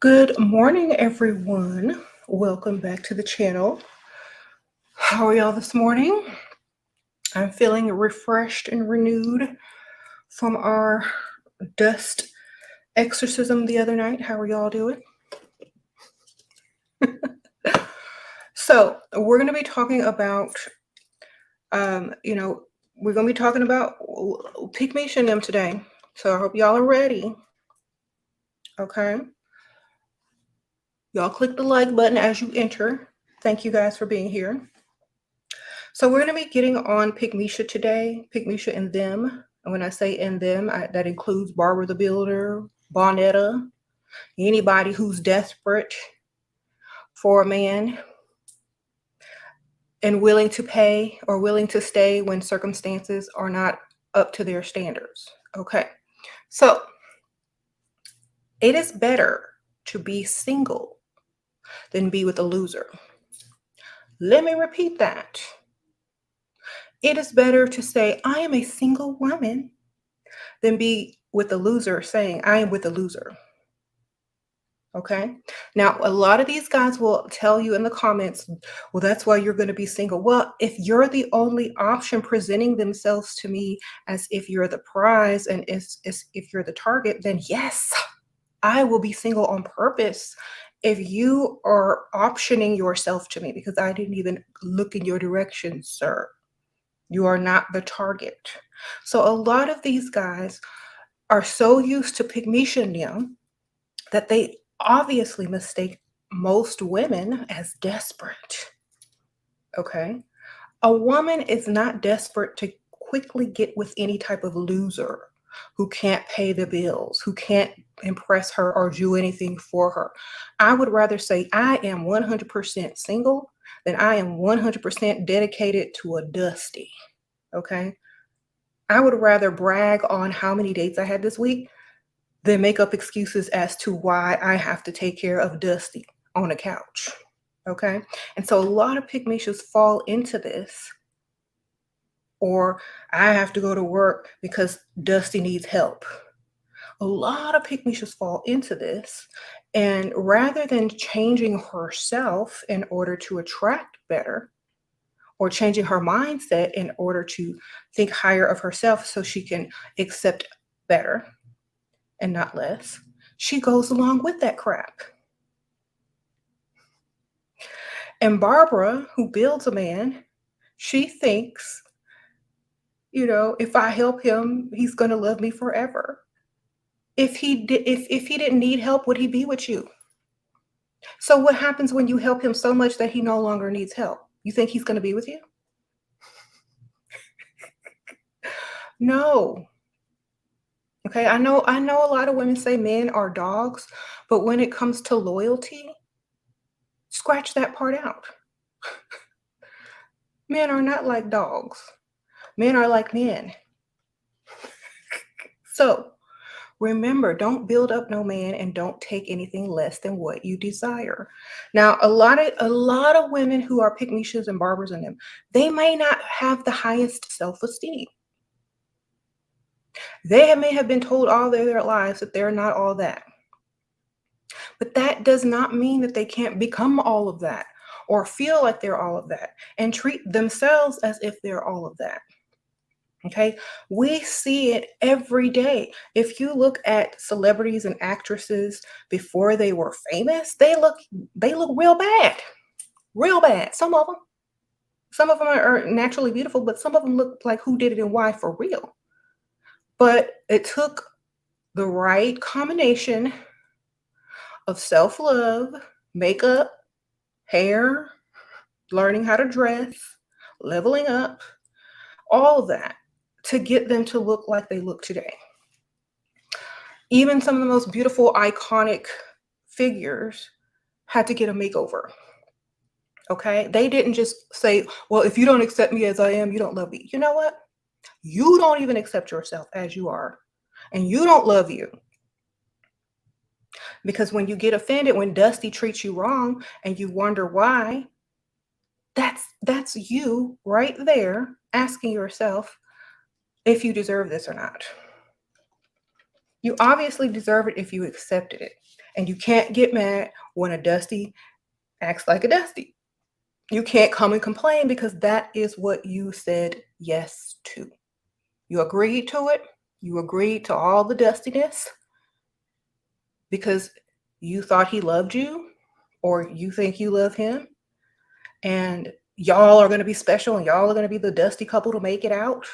Good morning, everyone. Welcome back to the channel. How are y'all this morning? I'm feeling refreshed and renewed from our dust exorcism the other night. How are y'all doing? So, we're going to be talking about, we're going to be talking about Pick Me Chanel today. So, I hope y'all are ready. Okay. Y'all click the like button as you enter. Thank you guys for being here. So we're going to be getting on Pygmisha today, Pygmisha and them. And when I say and them, that includes Barbara the Builder, Bonetta, anybody who's desperate for a man and willing to pay or willing to stay when circumstances are not up to their standards. Okay. So it is better to be single than be with a loser. Let me repeat that. It is better to say, I am a single woman, than be with a loser saying, I am with a loser. Okay. Now, a lot of these guys will tell you in the comments, well, that's why you're going to be single. Well, if you're the only option presenting themselves to me as if you're the prize and if you're the target, then yes, I will be single on purpose. If you are optioning yourself to me because I didn't even look in your direction, sir, you are not the target. So a lot of these guys are so used to pygmalion that they obviously mistake most women as desperate. Okay. A woman is not desperate to quickly get with any type of loser who can't pay the bills, who can't impress her or do anything for her. I would rather say I am 100% single than I am 100% dedicated to a Dusty. Okay. I would rather brag on how many dates I had this week than make up excuses as to why I have to take care of Dusty on a couch. Okay. And so a lot of pygmalions fall into this, or I have to go to work because Dusty needs help. A lot of pygmalions fall into this. And rather than changing herself in order to attract better, or changing her mindset in order to think higher of herself so she can accept better and not less, she goes along with that crap. And Barbara, who builds a man, she thinks, if I help him, he's going to love me forever. If he didn't need help, would he be with you? So what happens when you help him so much that he no longer needs help? You think he's going to be with you? No. Okay, I know a lot of women say men are dogs, but when it comes to loyalty, scratch that part out. Men are not like dogs. Men are like men. So remember, don't build up no man and don't take anything less than what you desire. Now, a lot of women who are pygmalions and barbers in them, they may not have the highest self-esteem. They may have been told all their lives that they're not all that. But that does not mean that they can't become all of that or feel like they're all of that and treat themselves as if they're all of that. Okay, we see it every day. If you look at celebrities and actresses before they were famous, they look real bad, real bad. Some of them are naturally beautiful, but some of them look like who did it and why for real. But it took the right combination of self-love, makeup, hair, learning how to dress, leveling up, all of that to get them to look like they look today. Even some of the most beautiful, iconic figures had to get a makeover. Okay? They didn't just say, well, if you don't accept me as I am, you don't love me. You know what? You don't even accept yourself as you are, and you don't love you. Because when you get offended, when Dusty treats you wrong and you wonder why, that's you right there asking yourself if you deserve this or not. You obviously deserve it if you accepted it. And you can't get mad when a Dusty acts like a Dusty. You can't come and complain because that is what you said yes to. You agreed to it. You agreed to all the dustiness because you thought he loved you or you think you love him. And y'all are going to be special and y'all are going to be the dusty couple to make it out.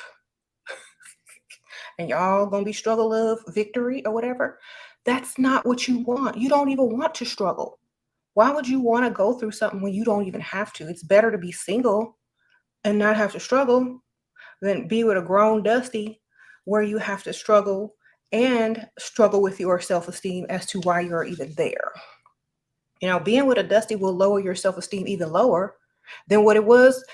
And y'all going to be struggle of victory or whatever. That's not what you want. You don't even want to struggle. Why would you want to go through something when you don't even have to? It's better to be single and not have to struggle than be with a grown Dusty where you have to struggle and struggle with your self-esteem as to why you're even there. You know, being with a Dusty will lower your self-esteem even lower than what it was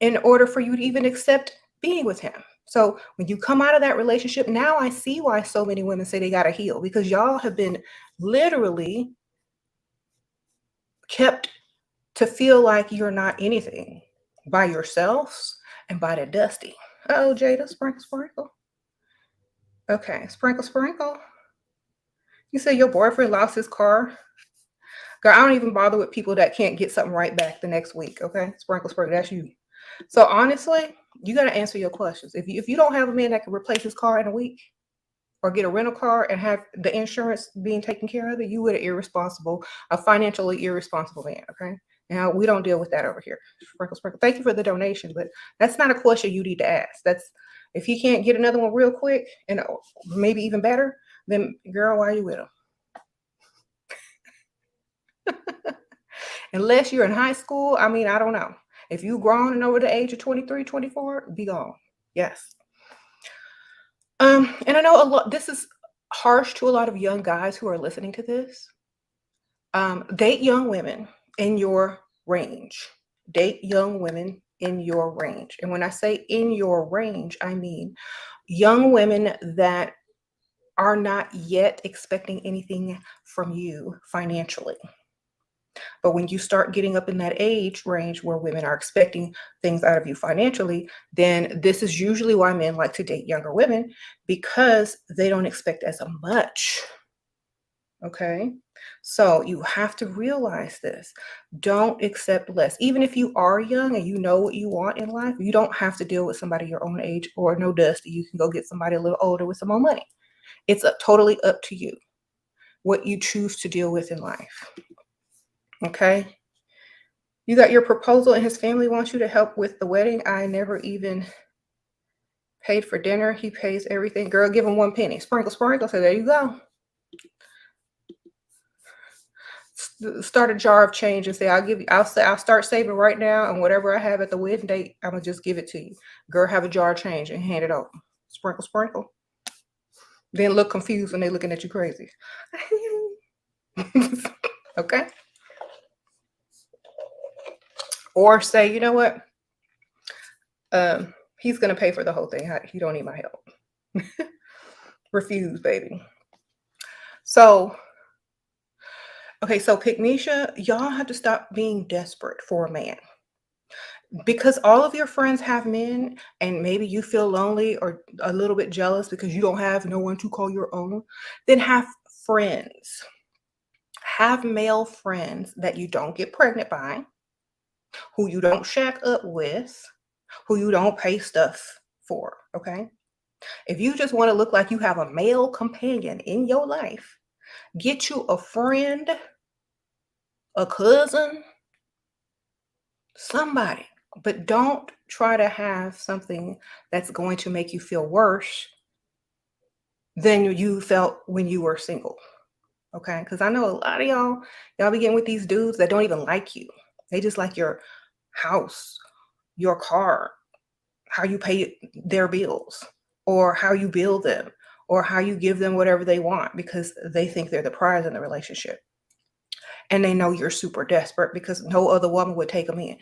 in order for you to even accept being with him. So when you come out of that relationship, now I see why so many women say they got to heal, because y'all have been literally kept to feel like you're not anything by yourselves and by the Dusty. Oh, Jada, sprinkle, sprinkle. Okay, sprinkle, sprinkle. You say your boyfriend lost his car. Girl, I don't even bother with people that can't get something right back the next week. Okay, sprinkle, sprinkle. That's you. So honestly, you got to answer your questions. If you don't have a man that can replace his car in a week, or get a rental car and have the insurance being taken care of, it, you would a financially irresponsible man. Okay. Now we don't deal with that over here. Sprinkle, sprinkle. Thank you for the donation, but that's not a question you need to ask. That's if he can't get another one real quick and maybe even better, then girl, why are you with him? Unless you're in high school, I mean, I don't know. If you grown and over the age of 23, 24, be gone. Yes. And I know a lot, this is harsh to a lot of young guys who are listening to this. Date young women in your range. Date young women in your range. And when I say in your range, I mean young women that are not yet expecting anything from you financially. But when you start getting up in that age range where women are expecting things out of you financially, then this is usually why men like to date younger women, because they don't expect as much. Okay. So you have to realize this. Don't accept less. Even if you are young and you know what you want in life, you don't have to deal with somebody your own age or no dusty. You can go get somebody a little older with some more money. It's totally up to you what you choose to deal with in life. Okay. You got your proposal and his family wants you to help with the wedding. I never even paid for dinner. He pays everything. Girl, give him 1 penny. Sprinkle, sprinkle. So there you go. Start a jar of change and say, I'll start saving right now, and whatever I have at the wedding date, I'm gonna just give it to you. Girl, have a jar of change and hand it over. Sprinkle, sprinkle. Then look confused when they're looking at you crazy. Okay. Or say, you know what? He's gonna pay for the whole thing. He don't need my help. Refuse, baby. So, okay, so Pygmisha, y'all have to stop being desperate for a man. Because all of your friends have men and maybe you feel lonely or a little bit jealous because you don't have no one to call your own, then have friends. Have male friends that you don't get pregnant by, who you don't shack up with, who you don't pay stuff for, okay? If you just want to look like you have a male companion in your life, get you a friend, a cousin, somebody. But don't try to have something that's going to make you feel worse than you felt when you were single. Okay? Because I know a lot of y'all be getting with these dudes that don't even like you. They just like your house, your car, how you pay their bills, or how you bill them, or how you give them whatever they want because they think they're the prize in the relationship. And they know you're super desperate because no other woman would take them in.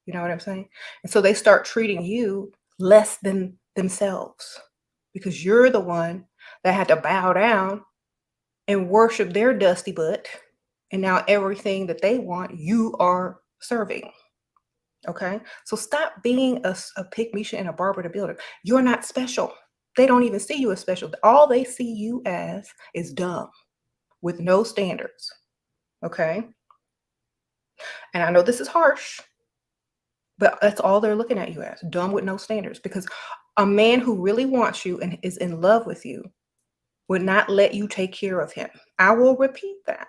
You know what I'm saying? And so they start treating you less than themselves because you're the one that had to bow down and worship their dusty butt. And now everything that they want, you are serving. Okay? So stop being a Pygmisha and a Barbara the Builder. You're not special. They don't even see you as special. All they see you as is dumb with no standards. Okay. And I know this is harsh, but that's all they're looking at you as, dumb with no standards. Because a man who really wants you and is in love with you would not let you take care of him. I will repeat that.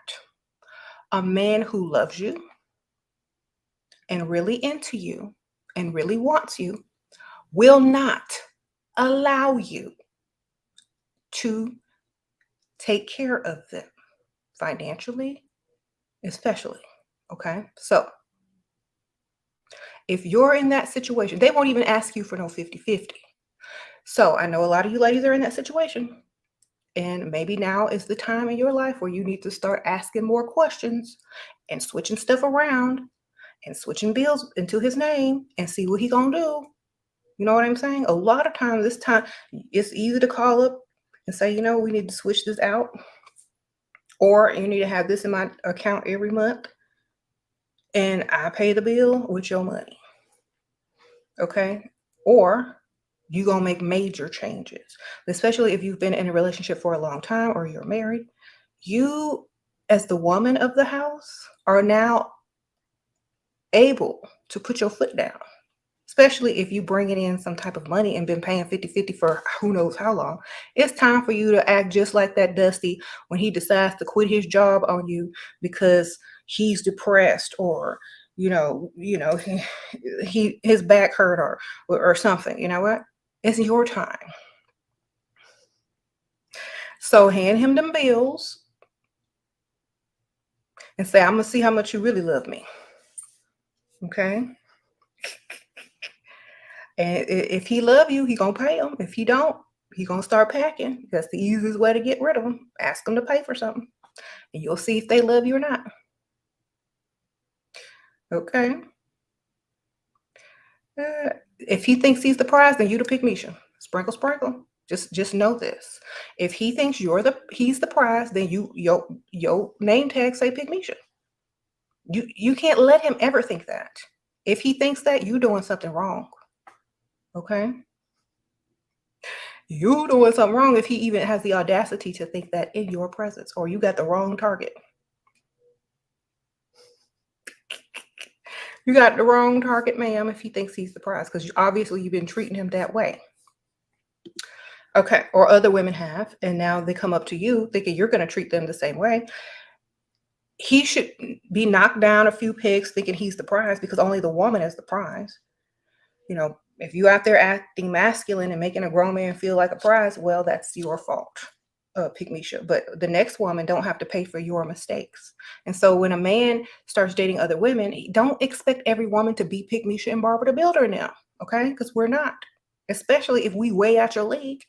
A man who loves you and really into you and really wants you will not allow you to take care of them financially, especially. Okay. So if you're in that situation, they won't even ask you for no 50-50. So I know a lot of you ladies are in that situation. And maybe now is the time in your life where you need to start asking more questions and switching stuff around and switching bills into his name and see what he gonna do. You know what I'm saying? A lot of times this time it's easy to call up and say, you know, we need to switch this out, or you need to have this in my account every month and I pay the bill with your money. Okay. Or you gonna make major changes, especially if you've been in a relationship for a long time or you're married. You, as the woman of the house, are now able to put your foot down, especially if you bringing in some type of money and been paying 50-50 for who knows how long. It's time for you to act just like that Dusty when he decides to quit his job on you because he's depressed, or his back hurt, or something. You know what? It's your time. So hand him them bills and say, I'm gonna see how much you really love me. Okay. And if he love you, he gonna pay him. If he don't, he gonna start packing. That's the easiest way to get rid of them. Ask them to pay for something, and you'll see if they love you or not. Okay. If he thinks he's the prize, then you the pick Misha. Sprinkle, sprinkle. Just know this. If he thinks he's the prize, then your name tag say pick Misha. You can't let him ever think that. If he thinks that, you doing something wrong. Okay. You doing something wrong if he even has the audacity to think that in your presence, or you got the wrong target. You got the wrong target, ma'am, if he thinks he's the prize, because obviously you've been treating him that way. Okay. Or other women have, and now they come up to you thinking you're going to treat them the same way. He should be knocked down a few pegs thinking he's the prize, because only the woman is the prize. You know, if you out there acting masculine and making a grown man feel like a prize, well, that's your fault, pick Misha. But the next woman don't have to pay for your mistakes. And so when a man starts dating other women, don't expect every woman to be pick Misha and Barbara the Builder now, okay? Because we're not. Especially if we way out your league.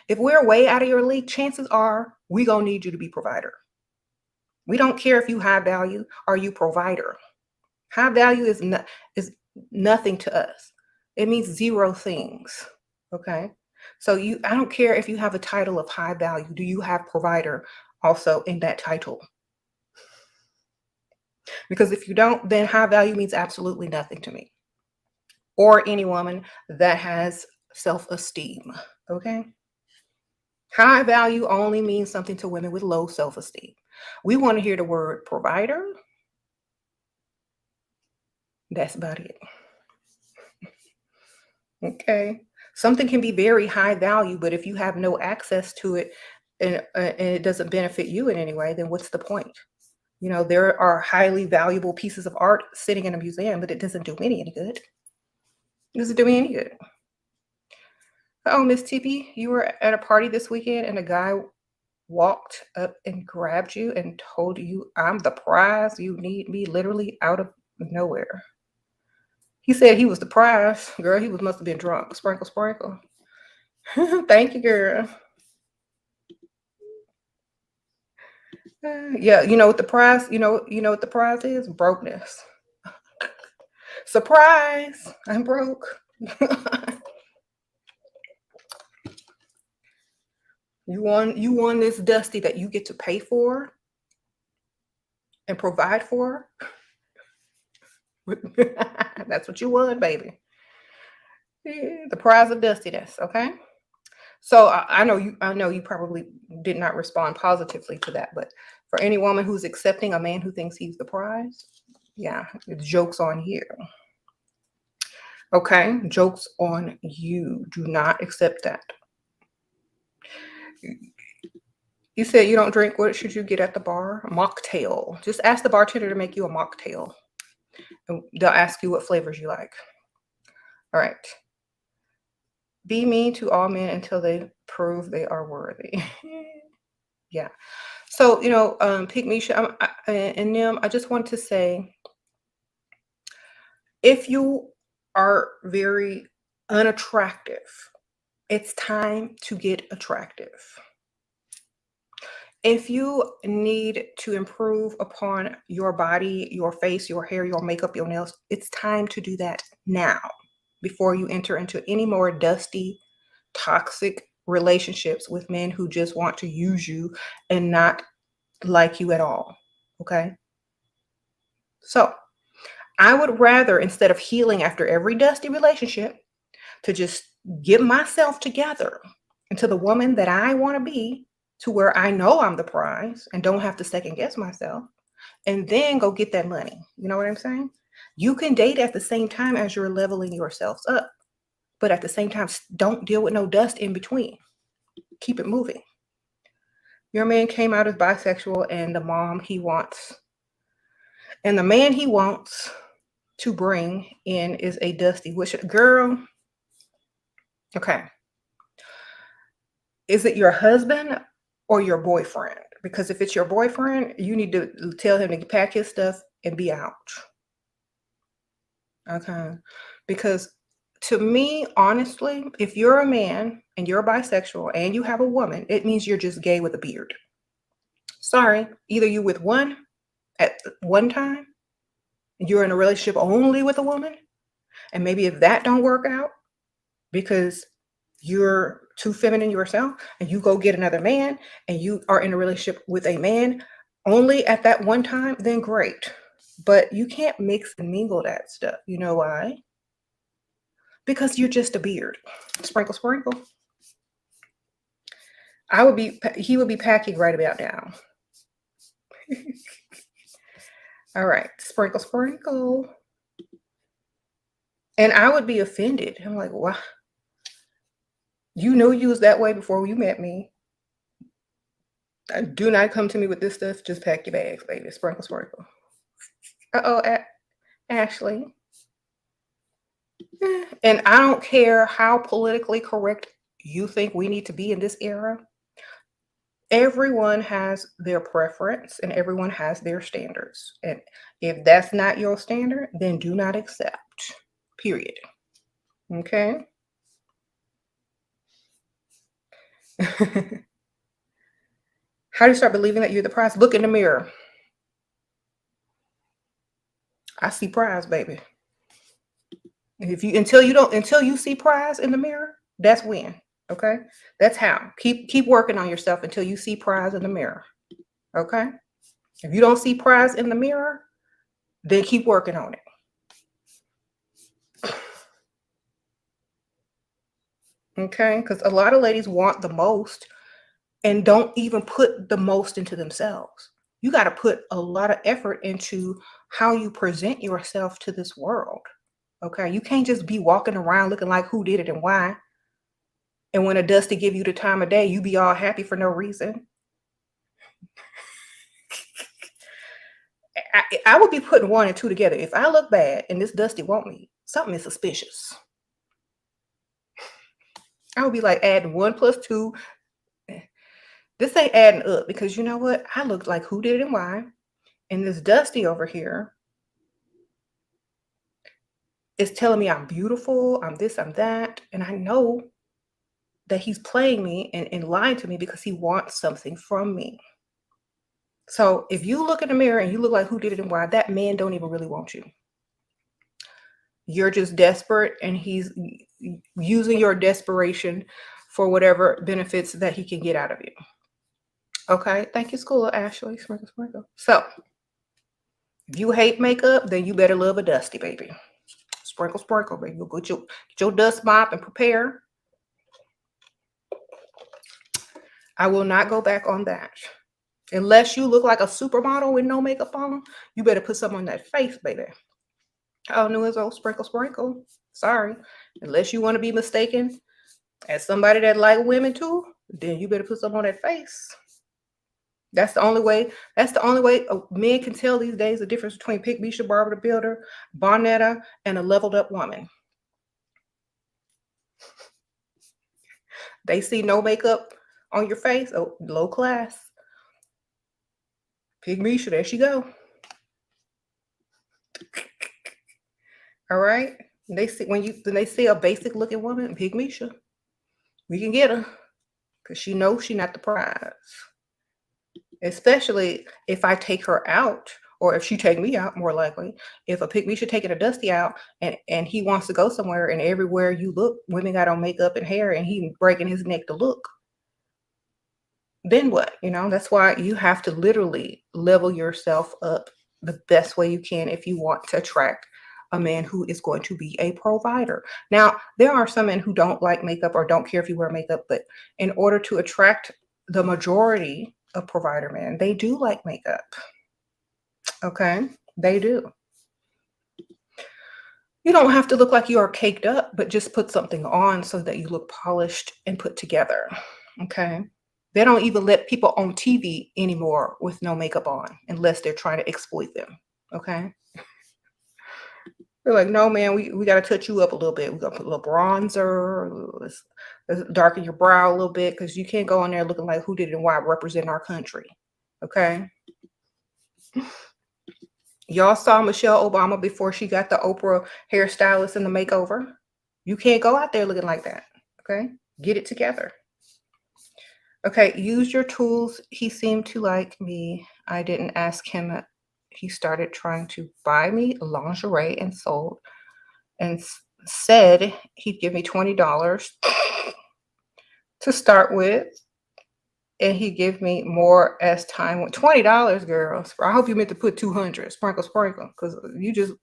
If we're way out of your league, chances are we gonna need you to be provider. We don't care if you high value or you provider. High value is nothing to us. It means zero things. Okay. So I don't care if you have a title of high value. Do you have provider also in that title? Because if you don't, then high value means absolutely nothing to me, or any woman that has self-esteem. Okay. High value only means something to women with low self-esteem. We want to hear the word provider. That's about it. Okay. Something can be very high value, but if you have no access to it and it doesn't benefit you in any way, then what's the point? You know, there are highly valuable pieces of art sitting in a museum, but it doesn't do me any good. It doesn't do me any good. Oh, Miss Tippy, you were at a party this weekend and a guy walked up and grabbed you and told you, I'm the prize, you need me, literally out of nowhere. He said he was the prize. Girl, he must have been drunk. Sprinkle, sprinkle. Thank you, girl. Yeah, you know what the prize, you know what the prize is? Brokenness. Surprise, I'm broke. You won this Dusty that you get to pay for and provide for. That's what you won, baby. Yeah, the prize of dustiness, okay? So I know you probably did not respond positively to that, but for any woman who's accepting a man who thinks he's the prize, yeah, it's jokes on you. Okay, jokes on you. Do not accept that. You said you don't drink. What should you get at the bar? A mocktail. Just ask the bartender to make you a mocktail. And they'll ask you what flavors you like. All right. Be mean to all men until they prove they are worthy. Yeah. So, Pick Misha and Nim, I just want to say, if you are very unattractive, it's time to get attractive. If you need to improve upon your body, your face, your hair, your makeup, your nails, it's time to do that now before you enter into any more dusty, toxic relationships with men who just want to use you and not like you at all. Okay. So I would rather, instead of healing after every dusty relationship, to just get myself together into the woman that I want to be, to where I know I'm the prize and don't have to second guess myself, and then go get that money. You know what I'm saying? You can date at the same time as you're leveling yourselves up, but at the same time, don't deal with no dust in between. Keep it moving. Your man came out as bisexual, and the man he wants to bring in is a dusty girl. Okay. Is it your husband or your boyfriend? Because if it's your boyfriend, you need to tell him to pack his stuff and be out. Okay. Because to me, honestly, if you're a man and you're bisexual and you have a woman, it means you're just gay with a beard. Sorry. Either you with one at one time, and you're in a relationship only with a woman, and maybe if that don't work out because you're too feminine yourself, and you go get another man and you are in a relationship with a man only at that one time, then great. But you can't mix and mingle that stuff. You know why? Because you're just a beard. Sprinkle, sprinkle. He would be packing right about now. All right, sprinkle, sprinkle. And I would be offended. I'm like, wow. You knew you was that way before you met me. Do not come to me with this stuff. Just pack your bags, baby. Sprinkle, sprinkle. Uh-oh, Ashley. And I don't care how politically correct you think we need to be in this era. Everyone has their preference and everyone has their standards. And if that's not your standard, then do not accept. Period. Okay? How do you start believing that you're the prize? Look in the mirror. I see prize, baby. Until you see prize in the mirror, that's when. Okay? That's how. Keep working on yourself until you see prize in the mirror. Okay? If you don't see prize in the mirror, then keep working on it. Okay? Because a lot of ladies want the most and don't even put the most into themselves. You got to put a lot of effort into how you present yourself to this world. Okay? You can't just be walking around looking like who did it and why. And when a dusty give you the time of day, you be all happy for no reason. I would be putting 1 and 2 together. If I look bad and this dusty want me, something is suspicious. I would be like adding 1 plus 2. This ain't adding up, because you know what? I look like who did it and why. And this dusty over here is telling me I'm beautiful, I'm this, I'm that. And I know that he's playing me and lying to me because he wants something from me. So if you look in the mirror and you look like who did it and why, that man don't even really want you. You're just desperate, and he's using your desperation for whatever benefits that he can get out of you. Okay, thank you, School, Ashley. Sprinkle, sprinkle. So if you hate makeup, then you better love a dusty, baby. Sprinkle, sprinkle, baby. Go get your dust mop and prepare. I will not go back on that. Unless you look like a supermodel with no makeup on, you better put some on that face, baby. Oh, new as old sprinkle sprinkle. Sorry. Unless you want to be mistaken as somebody that like women too, then you better put some on that face. That's the only way. That's the only way men can tell these days the difference between Pick Misha, Barbara the Builder, Bonetta, and a leveled up woman. They see no makeup on your face. Oh, low class. Pick Misha, there she go. All right. They see when they see a basic looking woman, Pick Misha. We can get her because she knows she's not the prize. Especially if I take her out, or if she take me out, more likely. If a Pick Misha taking a Dusty out and he wants to go somewhere, and everywhere you look, women got on makeup and hair, and he breaking his neck to look. Then what? That's why you have to literally level yourself up the best way you can if you want to attract a man who is going to be a provider. Now, there are some men who don't like makeup or don't care if you wear makeup, but in order to attract the majority of provider men, they do like makeup. Okay? They do. You don't have to look like you are caked up, but just put something on so that you look polished and put together. Okay? They don't even let people on TV anymore with no makeup on unless they're trying to exploit them. Okay? They're like, no, man, we got to touch you up a little bit. We got to put a little bronzer. Let's darken your brow a little bit because you can't go in there looking like who did and why represent our country. Okay? Y'all saw Michelle Obama before she got the Oprah hairstylist and the makeover. You can't go out there looking like that. Okay? Get it together. Okay, use your tools. He seemed to like me. I didn't ask him. He started trying to buy me lingerie and sold and said he'd give me $20 to start with. And he give me more as time went. $20, girls. I hope you meant to put 200. Sprinkle, sprinkle, because you just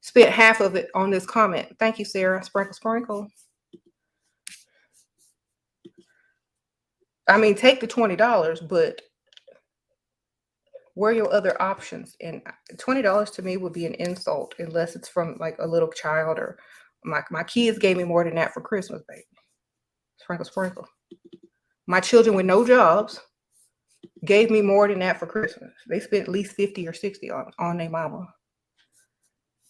spent half of it on this comment. Thank you, Sarah. Sprinkle, sprinkle. I mean, take the $20, but where are your other options? And $20 to me would be an insult unless it's from like a little child or my kids gave me more than that for Christmas, baby. Sprinkle, sprinkle. My children with no jobs gave me more than that for Christmas. They spent at least 50 or 60 on their mama.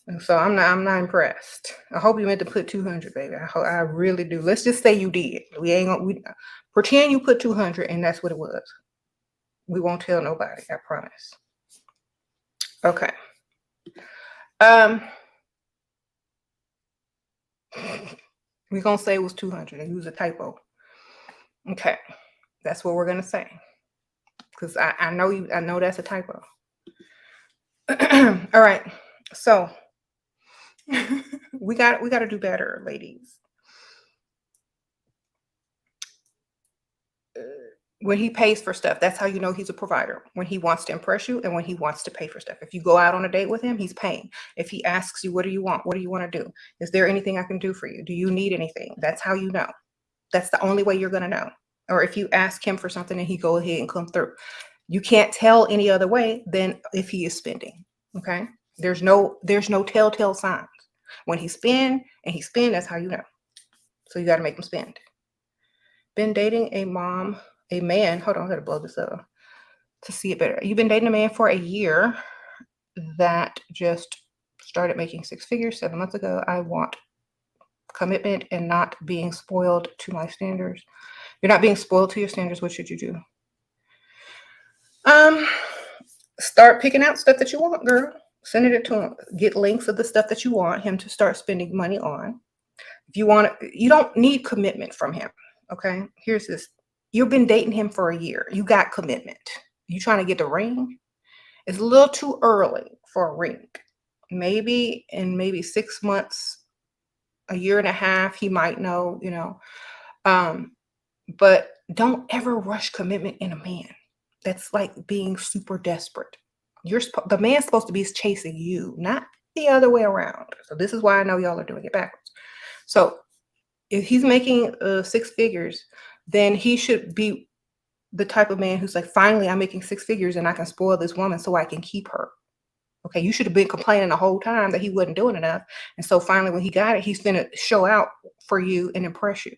And so I'm not impressed. I hope you meant to put 200, baby. I really do. Let's just say you did. We pretend you put 200 and that's what it was. We won't tell nobody, I promise. Okay. We're gonna say it was 200 and use a typo. Okay, that's what we're gonna say. Because I know that's a typo. All right, so we got to do better, ladies. When he pays for stuff, that's how you know he's a provider. When he wants to impress you and when he wants to pay for stuff. If you go out on a date with him, he's paying. If he asks you, what do you want? What do you want to do? Is there anything I can do for you? Do you need anything? That's how you know. That's the only way you're going to know. Or if you ask him for something and he go ahead and come through. You can't tell any other way than if he is spending. Okay? There's no telltale signs. When he spend, that's how you know. So you got to make him spend. Been dating a man. Hold on, I got to blow this up to see it better. You've been dating a man for a year that just started making 6 figures 7 months ago. I want commitment and not being spoiled to my standards. You're not being spoiled to your standards. What should you do? Start picking out stuff that you want, girl. Send it to him. Get links of the stuff that you want him to start spending money on. If you want it, you don't need commitment from him. Okay, here's this. You've been dating him for a year. You got commitment. You trying to get the ring? It's a little too early for a ring. Maybe in 6 months, a year and a half, he might know, but don't ever rush commitment in a man. That's like being super desperate. The man's supposed to be chasing you, not the other way around. So this is why I know y'all are doing it backwards. So if he's making 6 figures, then he should be the type of man who's like, finally, I'm making 6 figures and I can spoil this woman so I can keep her. Okay, you should have been complaining the whole time that he wasn't doing enough. And so finally, when he got it, he's gonna show out for you and impress you.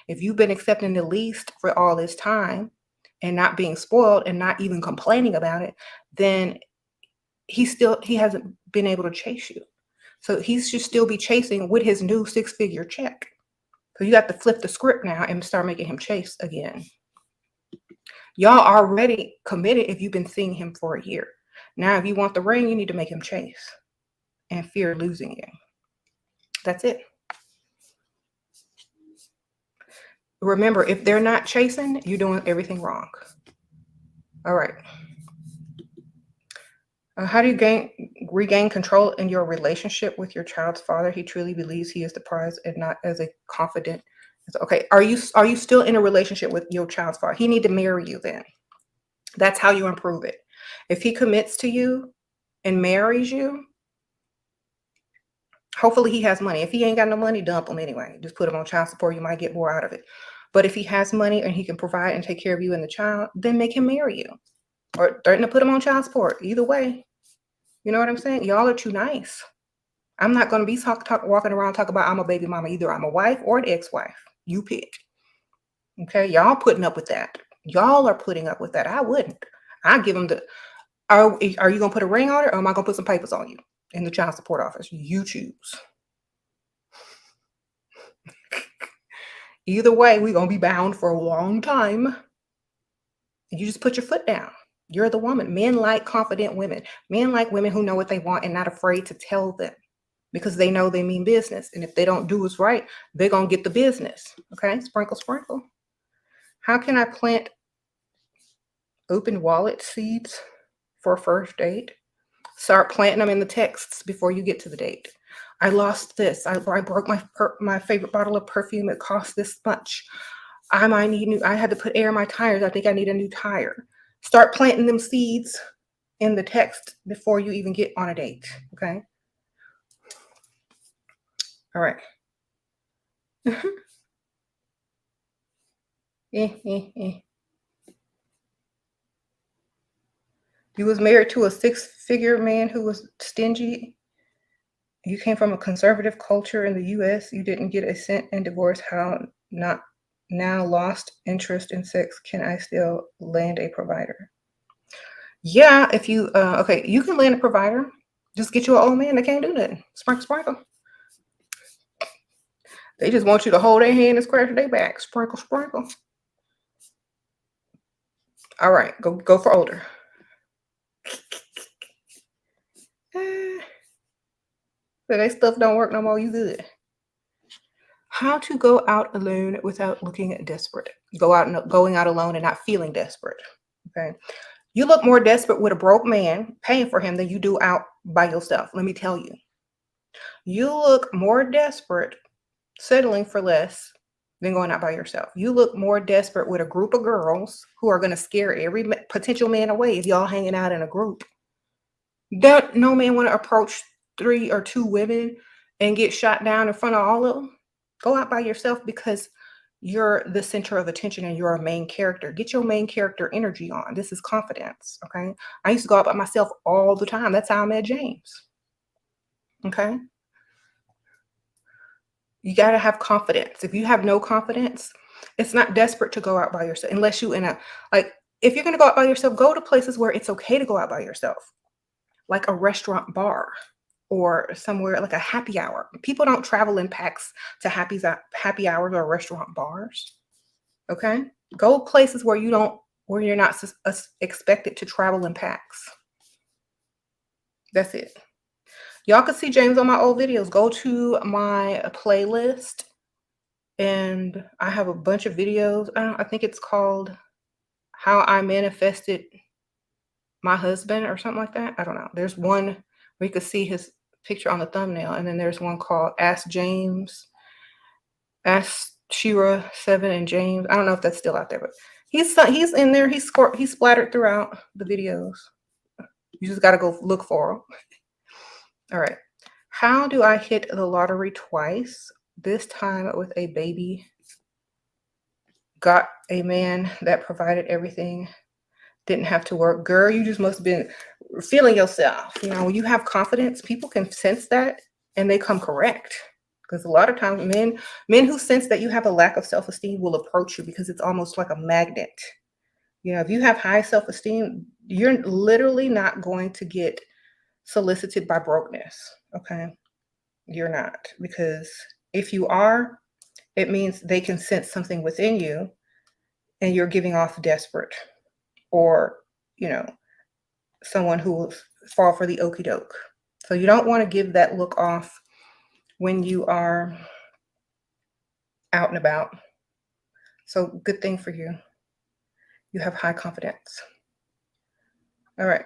If you've been accepting the least for all this time and not being spoiled and not even complaining about it, then he hasn't been able to chase you. So he should still be chasing with his new 6-figure check. So you have to flip the script now and start making him chase again. Y'all already committed if you've been seeing him for a year. Now, if you want the ring, you need to make him chase and fear losing you. That's it. Remember, if they're not chasing, you're doing everything wrong. All right. How do you regain control in your relationship with your child's father? He truly believes he is the prize and not as a confident. Okay. Are you still in a relationship with your child's father? He need to marry you then. That's how you improve it. If he commits to you and marries you, hopefully he has money. If he ain't got no money, dump him anyway. Just put him on child support. You might get more out of it. But if he has money and he can provide and take care of you and the child, then make him marry you. Or threaten to put him on child support. Either way. You know what I'm saying? Y'all are too nice. I'm not going to be walking around talking about I'm a baby mama. Either I'm a wife or an ex-wife. You pick. Okay? Y'all putting up with that. Y'all are putting up with that. I wouldn't. I give them the... Are you going to put a ring on it, or am I going to put some papers on you in the child support office? You choose. Either way, we're going to be bound for a long time. And you just put your foot down. You're the woman. Men like confident women. Men like women who know what they want and not afraid to tell them because they know they mean business. And if they don't do what's right, they're going to get the business. Okay? Sprinkle, sprinkle. How can I plant open wallet seeds for a first date? Start planting them in the texts before you get to the date. I lost this. I broke my favorite bottle of perfume. It cost this much. I might need new. I had to put air in my tires. I think I need a new tire. Start planting them seeds in the text before you even get on a date. Okay. All right. You was married to a 6-figure man who was stingy. You came from a conservative culture in the U.S. You didn't get a cent in divorce. How not now lost interest in sex? Can I still land a provider? Yeah, if you okay, you can land a provider. Just get you an old man that can't do nothing. Sprinkle, sprinkle. They just want you to hold their hand and scratch their back. Sprinkle, sprinkle. All right, go for older. So that stuff don't work no more. You good. How to go out alone without looking desperate. Going out alone and not feeling desperate. Okay. You look more desperate with a broke man paying for him than you do out by yourself. Let me tell you. You look more desperate settling for less than going out by yourself. You look more desperate with a group of girls who are going to scare every potential man away if y'all hanging out in a group. No man want to approach 3 or 2 women and get shot down in front of all of them. Go out by yourself because you're the center of attention and you're a main character. Get your main character energy on. This is confidence. Okay. I used to go out by myself all the time. That's how I met James. Okay. You got to have confidence. If you have no confidence, it's not desperate to go out by yourself unless you if you're going to go out by yourself, go to places where it's okay to go out by yourself, like a restaurant bar or somewhere like a happy hour. People don't travel in packs to happy hours or restaurant bars. Okay. Go places where you're not expected to travel in packs. That's it. Y'all can see James on my old videos. Go to my playlist and I have a bunch of videos. I think it's called How I Manifested My Husband or something like that. I don't know. There's one where you can see his picture on the thumbnail. And then there's one called Ask James. Ask SheRaSeven and James. I don't know if that's still out there, but he's in there. He's splattered throughout the videos. You just got to go look for him. All right. How do I hit the lottery twice? This time with a baby got a man that provided everything, didn't have to work. Girl, you just must have been feeling yourself. You know, when you have confidence, people can sense that and they come correct. Because a lot of times men who sense that you have a lack of self-esteem will approach you because it's almost like a magnet. You know, if you have high self-esteem, you're literally not going to get solicited by brokenness. Okay. You're not. Because if you are, it means they can sense something within you and you're giving off desperate or, you know, someone who will fall for the okey doke. So you don't want to give that look off when you are out and about. So good thing for you. You have high confidence. All right.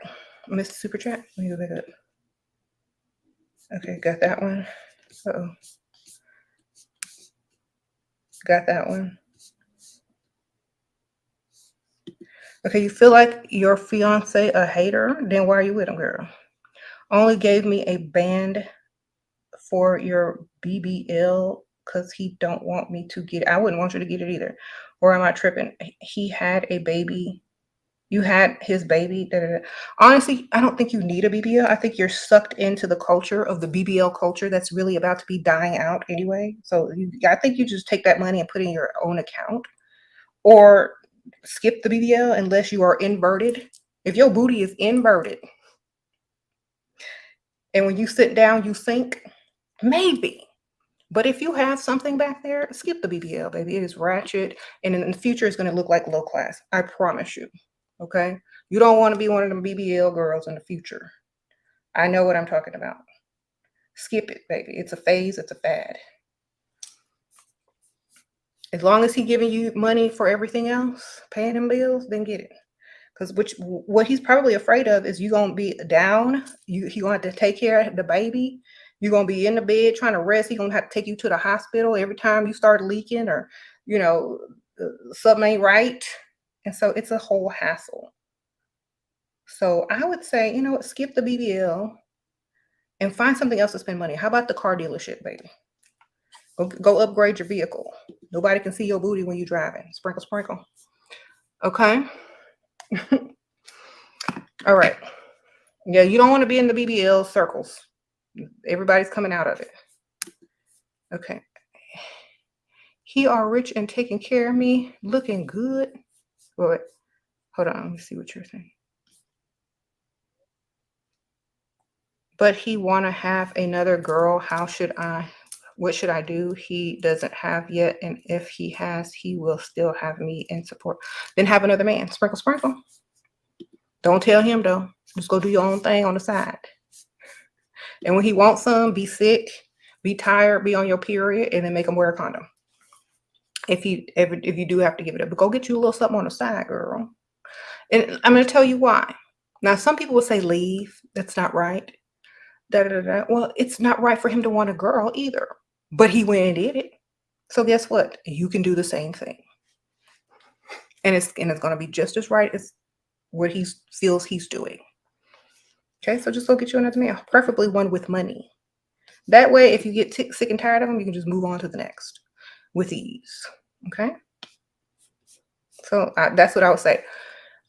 Mr. Super Chat. Let me go back up. Okay, got that one. Uh-oh. Got that one. Okay, you feel like your fiance a hater? Then why are you with him, girl? Only gave me a band for your BBL because he don't want me to get it. I wouldn't want you to get it either. Or am I tripping? He had a baby. You had his baby. Da, da, da. Honestly, I don't think you need a BBL. I think you're sucked into the culture of the BBL culture that's really about to be dying out anyway. So I think you just take that money and put it in your own account or skip the BBL unless you are inverted. If your booty is inverted and when you sit down, you sink, maybe. But if you have something back there, skip the BBL, baby. It is ratchet. And in the future, it's going to look like low class. I promise you. Okay? You don't want to be one of them BBL girls in the future. I know what I'm talking about. Skip it, baby. It's a phase. It's a fad. As long as he's giving you money for everything else, paying him bills, then get it. Because what he's probably afraid of is you're gonna be down. He gonna have to take care of the baby. You're gonna be in the bed trying to rest. He's gonna have to take you to the hospital every time you start leaking or you know something ain't right. And so it's a whole hassle. So I would say, you know what, skip the BBL and find something else to spend money. How about the car dealership, baby? Go upgrade your vehicle. Nobody can see your booty when you're driving. Sprinkle, sprinkle. Okay. All right. Yeah, you don't want to be in the BBL circles. Everybody's coming out of it. Okay. He are rich and taking care of me, looking good. Wait, hold on. Let me see what you're saying. But he want to have another girl. How should I? What should I do? He doesn't have yet. And if he has, he will still have me in support. Then have another man. Sprinkle, sprinkle. Don't tell him, though. Just go do your own thing on the side. And when he wants some, be sick, be tired, be on your period, and then make him wear a condom. If you do have to give it up, but go get you a little something on the side, girl. And I'm going to tell you why. Now, some people will say leave. That's not right. Da, da, da, da. Well, it's not right for him to want a girl either. But he went and did it. So guess what? You can do the same thing. And it's going to be just as right as what he feels he's doing. Okay, so just go get you another man, preferably one with money. That way, if you get sick and tired of him, you can just move on to the next with ease. Okay? So that's what I would say.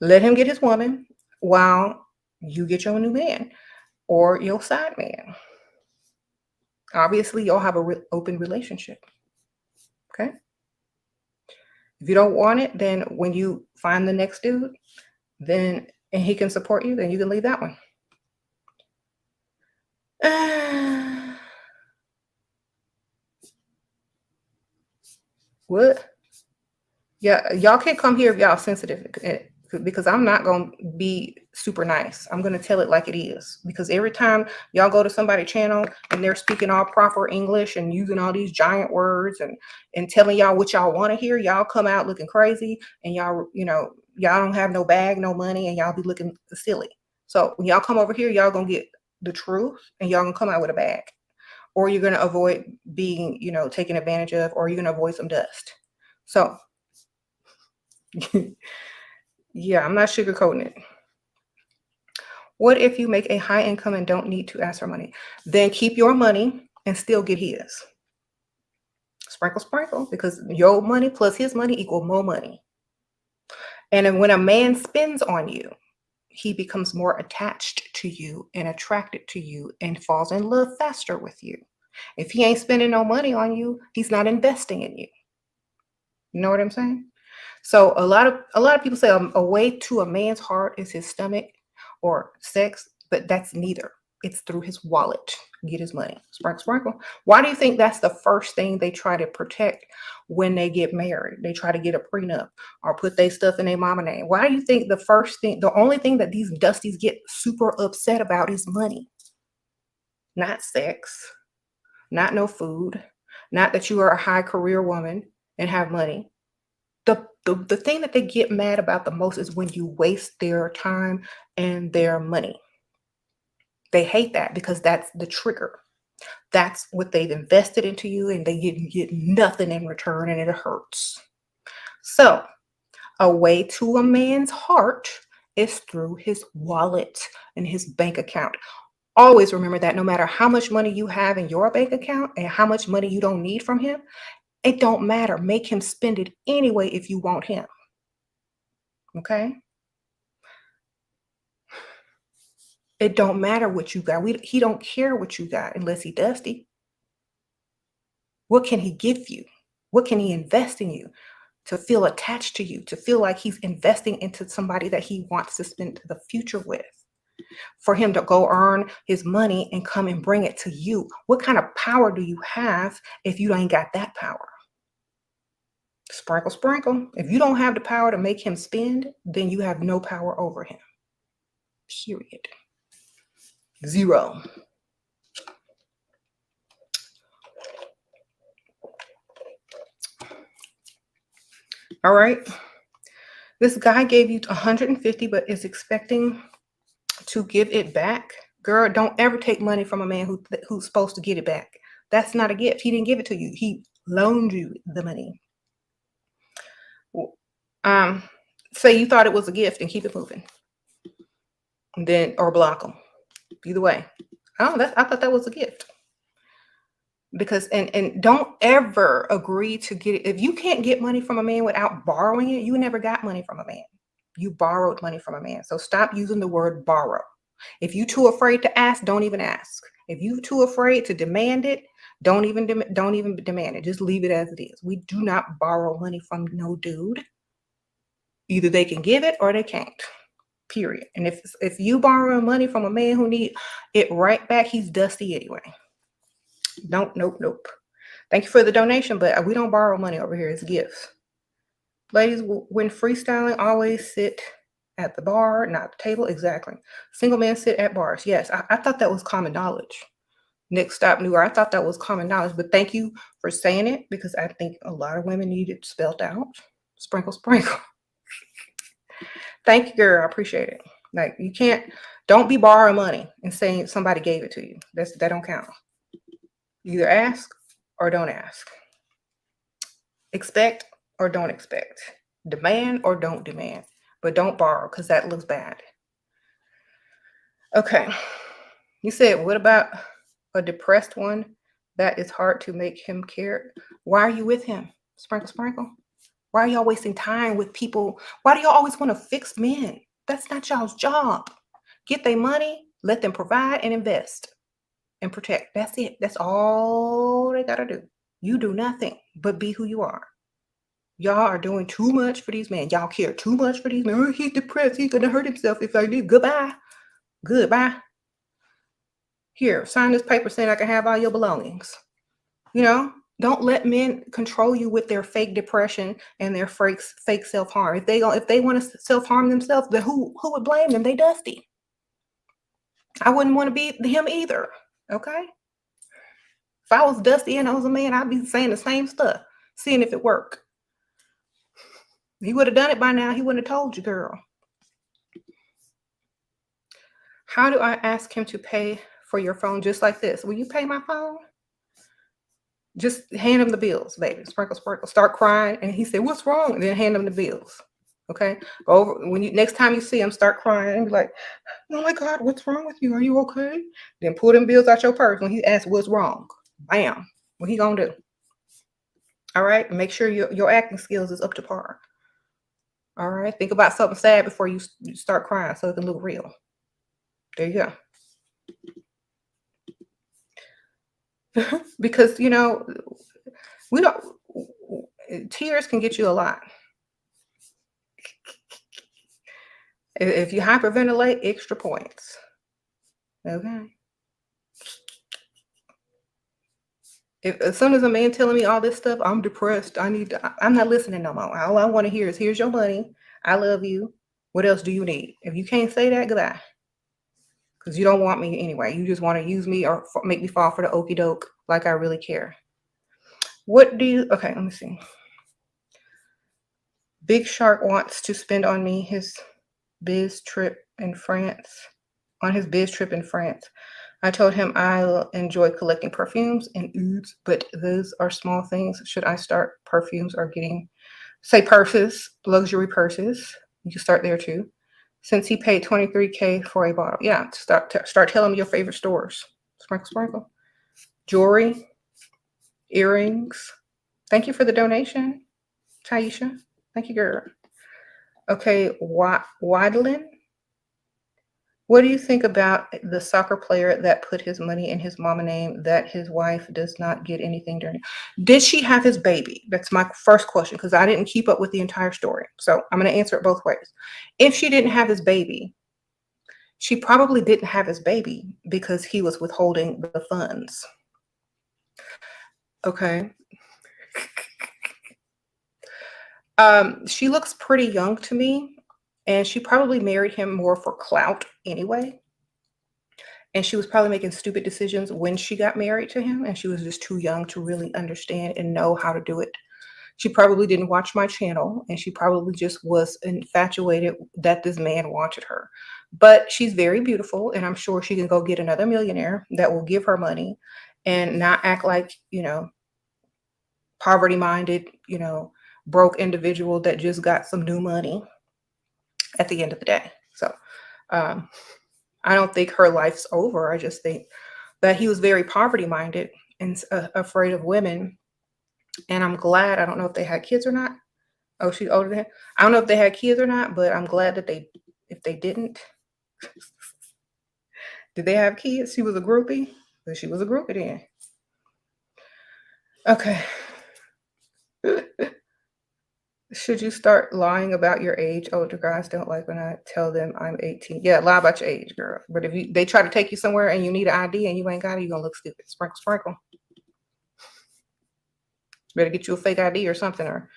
Let him get his woman while you get your new man or your side man. Obviously, you'll have a open relationship. Okay? If you don't want it, then when you find the next dude, then and he can support you, then you can leave that one. What? Yeah, y'all can't come here if y'all sensitive because I'm not going to be super nice. I'm going to tell it like it is because every time y'all go to somebody's channel and they're speaking all proper English and using all these giant words and telling y'all what y'all want to hear, y'all come out looking crazy and y'all don't have no bag, no money, and y'all be looking silly. So when y'all come over here, y'all going to get the truth and y'all going to come out with a bag. Or you're going to avoid being, taken advantage of, or you're going to avoid some dust. So yeah, I'm not sugarcoating it. What if you make a high income and don't need to ask for money? Then keep your money and still get his. Sprinkle, sprinkle, because your money plus his money equal more money. And then when a man spends on you, he becomes more attached to you and attracted to you and falls in love faster with you. If he ain't spending no money on you, he's not investing in you. You know what I'm saying? So a lot of people say a way to a man's heart is his stomach or sex, but that's neither. It's through his wallet. Get his money. Sprinkle, sprinkle. Why do you think that's the first thing they try to protect when they get married? They try to get a prenup or put their stuff in their mama name. Why do you think the only thing that these dusties get super upset about is money? Not sex, not no food, not that you are a high career woman and have money. The thing that they get mad about the most is when you waste their time and their money. They hate that because that's the trigger. That's what they've invested into you and they get nothing in return and it hurts. So a way to a man's heart is through his wallet and his bank account. Always remember that no matter how much money you have in your bank account and how much money you don't need from him, it don't matter. Make him spend it anyway if you want him. Okay? It don't matter what you got. He don't care what you got unless he dusty. What can he give you? What can he invest in you to feel attached to you, to feel like he's investing into somebody that he wants to spend the future with? For him to go earn his money and come and bring it to you. What kind of power do you have if you ain't got that power? Sprinkle, sprinkle. If you don't have the power to make him spend, then you have no power over him. Period. Zero. All right. This guy gave you 150, but is expecting to give it back. Girl, don't ever take money from a man who's supposed to get it back. That's not a gift. He didn't give it to you. He loaned you the money. Say you thought it was a gift and keep it moving. And then, or block them. Either way. I thought that was a gift. Because and don't ever agree to get it. If you can't get money from a man without borrowing it, you never got money from a man. You borrowed money from a man. So stop using the word borrow. If you too afraid to ask, don't even ask. If you too afraid to demand it, don't even demand it. Just leave it as it is. We do not borrow money from no dude. Either they can give it or they can't. Period. And if you borrow money from a man who need it right back, he's dusty anyway. Nope. Thank you for the donation, but we don't borrow money over here. It's gifts. Ladies, when freestyling, always sit at the bar, not the table. Exactly. Single men sit at bars. Yes, I thought that was common knowledge. Next stop newer. I thought that was common knowledge, but thank you for saying it because I think a lot of women need it spelled out. Sprinkle, sprinkle. Thank you, girl. I appreciate it. Like don't be borrowing money and saying somebody gave it to you. That don't count. Either ask or don't ask. Expect or don't expect. Demand or don't demand. But don't borrow because that looks bad. Okay. You said, what about a depressed one? That is hard to make him care. Why are you with him? Sprinkle, sprinkle. Why are y'all wasting time with people? Why do y'all always want to fix men? That's not y'all's job. Get their money, let them provide and invest and protect. That's it. That's all they got to do. You do nothing but be who you are. Y'all are doing too much for these men. Y'all care too much for these men. Oh, he's depressed. He's going to hurt himself if I do. Goodbye. Goodbye. Here, sign this paper saying I can have all your belongings. You know, don't let men control you with their fake depression and their fake self-harm. If they want to self-harm themselves, then who would blame them? They dusty. I wouldn't want to be him either. Okay? If I was dusty and I was a man, I'd be saying the same stuff, seeing if it worked. He would have done it by now. He wouldn't have told you, girl. How do I ask him to pay for your phone just like this? Will you pay my phone? Just hand him the bills, baby. Sprinkle, sprinkle. Start crying. And he said, what's wrong? And then hand him the bills. Okay? Go over. Next time you see him, start crying and be like, oh my God, what's wrong with you? Are you okay? Then pull them bills out your purse when he asks what's wrong. Bam. What he gonna do? All right. Make sure your acting skills is up to par. All right. Think about something sad before you start crying so it can look real. There you go. Because, you know, we don't, tears can get you a lot. If you hyperventilate, extra points. Okay. If, as soon as a man telling me all this stuff, I'm depressed. I'm not listening no more. All I want to hear is, here's your money. I love you. What else do you need? If you can't say that, goodbye. Because you don't want me anyway. You just want to use me or make me fall for the okey doke like I really care. What do you, okay, let me see. Big Shark wants to spend on me his biz trip in France. On his biz trip in France. I told him I'll enjoy collecting perfumes and ouds, but those are small things. Should I start perfumes or getting, say, purses, luxury purses? You can start there too. Since he paid $23K for a bottle. Yeah, start telling me your favorite stores. Sprinkle, sprinkle. Jewelry, earrings. Thank you for the donation, Taisha. Thank you, girl. Okay, Wadlin. What do you think about the soccer player that put his money in his mama name that his wife does not get anything during? Did she have his baby? That's my first question, because I didn't keep up with the entire story. So I'm going to answer it both ways. If she didn't have his baby, she probably didn't have his baby because he was withholding the funds. Okay. She looks pretty young to me, and she probably married him more for clout anyway. And she was probably making stupid decisions when she got married to him, and she was just too young to really understand and know how to do it. She probably didn't watch my channel, and she probably just was infatuated that this man wanted her. But she's very beautiful, and I'm sure she can go get another millionaire that will give her money and not act like, you know, poverty-minded, you know, broke individual that just got some new money at the end of the day. So I don't think her life's over. I just think that he was very poverty minded and afraid of women. And I'm glad, I don't know if they had kids or not. Oh, she's older than him. I don't know if they had kids or not, but I'm glad that if they didn't, did they have kids? She was a groupie? But she was a groupie then. Okay. Should you start lying about your age? Older guys don't like when I tell them I'm 18. Yeah, lie about your age, girl. But if they try to take you somewhere and you need an ID and you ain't got it, you're gonna look stupid. Sprinkle, sprinkle. Better get you a fake ID or something, or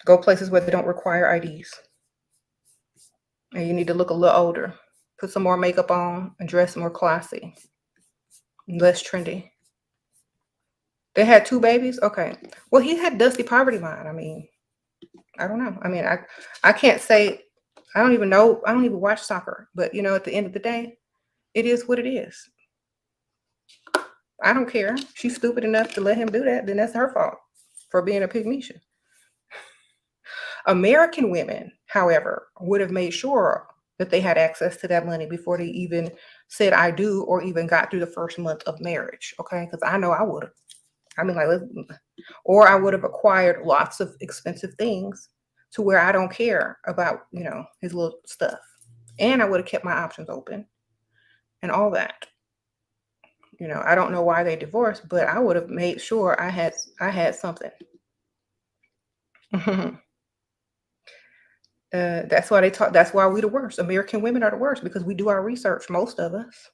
go places where they don't require IDs. And you need to look a little older. Put some more makeup on and dress more classy. Less trendy. They had 2 babies? Okay. Well, he had dusty poverty mind. I mean, I don't know. I mean, I can't say, I don't even know. I don't even watch soccer. But, you know, at the end of the day, it is what it is. I don't care. She's stupid enough to let him do that. Then that's her fault for being a pygmalion. American women, however, would have made sure that they had access to that money before they even said I do or even got through the first month of marriage. Okay. Because I know I would have. I mean, like, or I would have acquired lots of expensive things to where I don't care about, you know, his little stuff. And I would have kept my options open and all that. You know, I don't know why they divorced, but I would have made sure I had something. That's why they talk. That's why we the worst. American women are the worst because we do our research. Most of us.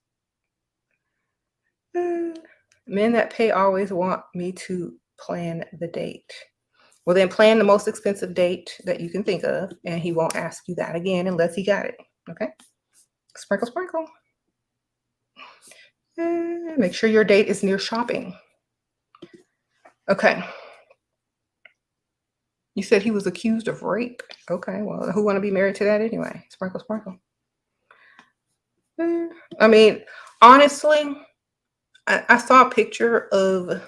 Men that pay always want me to plan the date. Well, then plan the most expensive date that you can think of, and he won't ask you that again unless he got it. Okay. Sprinkle, sprinkle. Make sure your date is near shopping. Okay. You said he was accused of rape. Okay, well, who want to be married to that anyway? Sprinkle, sprinkle. I mean, honestly, I saw a picture of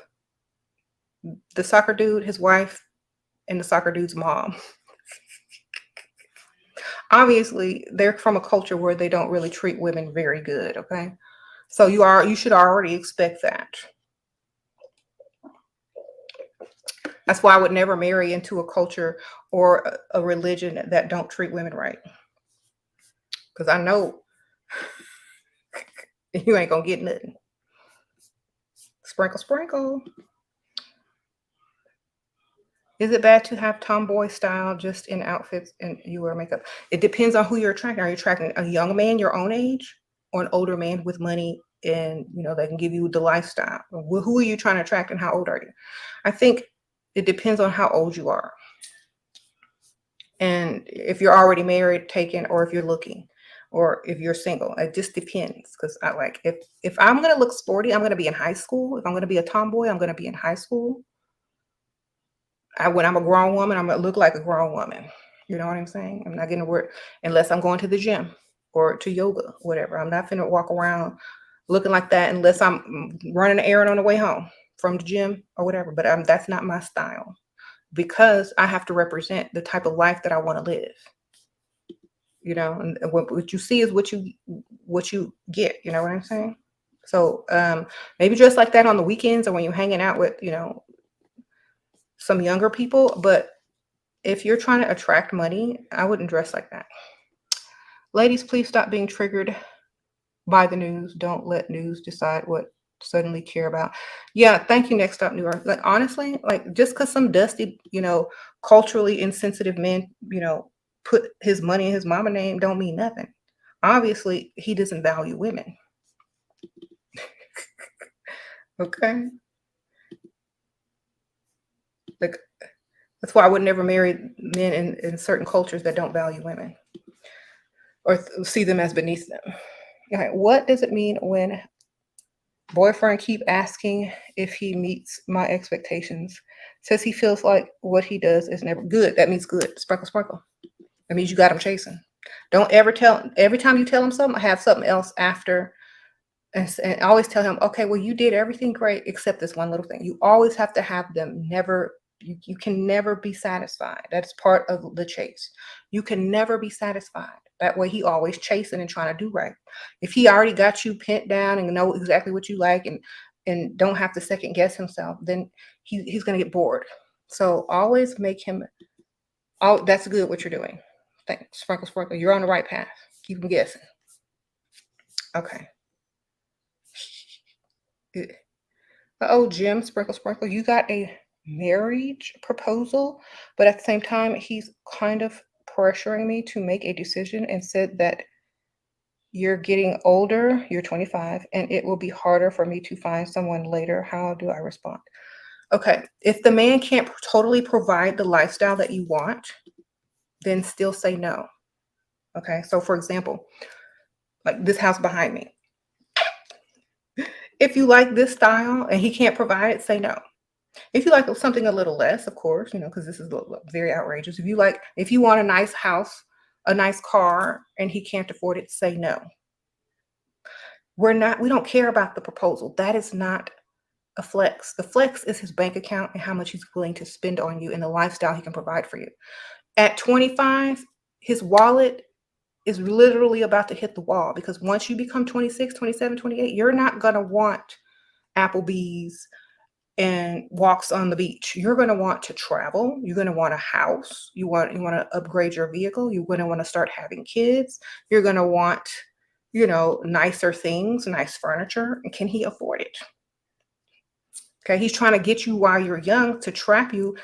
the soccer dude, his wife, and the soccer dude's mom. Obviously, they're from a culture where they don't really treat women very good, okay? So you should already expect that. That's why I would never marry into a culture or a religion that don't treat women right. Because I know you ain't gonna get nothing. Sprinkle, sprinkle. Is it bad to have tomboy style just in outfits and you wear makeup? It depends on who you're attracting. Are you attracting a young man your own age or an older man with money and they can give you the lifestyle? Who are you trying to attract and how old are you? I think it depends on how old you are. And if you're already married, taken, or if you're looking, or if you're single, it just depends. Because I like if I'm gonna look sporty, I'm gonna be in high school. If I'm gonna be a tomboy, I'm gonna be in high school. When I'm a grown woman, I'm gonna look like a grown woman. You know what I'm saying? I'm not gonna work unless I'm going to the gym or to yoga, whatever. I'm not gonna walk around looking like that unless I'm running an errand on the way home from the gym or whatever. But that's not my style because I have to represent the type of life that I want to live. And what you see is what you get. You know what I'm saying? So maybe dress like that on the weekends or when you're hanging out with some younger people. But if you're trying to attract money, I wouldn't dress like that. Ladies, please stop being triggered by the news. Don't let news decide what to suddenly care about. Yeah, thank you. Next up, New York. Like honestly, like just because some dusty, culturally insensitive man, put his money in his mama name, don't mean nothing. Obviously, he doesn't value women. Okay, like that's why I would never marry men in certain cultures that don't value women or see them as beneath them. Okay, what does it mean when boyfriend keep asking if he meets my expectations? Says he feels like what he does is never good. That means good. Sprinkle, sprinkle. That means you got him chasing. Don't ever every time you tell him something, have something else after. And always tell him, okay, well, you did everything great except this one little thing. You always have to have them never, you can never be satisfied. That's part of the chase. You can never be satisfied. That way he always chasing and trying to do right. If he already got you pinned down and know exactly what you like and don't have to second guess himself, then he's going to get bored. So always make him, oh, that's good what you're doing. Thanks, sprinkle, sprinkle. You're on the right path. Keep him guessing. Okay. Oh, Jim, sprinkle, sprinkle. You got a marriage proposal, but at the same time, he's kind of pressuring me to make a decision and said that you're getting older, you're 25, and it will be harder for me to find someone later. How do I respond? Okay, if the man can't totally provide the lifestyle that you want, then still say no. Okay, so for example, like this house behind me. If you like this style and he can't provide it, say no. If you like something a little less, of course, because this is very outrageous. If you want a nice house, a nice car, and he can't afford it, say no. We don't care about the proposal. That is not a flex. The flex is his bank account and how much he's willing to spend on you and the lifestyle he can provide for you. At 25, his wallet is literally about to hit the wall because once you become 26, 27, 28, you're not going to want Applebee's and walks on the beach. You're going to want to travel. You're going to want a house. You want to upgrade your vehicle. You're going to want to start having kids. You're going to want, nicer things, nice furniture. And can he afford it? Okay. He's trying to get you while you're young to trap you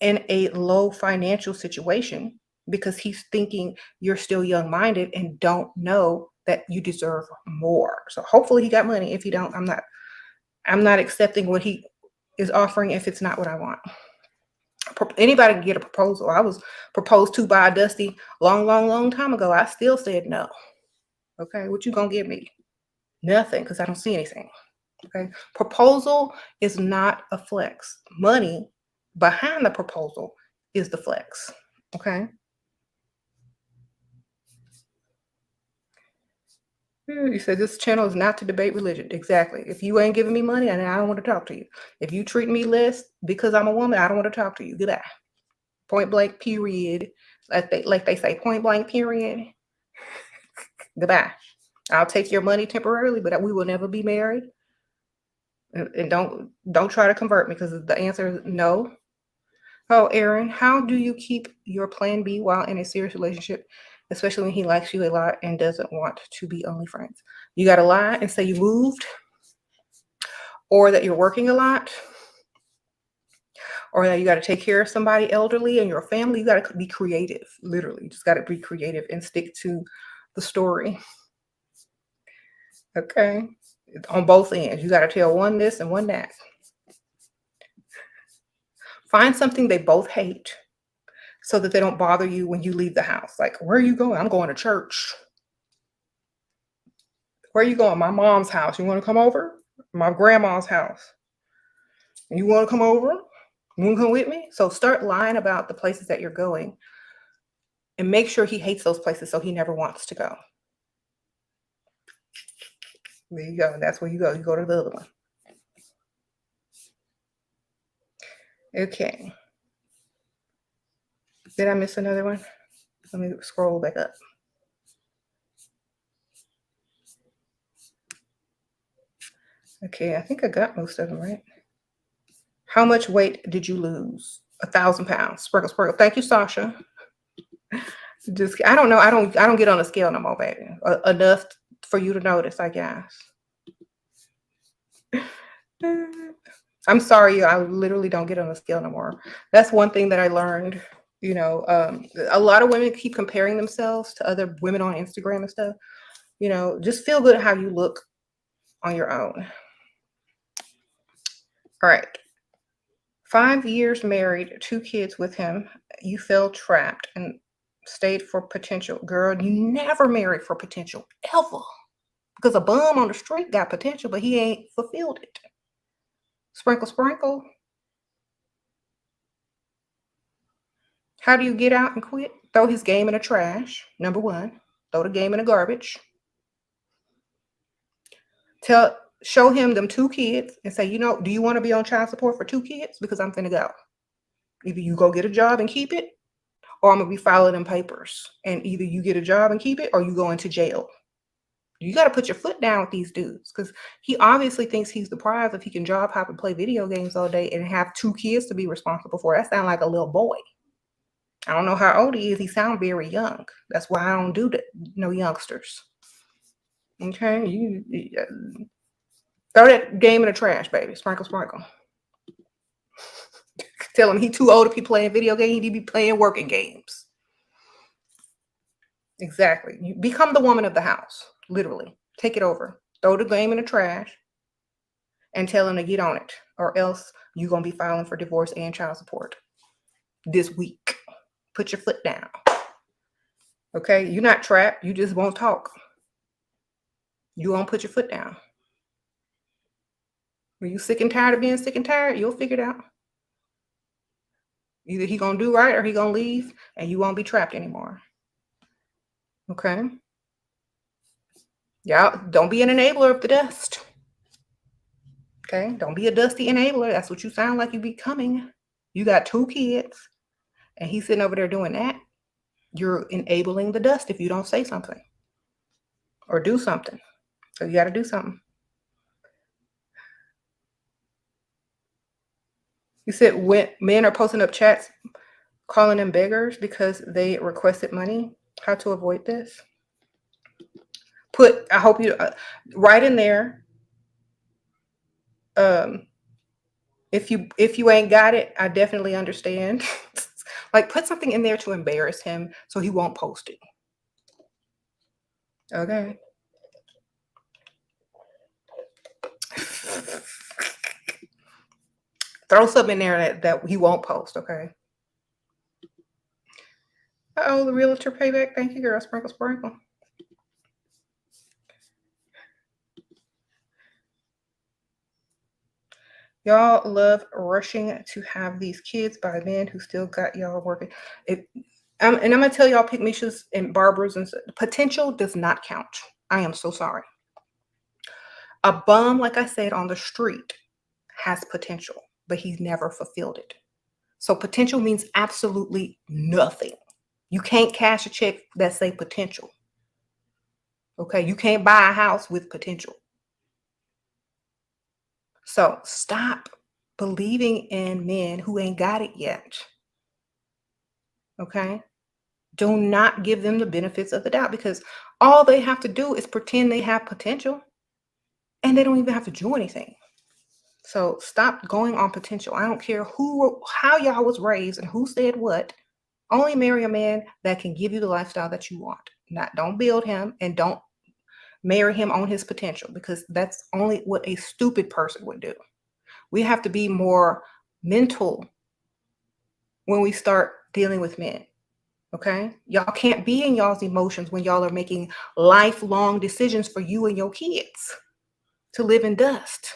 in a low financial situation because he's thinking you're still young-minded and don't know that you deserve more. So hopefully he got money. If he don't, I'm not accepting what he is offering if it's not what I want. Anybody can get a proposal. I was proposed to by a Dusty long time ago. I still said no. Okay, what you gonna give me? Nothing, because I don't see anything. Okay, proposal is not a flex. Money behind the proposal is the flex. Okay. You said this channel is not to debate religion. Exactly. If you ain't giving me money, and I don't want to talk to you. If you treat me less because I'm a woman, I don't want to talk to you. Goodbye. Point blank, period. Like they say, point blank, period. Goodbye. I'll take your money temporarily, but we will never be married. And don't try to convert me because the answer is no. Oh, Aaron, how do you keep your plan B while in a serious relationship, especially when he likes you a lot and doesn't want to be only friends? You got to lie and say you moved, or that you're working a lot, or that you got to take care of somebody elderly in your family. You got to be creative, literally. You just got to be creative and stick to the story. Okay. On both ends. You got to tell one this and one that. Find something they both hate so that they don't bother you when you leave the house. Like, where are you going? I'm going to church. Where are you going? My mom's house. You want to come over? My grandma's house. You want to come over? You want to come with me? So start lying about the places that you're going and make sure he hates those places so he never wants to go. There you go. That's where you go. You go to the other one. Okay. Did I miss another one? Let me scroll back up. Okay, I think I got most of them, right? How much weight did you lose? 1,000 pounds. Sprinkle, sprinkle. Thank you, Sasha. Just, I don't know. I don't get on a scale no more, baby. Enough for you to notice, I guess. I'm sorry, I literally don't get on a scale no more. That's one thing that I learned. You know, a lot of women keep comparing themselves to other women on Instagram and stuff. You know, just feel good how you look on your own. All right. 5 years married, 2 kids with him. You felt trapped and stayed for potential. Girl, you never married for potential, ever. Because a bum on the street got potential, but he ain't fulfilled it. Sprinkle, sprinkle. How do you get out and quit? Throw his game in the trash, number one. Throw the game in the garbage. Show him them 2 kids and say, you know, do you want to be on child support for 2 kids? Because I'm finna go. Either you go get a job and keep it, or I'm gonna be filing them papers. And either you get a job and keep it, or you go into jail. You got to put your foot down with these dudes, because he obviously thinks he's the prize if he can job hop and play video games all day and have 2 kids to be responsible for. That sounds like a little boy. I don't know how old he is. He sounds very young. That's why I don't do that. No youngsters. Okay, you throw that game in the trash, baby. Sprinkle, sprinkle. Tell him he too old to be playing video games. He need to be playing working games. Exactly. You become the woman of the house. Literally, take it over. Throw the game in the trash and tell him to get on it, or else you're gonna be filing for divorce and child support this week. Put your foot down. Okay, you're not trapped. You just won't talk. You won't put your foot down. When you sick and tired of being sick and tired, you'll figure it out. Either he gonna do right or he gonna leave, and you won't be trapped anymore. Okay. Yeah, don't be an enabler of the dust. Okay, don't be a dusty enabler. That's what you sound like you're becoming. You got 2 kids, and he's sitting over there doing that. You're enabling the dust if you don't say something or do something. So you got to do something. You said when men are posting up chats calling them beggars because they requested money. How to avoid this? I hope you right in there. If you ain't got it, I definitely understand. Like, put something in there to embarrass him so he won't post it. Okay. Throw something in there that he won't post, okay? Uh-oh, the realtor payback. Thank you, girl. Sprinkle, sprinkle. Y'all love rushing to have these kids by men who still got y'all working. And I'm going to tell y'all, pick Mishas and Barbaras, and potential does not count. I am so sorry. A bum, like I said, on the street has potential, but he's never fulfilled it. So potential means absolutely nothing. You can't cash a check that say potential. Okay, you can't buy a house with potential. So stop believing in men who ain't got it yet. Okay? Do not give them the benefits of the doubt, because all they have to do is pretend they have potential, and they don't even have to do anything. So stop going on potential. I don't care how y'all was raised and who said what. Only marry a man that can give you the lifestyle that you want. Don't build him, and don't marry him on his potential, because that's only what a stupid person would do. We have to be more mental when we start dealing with men. Okay? Y'all can't be in y'all's emotions when y'all are making lifelong decisions for you and your kids to live in dust.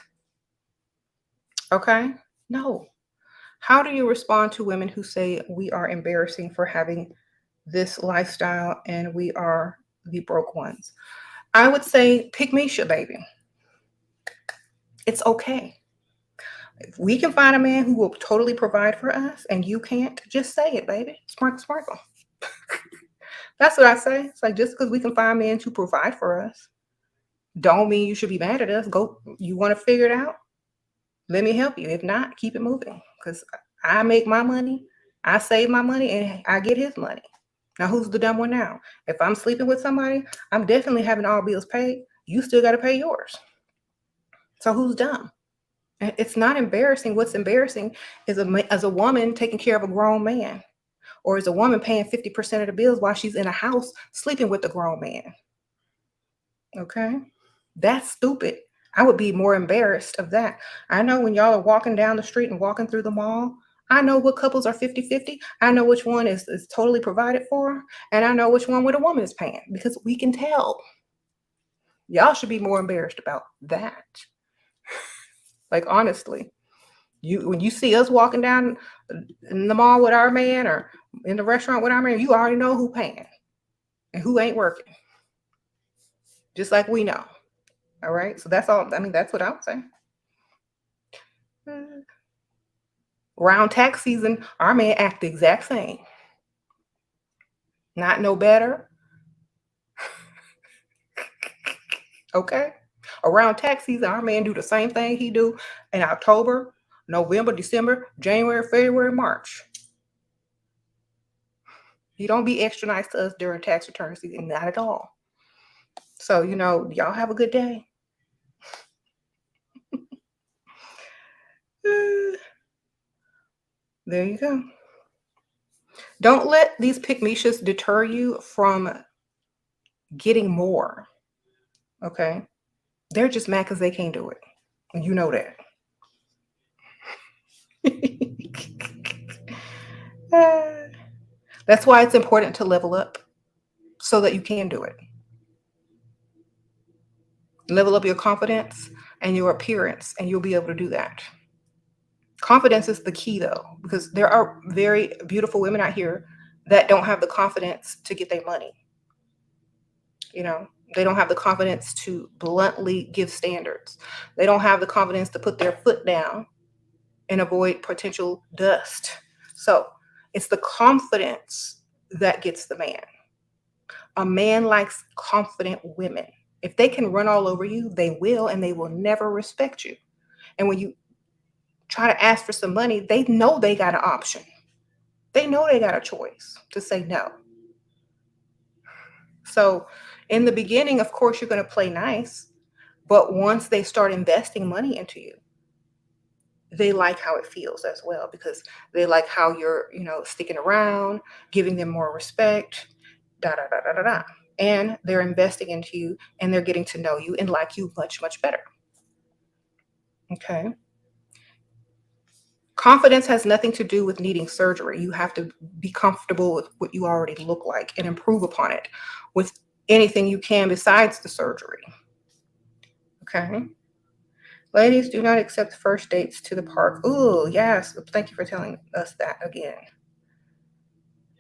Okay? No. How do you respond to women who say we are embarrassing for having this lifestyle and we are the broke ones? I would say, pick Misha, baby. It's okay. If we can find a man who will totally provide for us and you can't, just say it, baby. Sprinkle, sprinkle. That's what I say. It's like, just because we can find men to provide for us, don't mean you should be mad at us. Go, you want to figure it out? Let me help you. If not, keep it moving. Because I make my money, I save my money, and I get his money. Now, who's the dumb one now? If I'm sleeping with somebody, I'm definitely having all bills paid. You still got to pay yours. So who's dumb? It's not embarrassing. What's embarrassing is as a woman taking care of a grown man, or as a woman paying 50% of the bills while she's in a house sleeping with the grown man. Okay? That's stupid. I would be more embarrassed of that. I know when y'all are walking down the street and walking through the mall, I know what couples are 50-50. I know which one is totally provided for, and I know which one where the woman is paying, because we can tell. Y'all should be more embarrassed about that. Like, honestly, when you see us walking down in the mall with our man, or in the restaurant with our man, you already know who paying and who ain't working. Just like we know. All right. So that's all. I mean, that's what I would say. Around tax season, our man act the exact same. Not no better. Okay. Around tax season, our man do the same thing he do in October, November, December, January, February, March. He don't be extra nice to us during tax return season. Not at all. So, y'all have a good day. There you go. Don't let these pick-me-shits deter you from getting more. Okay? They're just mad because they can't do it. And you know that. That's why it's important to level up, so that you can do it. Level up your confidence and your appearance, and you'll be able to do that. Confidence is the key, though, because there are very beautiful women out here that don't have the confidence to get their money. They don't have the confidence to bluntly give standards. They don't have the confidence to put their foot down and avoid potential dust. So it's the confidence that gets the man. A man likes confident women. If they can run all over you, they will, and they will never respect you. And when you try to ask for some money, they know they got an option. They know they got a choice to say no. So in the beginning, of course, you're going to play nice. But once they start investing money into you, they like how it feels as well, because they like how you're, sticking around, giving them more respect, da da da da da da. And they're investing into you, and they're getting to know you and like you much, much better. Okay. Confidence has nothing to do with needing surgery. You have to be comfortable with what you already look like and improve upon it with anything you can besides the surgery. Okay. Ladies, do not accept first dates to the park. Ooh, yes. Thank you for telling us that again.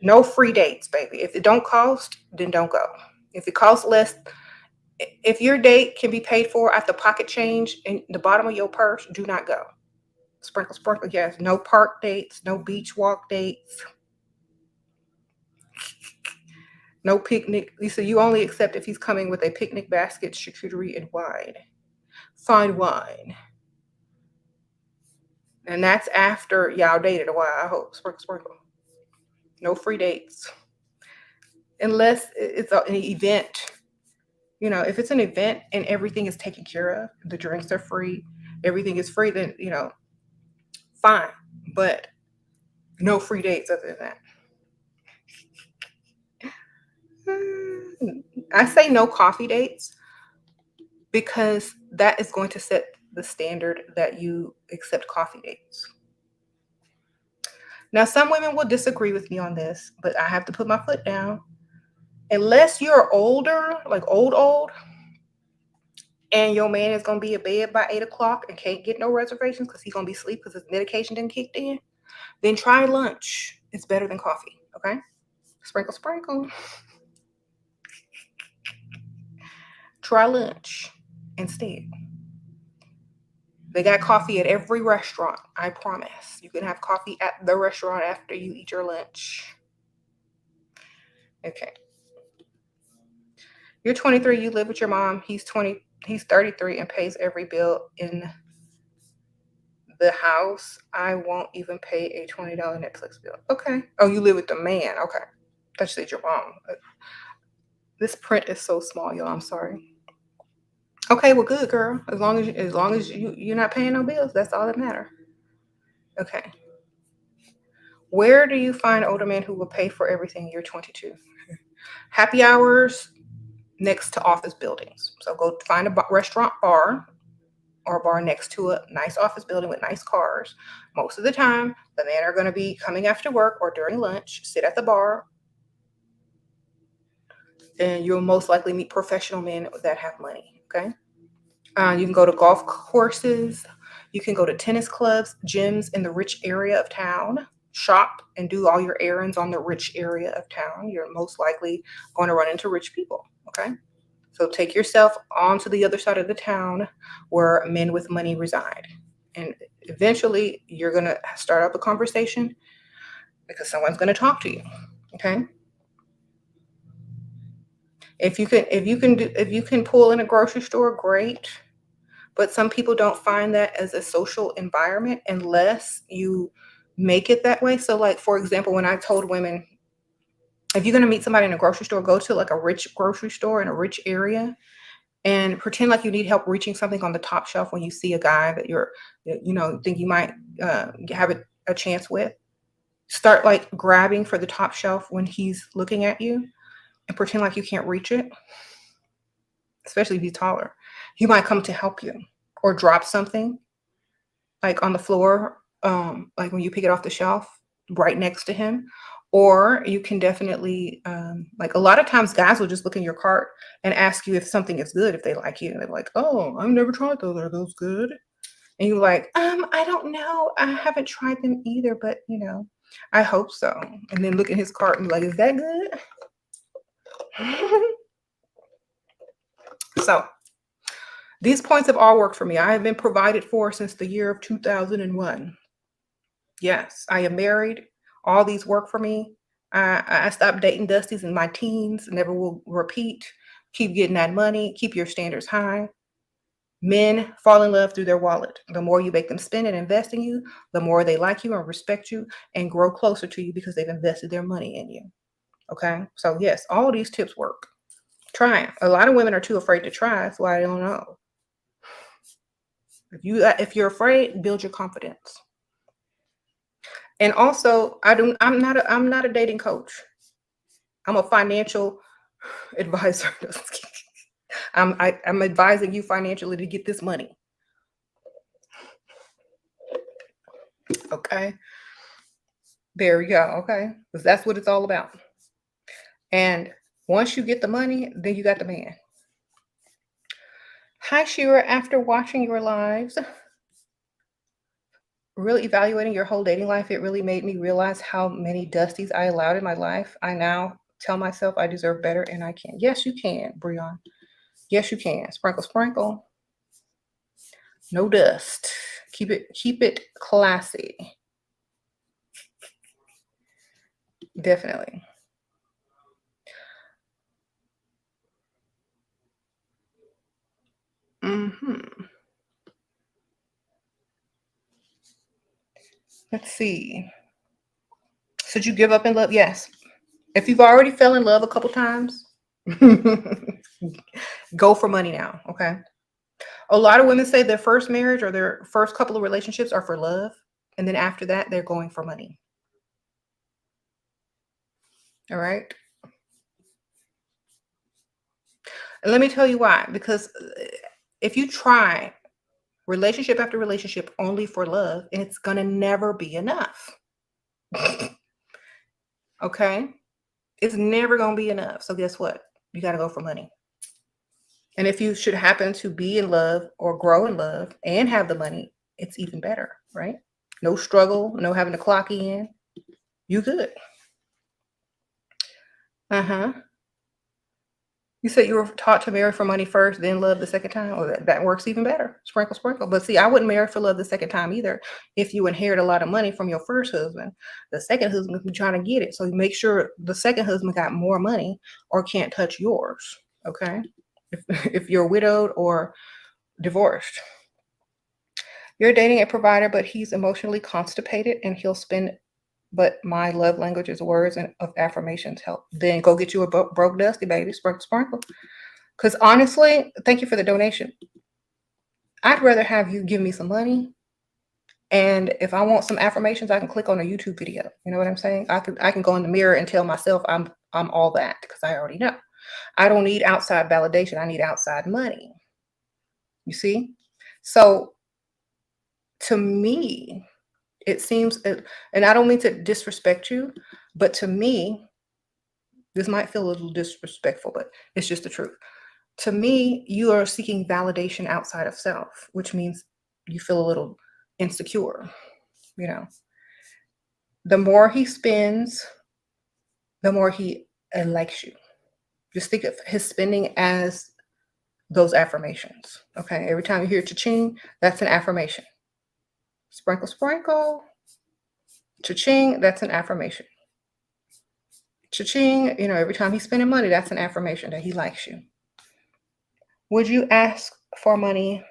No free dates, baby. If it don't cost, then don't go. If it costs less, if your date can be paid for at the pocket change in the bottom of your purse, do not go. Sprinkle, sprinkle, yes. No park dates, no beach walk dates, no picnic. Lisa, you only accept if he's coming with a picnic basket, charcuterie, and wine. Fine wine. And that's after y'all dated a while, I hope. Sprinkle, sprinkle. No free dates. Unless it's an event. You know, if it's an event and everything is taken care of, the drinks are free, everything is free, then, you know, fine. But no free dates other than that. I say no coffee dates because that is going to set the standard that you accept coffee dates. Now, some women will disagree with me on this, but I have to put my foot down. Unless you're older, like old, and your man is going to be in bed by 8 o'clock and can't get no reservations because he's going to be asleep because his medication didn't kick in, then try lunch. It's better than coffee, okay? Sprinkle, sprinkle. Try lunch instead. They got coffee at every restaurant, I promise. You can have coffee at the restaurant after you eat your lunch. Okay. You're 23, you live with your mom. He's 33 and pays every bill in the house. I won't even pay a $20 Netflix bill. Okay. Oh, you live with the man. Okay. I thought you said your mom. This print is so small, y'all. I'm sorry. Okay, well, good, girl. As long as you're not paying no bills, that's all that matters. Okay. Where do you find older men who will pay for everything? You're 22. Happy hours next to office buildings. So go find a restaurant bar or a bar next to a nice office building with nice cars. Most of the time, the men are going to be coming after work or during lunch, sit at the bar, and you'll most likely meet professional men that have money, okay? You can go to golf courses. You can go to tennis clubs, gyms in the rich area of town, shop and do all your errands on the rich area of town. You're most likely going to run into rich people, okay? So take yourself on to the other side of the town where men with money reside. And eventually you're going to start up a conversation because someone's going to talk to you, okay? If you can pull in a grocery store, great. But some people don't find that as a social environment unless you make it that way. So, like, for example, when I told women, if you're going to meet somebody in a grocery store, go to like a rich grocery store in a rich area and pretend like you need help reaching something on the top shelf when you see a guy that think you might have a chance with. Start like grabbing for the top shelf when he's looking at you and pretend like you can't reach it, especially if he's taller. He might come to help you or drop something like on the floor, like when you pick it off the shelf right next to him. Or you can definitely, like a lot of times guys will just look in your cart and ask you if something is good, if they like you. And they're like, oh, I've never tried those. Are those good? And you're like, I don't know. I haven't tried them either, but I hope so. And then look at his cart and be like, is that good? So these points have all worked for me. I have been provided for since the year of 2001. Yes, I am married. All these work for me. I stopped dating Dusties in my teens. Never will repeat. Keep getting that money. Keep your standards high. Men fall in love through their wallet. The more you make them spend and invest in you, the more they like you and respect you and grow closer to you because they've invested their money in you. Okay? So yes, all these tips work. Try it. A lot of women are too afraid to try. That's why I don't know. If you're afraid, build your confidence. And also, I'm not a dating coach. I'm a financial advisor. I'm advising you financially to get this money. Okay. There we go. Okay. Because that's what it's all about. And once you get the money, then you got the man. Hi, Shira. After watching your lives, really evaluating your whole dating life, it really made me realize how many Dusties I allowed in my life. I now tell myself I deserve better and I can. Yes, you can, Breon. Yes, you can. Sprinkle, sprinkle. No dust. Keep it classy. Definitely. Let's see. Should you give up in love? Yes. If you've already fell in love a couple times, go for money now. Okay. A lot of women say their first marriage or their first couple of relationships are for love. And then after that, they're going for money. All right. And let me tell you why. Because if you try relationship after relationship only for love, it's going to never be enough. Okay. It's never going to be enough. So guess what? You got to go for money. And if you should happen to be in love or grow in love and have the money, it's even better, right? No struggle, no having to clock in. You good. Uh-huh. You said you were taught to marry for money first, then love the second time. Oh, that works even better. Sprinkle, sprinkle. But see, I wouldn't marry for love the second time either. If you inherit a lot of money from your first husband, the second husband can be trying to get it. So you make sure the second husband got more money or can't touch yours. Okay. If you're widowed or divorced. You're dating a provider, but he's emotionally constipated and he'll spend. But my love language is words and of affirmations help. Then go get you a broke dusty baby, sprinkle, sprinkle. Because honestly, thank you for the donation. I'd rather have you give me some money. And if I want some affirmations, I can click on a YouTube video. You know what I'm saying? I can go in the mirror and tell myself I'm all that because I already know. I don't need outside validation. I need outside money. You see? So to me, it seems, and I don't mean to disrespect you, but to me, this might feel a little disrespectful, but it's just the truth. To me, you are seeking validation outside of self, which means you feel a little insecure. You know, the more he spends, the more he likes you. Just think of his spending as those affirmations. Okay. Every time you hear cha-ching, that's an affirmation. Sprinkle, sprinkle. Cha-ching, that's an affirmation. Cha-ching, every time he's spending money, that's an affirmation that he likes you. Would you ask for money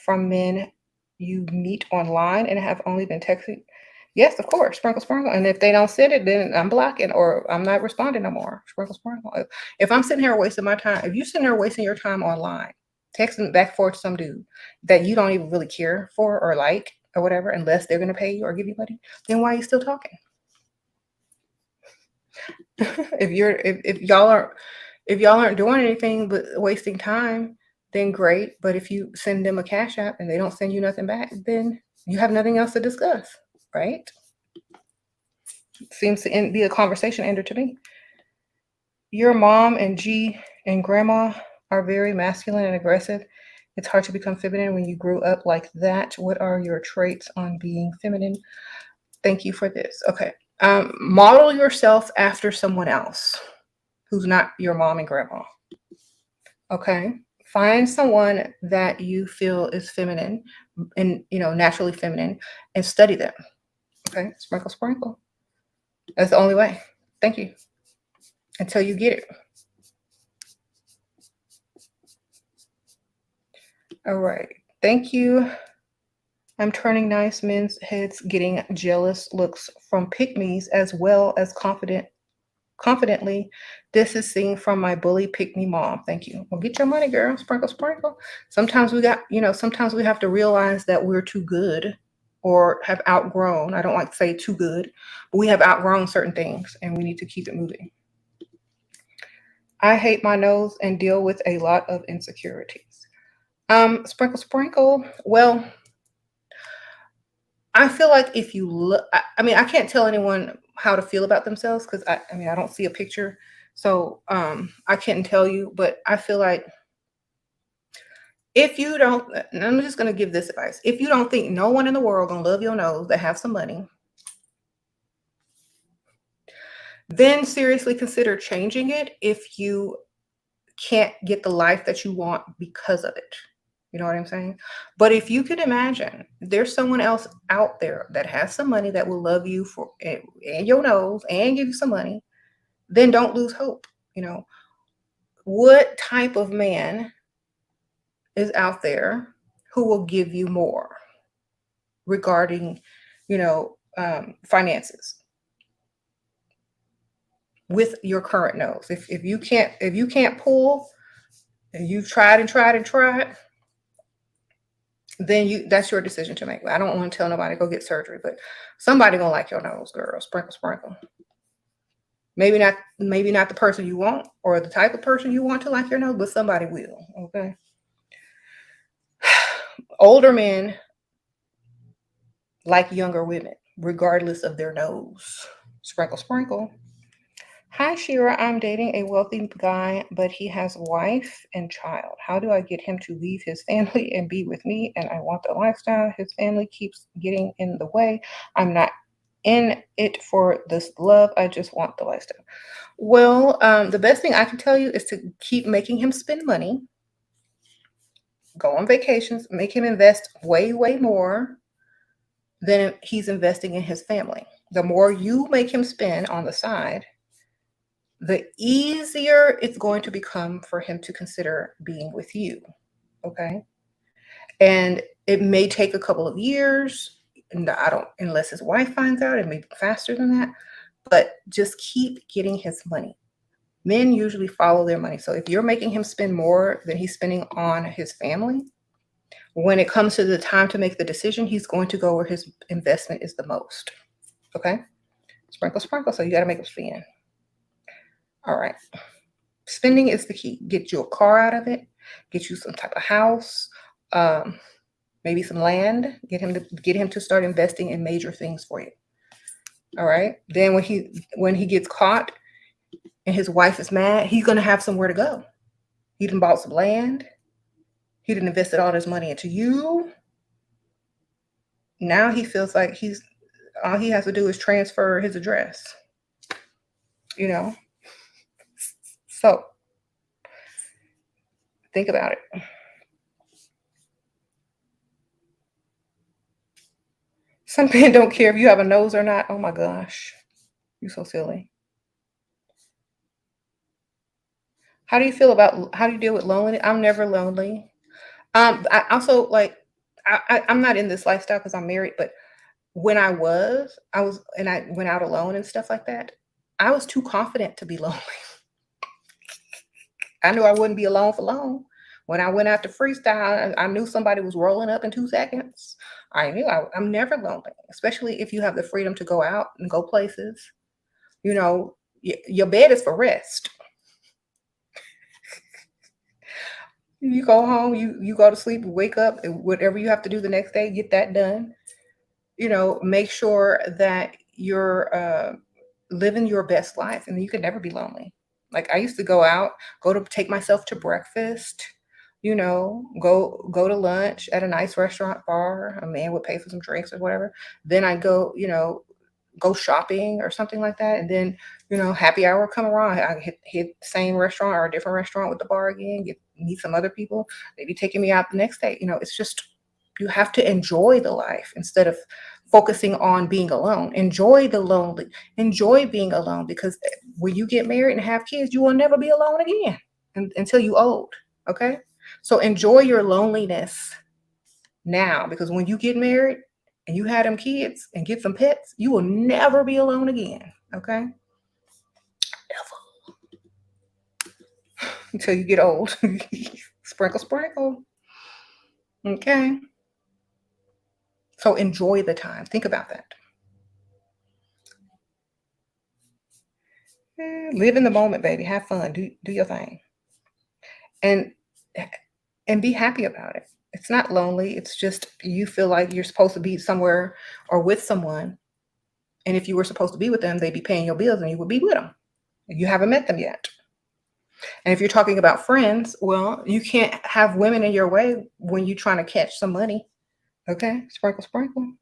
from men you meet online and have only been texting? Yes, of course. Sprinkle, sprinkle. And if they don't send it, then I'm blocking or I'm not responding no more. Sprinkle, sprinkle. If I'm sitting here wasting my time, if you're sitting there wasting your time online, texting back and forth to some dude that you don't even really care for or like or whatever, unless they're going to pay you or give you money, then why are you still talking? if y'all aren't doing anything but wasting time, then great. But if you send them a cash app and they don't send you nothing back, then you have nothing else to discuss, right? Seems to be a conversation ender to me. Your mom and G and grandma are very masculine and aggressive. It's hard to become feminine when you grew up like that. What are your traits on being feminine? Thank you for this. Okay. Model yourself after someone else who's not your mom and grandma. Okay. Find someone that you feel is feminine and, naturally feminine and study them. Okay. Sprinkle, sprinkle. That's the only way. Thank you. Until you get it. All right. Thank you. I'm turning nice men's heads, getting jealous looks from pick-me's as well as confidently. This is seen from my bully pick me mom. Thank you. Well, get your money, girl. Sprinkle, sprinkle. Sometimes sometimes we have to realize that we're too good or have outgrown. I don't like to say too good, but we have outgrown certain things and we need to keep it moving. I hate my nose and deal with a lot of insecurities. Sprinkle, sprinkle. Well, I feel like if you look, I mean, I can't tell anyone how to feel about themselves because I mean, I don't see a picture. So I can't tell you, but I feel like if you don't, and I'm just going to give this advice. If you don't think no one in the world going to love your nose that have some money, then seriously consider changing it if you can't get the life that you want because of it. You know what I'm saying? But if you could imagine there's someone else out there that has some money that will love you for and your nose and give you some money, then don't lose hope. What type of man is out there who will give you more regarding, finances? with your current nose. If you can't pull, and you've tried and tried and tried, then that's your decision to make. I don't want to tell nobody to go get surgery, but somebody gonna like your nose, girl. Sprinkle, sprinkle. Maybe not the person you want or the type of person you want to like your nose, but somebody will. Okay. Older men like younger women, regardless of their nose. Sprinkle, sprinkle. Hi, Shira. I'm dating a wealthy guy, but he has wife and child. How do I get him to leave his family and be with me? And I want the lifestyle. His family keeps getting in the way. I'm not in it for this love. I just want the lifestyle. Well, the best thing I can tell you is to keep making him spend money, go on vacations, make him invest way, way more than he's investing in his family. The more you make him spend on the side, the easier it's going to become for him to consider being with you. Okay. And it may take a couple of years. And unless his wife finds out, it may be faster than that. But just keep getting his money. Men usually follow their money. So if you're making him spend more than he's spending on his family, when it comes to the time to make the decision, he's going to go where his investment is the most. Okay? Sprinkle, sprinkle. So you got to make him spend. All right. Spending is the key. Get you a car out of it. Get you some type of house, maybe some land. Get him to start investing in major things for you. All right. Then when he gets caught and his wife is mad, he's gonna have somewhere to go. He done bought some land. He done invested all his money into you. Now he feels like all he has to do is transfer his address. You know. So think about it. Some men don't care if you have a nose or not. Oh my gosh. You're so silly. How do you deal with loneliness? I'm never lonely. I also I'm not in this lifestyle because I'm married, but when and I went out alone and stuff like that, I was too confident to be lonely. I knew I wouldn't be alone for long. When I went out to freestyle, I knew somebody was rolling up in 2 seconds. I knew I'm never lonely, especially if you have the freedom to go out and go places. You know, your bed is for rest. You go home, you go to sleep, wake up, and whatever you have to do the next day, get that done. You know, make sure that you're living your best life, and you can never be lonely. Like I used to go to take myself to breakfast, go to lunch at a nice restaurant bar. A man would pay for some drinks or whatever. Then I go shopping or something like that. And then, happy hour come around. I hit the same restaurant or a different restaurant with the bar again, meet some other people, maybe taking me out the next day. It's just, you have to enjoy the life instead of focusing on being alone. Enjoy being alone, because when you get married and have kids, you will never be alone again until you old. Okay. So enjoy your loneliness now, because when you get married and you have them kids and get some pets, you will never be alone again. Okay. Never. Until you get old. Sprinkle, sprinkle. Okay. So enjoy the time. Think about that. Live in the moment, baby. Have fun. Do your thing. And be happy about it. It's not lonely. It's just you feel like you're supposed to be somewhere or with someone. And if you were supposed to be with them, they'd be paying your bills and you would be with them. You haven't met them yet. And if you're talking about friends, well, you can't have women in your way when you're trying to catch some money. Okay? Sprinkle, sprinkle.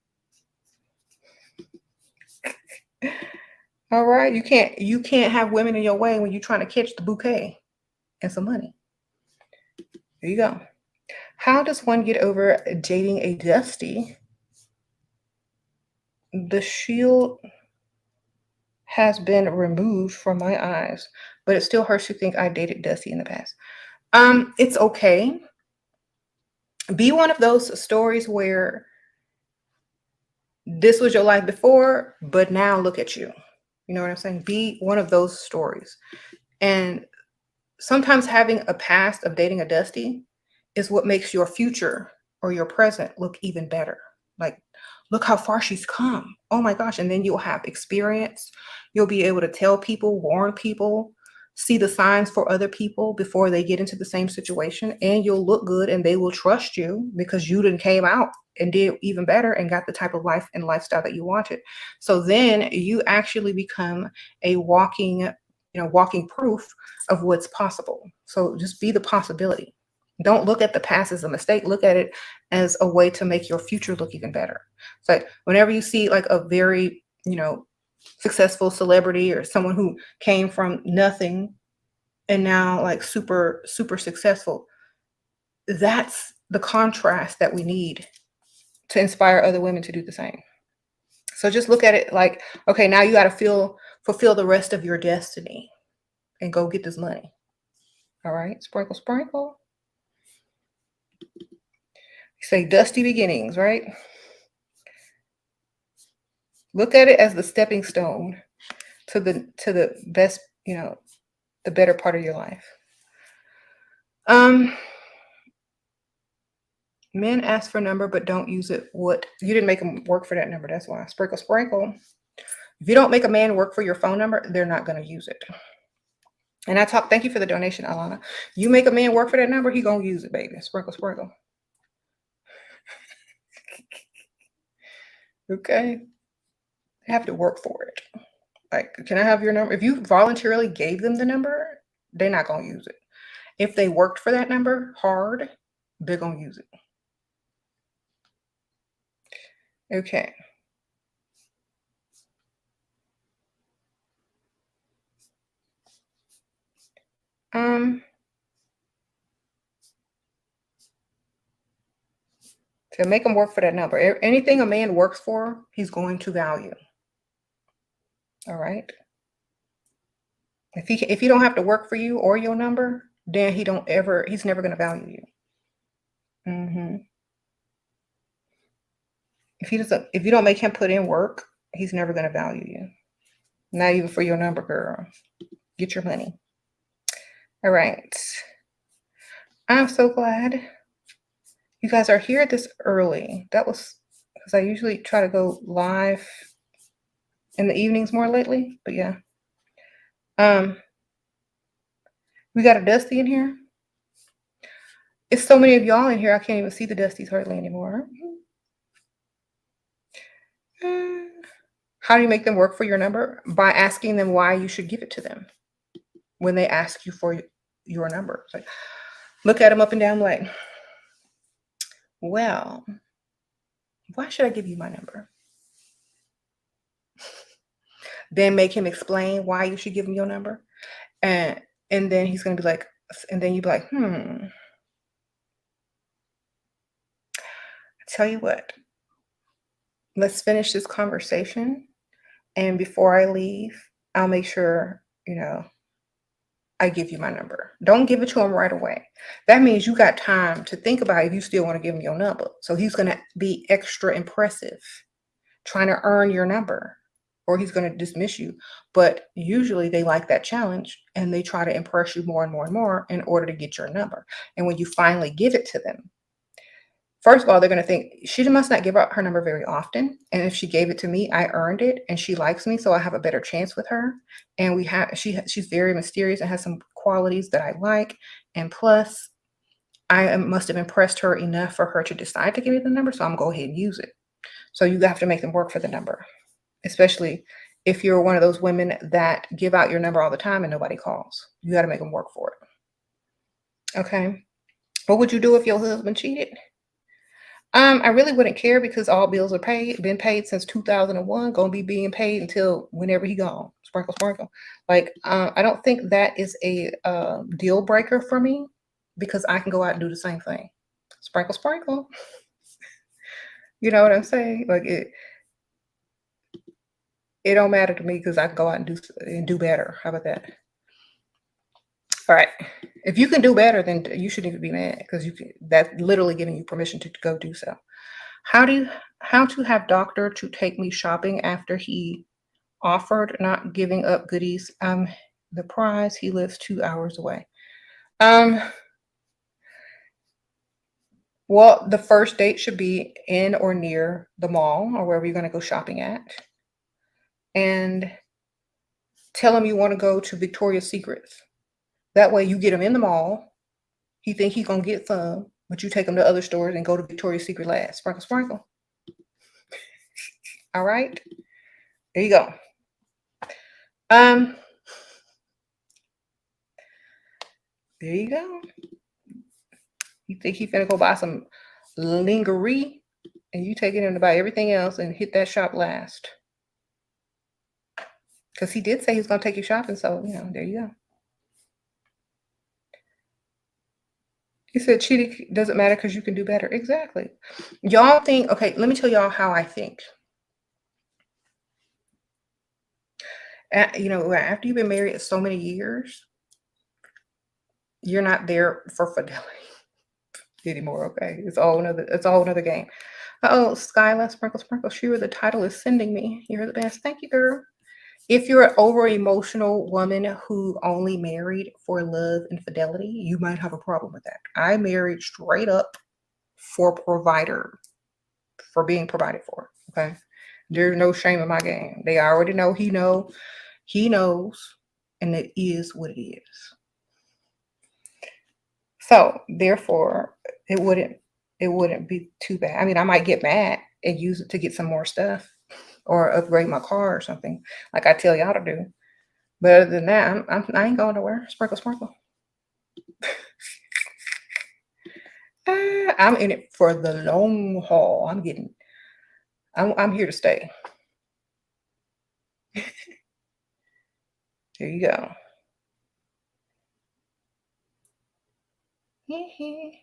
All right. You can't have women in your way when you're trying to catch the bouquet and some money. There you go. How does one get over dating a Dusty? The shield has been removed from my eyes, but it still hurts to think I dated Dusty in the past. It's okay. Be one of those stories where this was your life before, but now look at you. You know what I'm saying? Be one of those stories. And sometimes having a past of dating a Dusty is what makes your future or your present look even better. Like, look how far she's come. Oh my gosh. And then you'll have experience. You'll be able to tell people, warn people, see the signs for other people before they get into the same situation. And you'll look good and they will trust you because you didn't came out and did even better and got the type of life and lifestyle that you wanted. So then you actually become a walking proof of what's possible. So just be the possibility. Don't look at the past as a mistake. Look at it as a way to make your future look even better. It's like whenever you see like a very, successful celebrity or someone who came from nothing and now like super, super successful, that's the contrast that we need to inspire other women to do the same. So just look at it like, okay, now you got to fulfill the rest of your destiny and go get this money. All right, sprinkle, sprinkle. Say dusty beginnings, right? Look at it as the stepping stone to the best, the better part of your life. Men ask for a number but don't use it. What? You didn't make them work for that number. That's why. Sprinkle, sprinkle. If you don't make a man work for your phone number, they're not going to use it. And thank you for the donation, Alana. You make a man work for that number, he going to use it, baby. Sprinkle, sprinkle. Okay. They have to work for it. Like, can I have your number? If you voluntarily gave them the number, they're not going to use it. If they worked for that number hard, they're going to use it. Okay. To make him work for that number. Anything a man works for, he's going to value. All right. If he don't have to work for you or your number, then he's never going to value you. If you don't make him put in work, he's never going to value you. Not even for your number, girl. Get your money. All right. I'm so glad you guys are here this early. That was because I usually try to go live in the evenings more lately, but yeah. We got a Dusty in here. It's so many of y'all in here, I can't even see the Dusties hardly anymore. How do you make them work for your number? By asking them why you should give it to them when they ask you for your number. It's like, look at them up and down like, well, why should I give you my number? Then make him explain why you should give him your number. And then he's going to be like, and then you'd be like, I tell you what, let's finish this conversation. And before I leave, I'll make sure, I give you my number. Don't give it to him right away. That means you got time to think about if you still want to give him your number. So he's going to be extra impressive, trying to earn your number, or he's going to dismiss you. But usually they like that challenge and they try to impress you more and more and more in order to get your number. And when you finally give it to them, first of all, they're going to think she must not give out her number very often. And if she gave it to me, I earned it and she likes me. So I have a better chance with her. And she's very mysterious and has some qualities that I like. And plus I must have impressed her enough for her to decide to give me the number. So I'm going to go ahead and use it. So you have to make them work for the number, especially if you're one of those women that give out your number all the time and nobody calls. You got to make them work for it. Okay. What would you do if your husband cheated? I really wouldn't care because all bills are been paid since 2001, gonna be being paid until whenever he gone. Sprinkle, sprinkle. Like, I don't think that is a deal breaker for me because I can go out and do the same thing. Sprinkle, sprinkle. You know what I'm saying? Like it don't matter to me because I can go out and do better. How about that? All right. If you can do better, then you shouldn't even be mad because that's literally giving you permission to go do so. How to have doctor to take me shopping after he offered not giving up goodies. The prize, he lives 2 hours away. Well, the first date should be in or near the mall or wherever you're going to go shopping at. And tell him you want to go to Victoria's Secrets. That way you get him in the mall. He think he's going to get some, but you take him to other stores and go to Victoria's Secret last. Sprinkle, sprinkle. All right. There you go. There you go. You think he finna go buy some lingerie, and you taking him to buy everything else and hit that shop last. Because he did say he's gonna take you shopping, so there you go. He said cheating doesn't matter because you can do better. Exactly. Y'all think, okay, let me tell y'all how I think. After you've been married so many years, you're not there for fidelity anymore. Okay, it's all another game. Skyla, sprinkle, sprinkle. Sure, the title is sending me. You're the best. Thank you, girl. If you're an over emotional woman who only married for love and fidelity, you might have a problem with that. I married straight up for being provided for. Okay, there's no shame in my game. They already know he knows, and it is what it is. So therefore, it wouldn't be too bad. I mean, I might get mad and use it to get some more stuff or upgrade my car or something, like I tell y'all to do. But other than that, I ain't going nowhere. Sprinkle, sprinkle. I'm in it for the long haul. I'm here to stay. There you go. You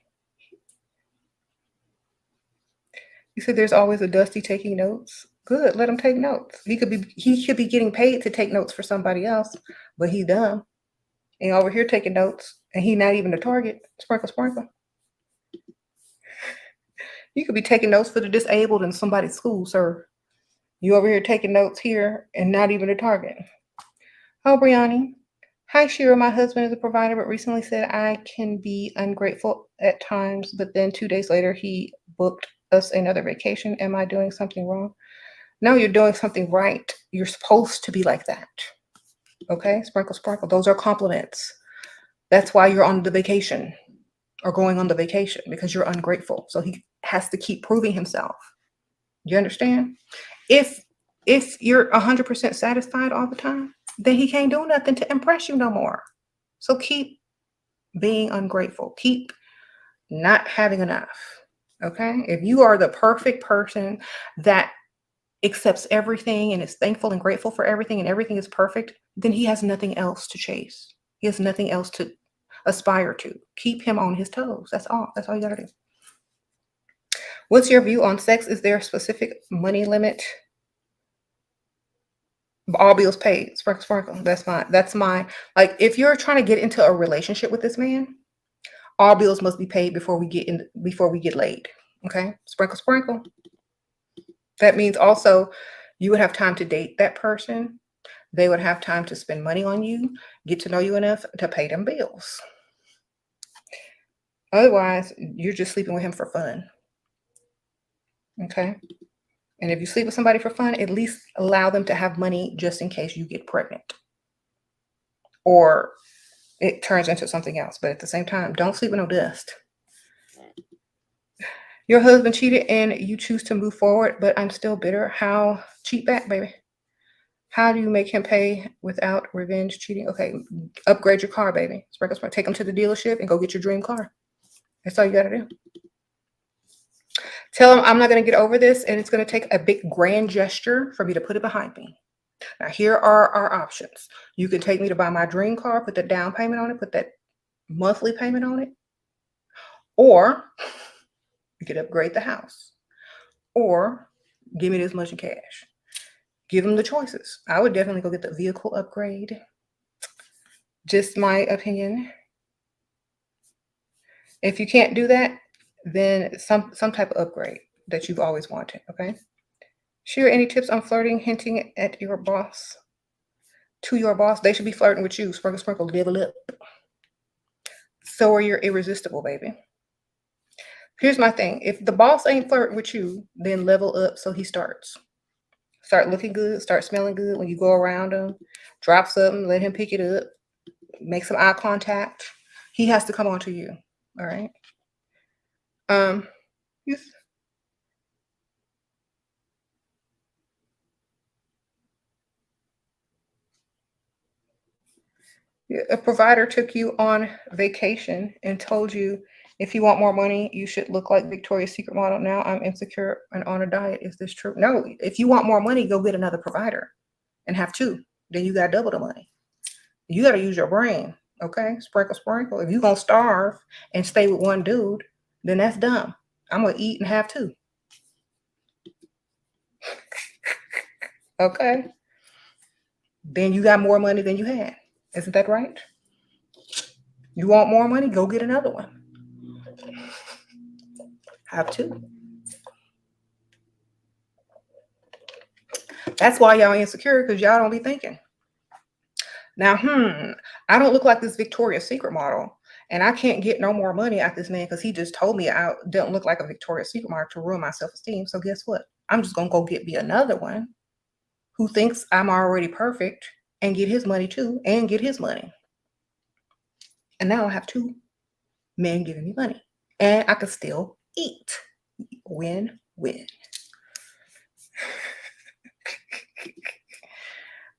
said there's always a Dusty taking notes. Good, let him take notes. He could be getting paid to take notes for somebody else, but he dumb. And over here taking notes, and he not even a target. Sprinkle, sprinkle. You could be taking notes for the disabled in somebody's school, sir. You over here taking notes here and not even a target. Oh, Brianni. Hi, Shira. My husband is a provider, but recently said I can be ungrateful at times, but then 2 days later he booked us another vacation. Am I doing something wrong? No, you're doing something right. You're supposed to be like that. Okay? Sprinkle, sprinkle. Those are compliments. That's why you're on the vacation or going on the vacation, because you're ungrateful. So he has to keep proving himself. You understand? If you're 100% satisfied all the time, then he can't do nothing to impress you no more. So keep being ungrateful. Keep not having enough. Okay? If you are the perfect person that accepts everything and is thankful and grateful for everything and everything is perfect, then he has nothing else to chase. He has nothing else to aspire to. Keep him on his toes. That's all. That's all you gotta do. What's your view on sex? Is there a specific money limit? All bills paid. Sprinkle, sprinkle. That's my, like, if you're trying to get into a relationship with this man, all bills must be paid before we get laid. Okay? Sprinkle, sprinkle. That means also you would have time to date that person. They would have time to spend money on you, get to know you enough to pay them bills. Otherwise, you're just sleeping with him for fun. Okay? And if you sleep with somebody for fun, at least allow them to have money just in case you get pregnant or it turns into something else. But at the same time, don't sleep with no dust. Your husband cheated and you choose to move forward, but I'm still bitter. How? Cheat back, baby. How do you make him pay without revenge cheating? Okay, upgrade your car, baby. Sprinkle, sprinkle. Take him to the dealership and go get your dream car. That's all you got to do. Tell him I'm not going to get over this, and it's going to take a big grand gesture for me to put it behind me. Now, here are our options. You can take me to buy my dream car, put the down payment on it, put that monthly payment on it, or you could upgrade the house, or give me this much in cash. Give them the choices. I would definitely go get the vehicle upgrade. Just my opinion. If you can't do that, then some type of upgrade that you've always wanted, okay? Share any tips on flirting, hinting at your boss. To your boss, they should be flirting with you. Sprinkle, sprinkle, level up. So are you irresistible, baby. Here's my thing. If the boss ain't flirting with you, then level up so he starts. Start looking good, start smelling good when you go around him. Drop something, let him pick it up. Make some eye contact. He has to come on to you. All right. You, a provider took you on vacation and told you if you want more money, you should look like Victoria's Secret model. Now I'm insecure and on a diet. Is this true? No. If you want more money, go get another provider and have two. Then you got double the money. You got to use your brain. Okay. Sprinkle, sprinkle. If you're going to starve and stay with one dude, then that's dumb. I'm going to eat and have two. Okay. Then you got more money than you had. Isn't that right? You want more money? Go get another one. Have two. That's why y'all insecure, because y'all don't be thinking. Now, I don't look like this Victoria's Secret model, and I can't get no more money out this man because he just told me I don't look like a Victoria's Secret model to ruin my self-esteem. So guess what? I'm just going to go get me another one who thinks I'm already perfect and get his money too and get his money. And now I have two men giving me money and I can still eat. Win, win.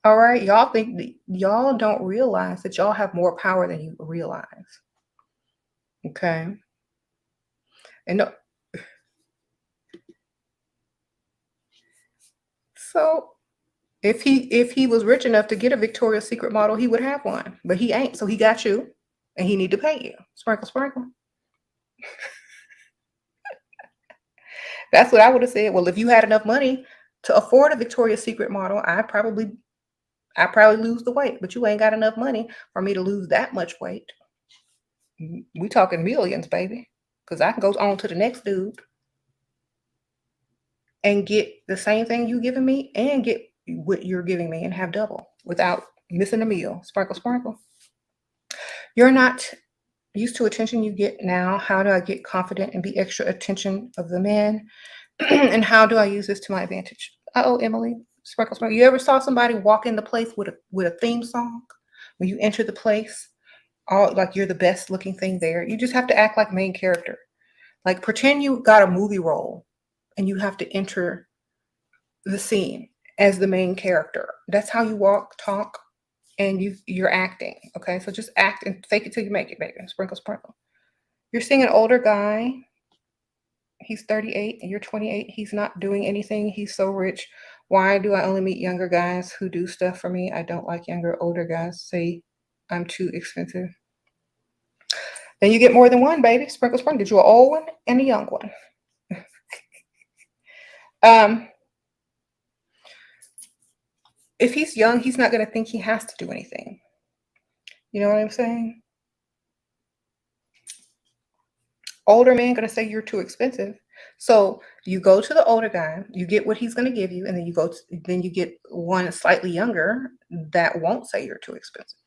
All right. Y'all think y'all don't realize that y'all have more power than you realize. Okay. And no, so if he was rich enough to get a Victoria's Secret model, he would have one, but he ain't. So he got you and he need to pay you. Sprinkle, sprinkle. That's what I would have said. Well, if you had enough money to afford a Victoria's Secret model, I probably lose the weight, but you ain't got enough money for me to lose that much weight. We talking millions, baby, because I can go on to the next dude and get the same thing you giving me and get what you're giving me and have double without missing a meal. Sprinkle, sprinkle. You're not used to attention you get now. How do I get confident and be extra attention of the men? And how do I use this to my advantage? Oh, Emily, sprinkle, sprinkle. You ever saw somebody walk in the place with a theme song? When you enter the place, all like you're the best looking thing there. You just have to act like main character. Like pretend you got a movie role and you have to enter the scene as the main character. That's how you walk, talk, and you're acting. Okay, so just act and fake it till you make it, baby. Sprinkle, sprinkle. You're seeing an older guy. He's 38 and you're 28. He's not doing anything. He's so rich. Why do I only meet younger guys who do stuff for me? I don't like younger, older guys. Say I'm too expensive. Then you get more than one, baby. Sprinkle, sprinkle. Get you an old one and a young one. If he's young, he's not going to think he has to do anything. You know what I'm saying? Older man going to say you're too expensive. So you go to the older guy, you get what he's going to give you, and then you get one slightly younger that won't say you're too expensive.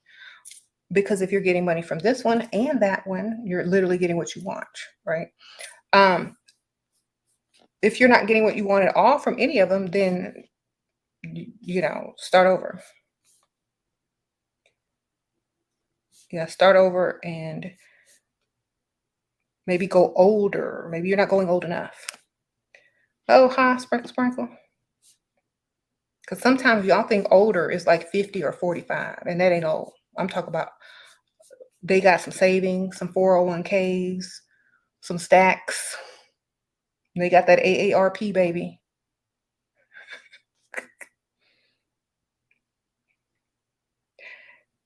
Because if you're getting money from this one and that one, you're literally getting what you want, right? If you're not getting what you want at all from any of them, then start over. Yeah, start over and maybe go older. Maybe you're not going old enough. Oh, hi, sprinkle, sprinkle. Because sometimes y'all think older is like 50 or 45, and that ain't old. I'm talking about they got some savings, some 401ks, some stacks. They got that AARP, baby.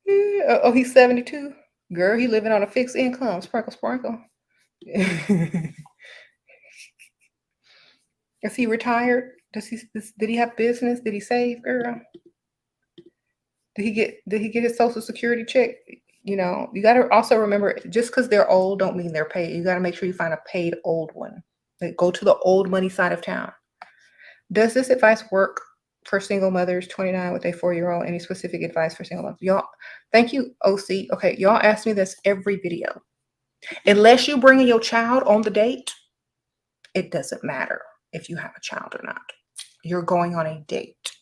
Oh, he's 72. Girl, he living on a fixed income. Sprinkle, sprinkle. Is he retired? Did he have business? Did he save, girl? Did he get his Social Security check? You got to also remember, just because they're old don't mean they're paid. You got to make sure you find a paid old one. Like, go to the old money side of town. Does this advice work for single mothers 29 with a 4-year-old? Any specific advice for single mothers? Y'all, thank you, OC. Okay, y'all ask me this every video. Unless you bringing your child on the date, it doesn't matter if you have a child or not. You're going on a date.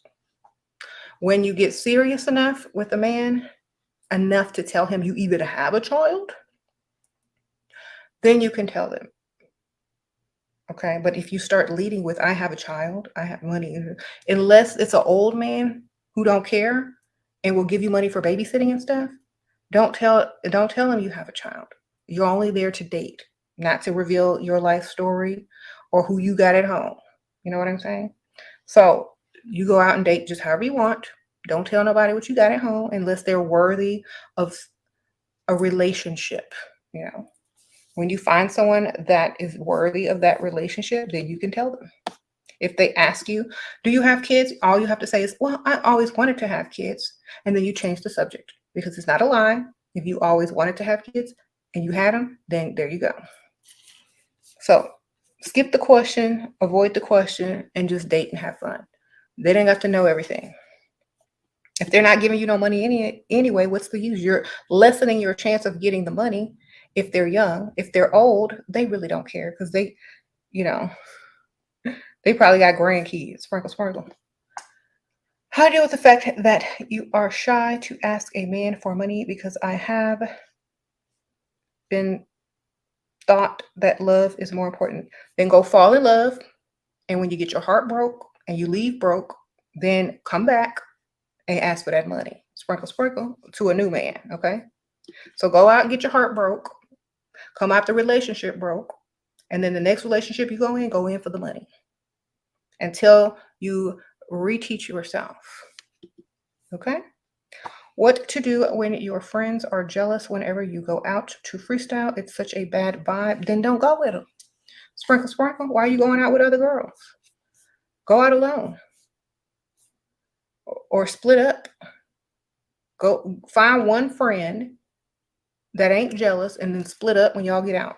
When you get serious enough with a man, enough to tell him you either have a child, then you can tell them. Okay, but if you start leading with I have a child, I have money, unless it's an old man who don't care and will give you money for babysitting and stuff, don't tell him you have a child. You're only there to date, not to reveal your life story or who you got at home. You know what I'm saying? So you go out and date just however you want. Don't tell nobody what you got at home unless they're worthy of a relationship. You know, when you find someone that is worthy of that relationship, then you can tell them. If they ask you, do you have kids? All you have to say is, well, I always wanted to have kids. And then you change the subject because it's not a lie. If you always wanted to have kids and you had them, then there you go. So skip the question, avoid the question, and just date and have fun. They don't have to know everything. If they're not giving you no money anyway, what's the use? You're lessening your chance of getting the money if they're young. If they're old, they really don't care because they, you know, they probably got grandkids. Sprinkle, sprinkle. How to deal with the fact that you are shy to ask a man for money? Because I have been thought that love is more important. Then go fall in love. And when you get your heart broke and you leave broke, then come back and ask for that money. Sprinkle, sprinkle to a new man. Okay. So go out and get your heart broke. Come out the relationship broke. And then the next relationship you go in for the money until you reteach yourself. Okay. What to do when your friends are jealous whenever you go out to freestyle? It's such a bad vibe. Then don't go with them. Sprinkle, sprinkle. Why are you going out with other girls? Go out alone. Or split up. Go find one friend that ain't jealous and then split up when y'all get out.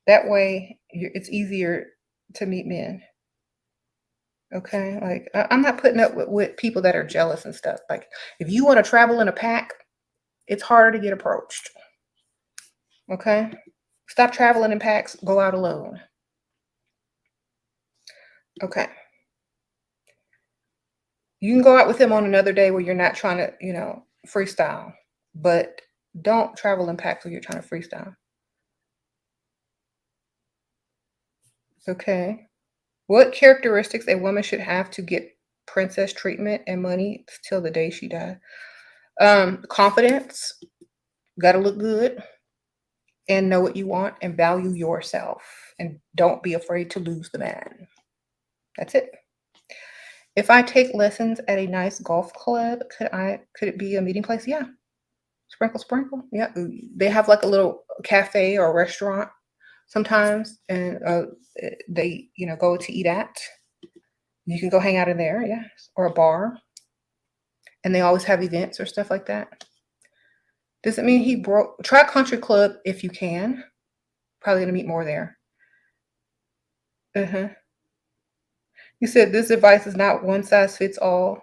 That way, it's easier to meet men. Okay? Like, I'm not putting up with people that are jealous and stuff. Like, if you want to travel in a pack, it's harder to get approached. Okay? Stop traveling in packs. Go out alone. Okay. You can go out with him on another day where you're not trying to, freestyle. But don't travel in packs when you're trying to freestyle. Okay. What characteristics a woman should have to get princess treatment and money till the day she died? Confidence. Gotta look good and know what you want and value yourself. And don't be afraid to lose the man. That's it. If I take lessons at a nice golf club, could it be a meeting place? Yeah. Sprinkle, sprinkle. Yeah. They have like a little cafe or restaurant sometimes, and they go to eat at. You can go hang out in there, yes, or a bar. And they always have events or stuff like that. Does it mean he broke? Try country club if you can. Probably gonna meet more there. Uh-huh. You said this advice is not one size fits all.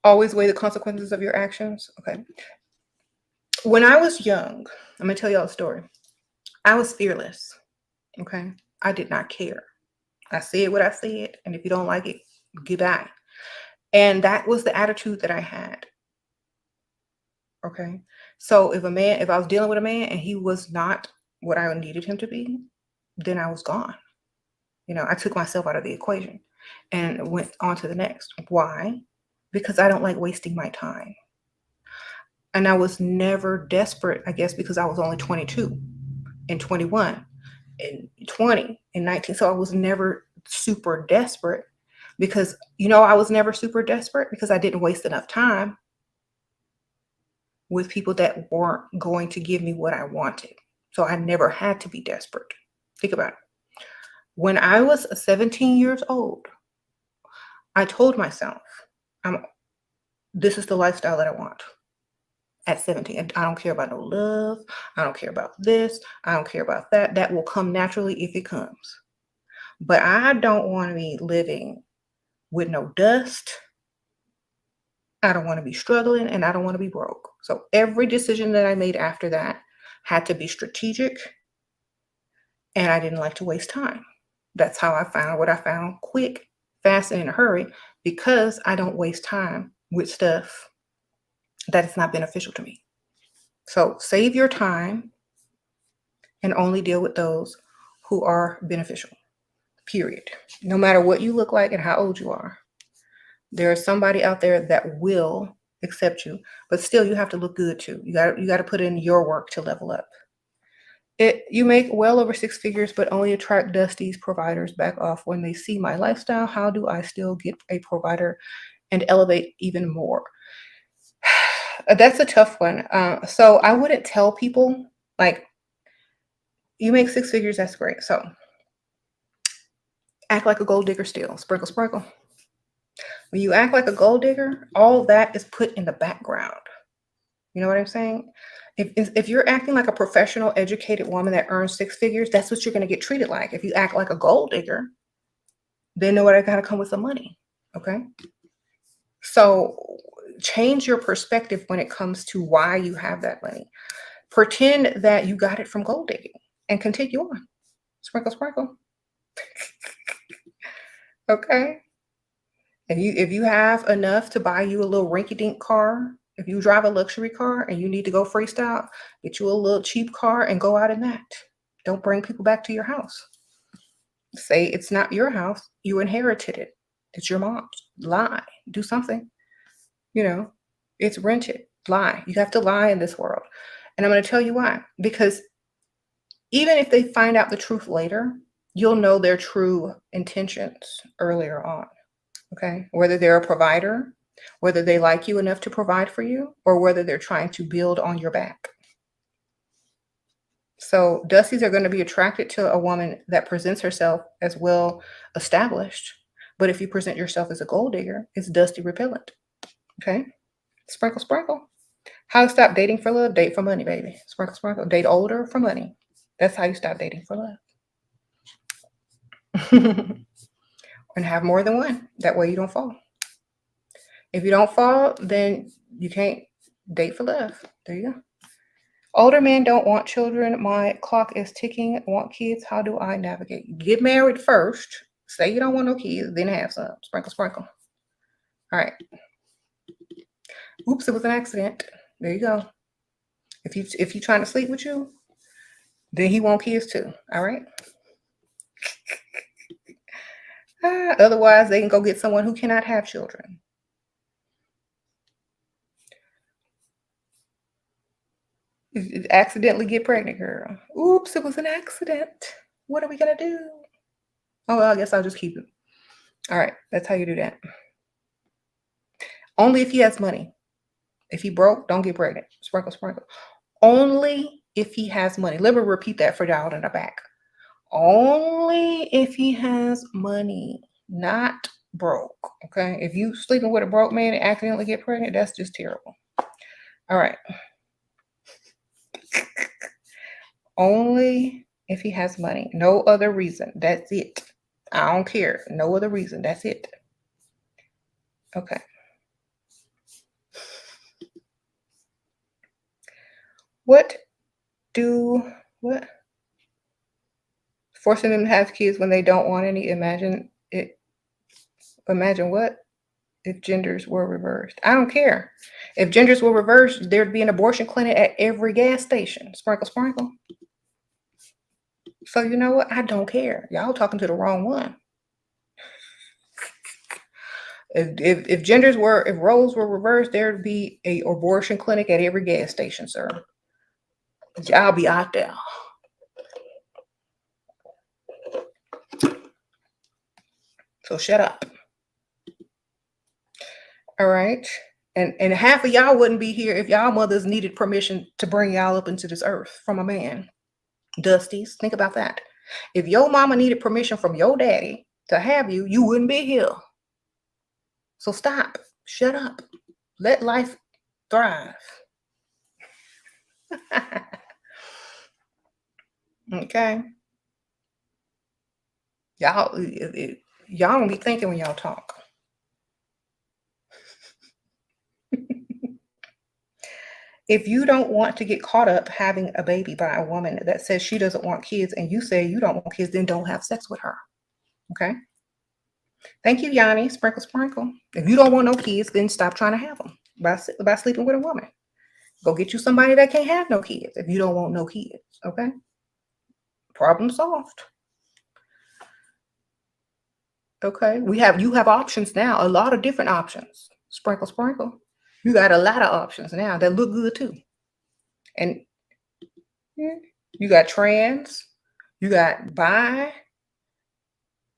Always weigh the consequences of your actions. Okay. When I was young, I'm gonna tell y'all a story. I was fearless. Okay. I did not care. I said what I said, and if you don't like it, goodbye. And that was the attitude that I had. Okay. So if I was dealing with a man and he was not what I needed him to be, then I was gone. I took myself out of the equation and went on to the next. Why? Because I don't like wasting my time. And I was never desperate, I guess, because I was only 22 and 21 and 20 and 19. So I was never super desperate because, I was never super desperate because I didn't waste enough time with people that weren't going to give me what I wanted. So I never had to be desperate. Think about it. When I was 17 years old, I told myself, this is the lifestyle that I want. At 17, I don't care about no love. I don't care about this. I don't care about that. That will come naturally if it comes. But I don't want to be living with no dust. I don't want to be struggling and I don't want to be broke. So every decision that I made after that had to be strategic and I didn't like to waste time. That's how I found what I found quick, fast, and in a hurry because I don't waste time with stuff that is not beneficial to me. So save your time and only deal with those who are beneficial, period. No matter what you look like and how old you are, there is somebody out there that will accept you, but still you have to look good too. You got to put in your work to level up. You make well over six figures, but only attract Dusty's providers back off when they see my lifestyle. How do I still get a provider and elevate even more? That's a tough one. So I wouldn't tell people like you make six figures, that's great. So act like a gold digger still. Sprinkle, sprinkle. When you act like a gold digger, all that is put in the background. You know what I'm saying? If you're acting like a professional, educated woman that earns six figures, that's what you're going to get treated like. If you act like a gold digger, then know what I got to come with some money. Okay. So change your perspective when it comes to why you have that money. Pretend that you got it from gold digging and continue on. Sprinkle, sprinkle. Okay. If you have enough to buy you a little rinky-dink car, if you drive a luxury car and you need to go freestyle, get you a little cheap car and go out in that. Don't bring people back to your house. Say it's not your house, you inherited it. It's your mom's. Lie. Do something. You know, it's rented. Lie. You have to lie in this world. And I'm going to tell you why. Because even if they find out the truth later, you'll know their true intentions earlier on. Okay. Whether they're a provider, whether they like you enough to provide for you, or whether they're trying to build on your back. So Dusties are going to be attracted to a woman that presents herself as well established. But if you present yourself as a gold digger, it's Dusty repellent. Okay. Sprinkle, sprinkle. How to stop dating for love? Date for money, baby. Sprinkle, sprinkle. Date older for money. That's how you stop dating for love. And have more than one. That way you don't fall. If you don't fall, then you can't date for love. There you go. Older men don't want children. My clock is ticking. Want kids. How do I navigate? Get married first. Say you don't want no kids, then have some. Sprinkle, sprinkle. All right. Oops, it was an accident. There you go. If you trying to sleep with you, then he want kids too. All right. Otherwise, they can go get someone who cannot have children. Accidentally get pregnant, girl. Oops, it was an accident. What are we gonna do? Oh, well, I guess I'll just keep it. All right, that's how you do that. Only if he has money. If he broke, don't get pregnant. Sprinkle, sprinkle. Only if he has money. Let me repeat that for y'all in the back. Only if he has money, not broke. Okay. If you sleeping with a broke man and accidentally get pregnant, that's just terrible. All right. Only if he has money. No other reason. That's it. I don't care. No other reason. That's it. Okay. What? Forcing them to have kids when they don't want any. Imagine it. Imagine what? If genders were reversed. I don't care. If genders were reversed, there'd be an abortion clinic at every gas station. Sprinkle, sprinkle. So you know what? I don't care. Y'all talking to the wrong one. If roles were reversed, there'd be a abortion clinic at every gas station, sir. Y'all be out there. So shut up. All right. And half of y'all wouldn't be here if y'all mothers needed permission to bring y'all up into this earth from a man. Dusties, think about that. If your mama needed permission from your daddy to have you, you wouldn't be here. So stop. Shut up. Let life thrive. Okay. Y'all don't be thinking when y'all talk. If you don't want to get caught up having a baby by a woman that says she doesn't want kids and you say you don't want kids, then don't have sex with her. Okay? Thank you, Yanni. Sprinkle, sprinkle. If you don't want no kids, then stop trying to have them by sleeping with a woman. Go get you somebody that can't have no kids if you don't want no kids. Okay? Problem solved. Okay? You have options now, a lot of different options. Sprinkle, sprinkle. You got a lot of options now that look good too. And you got trans, you got bi,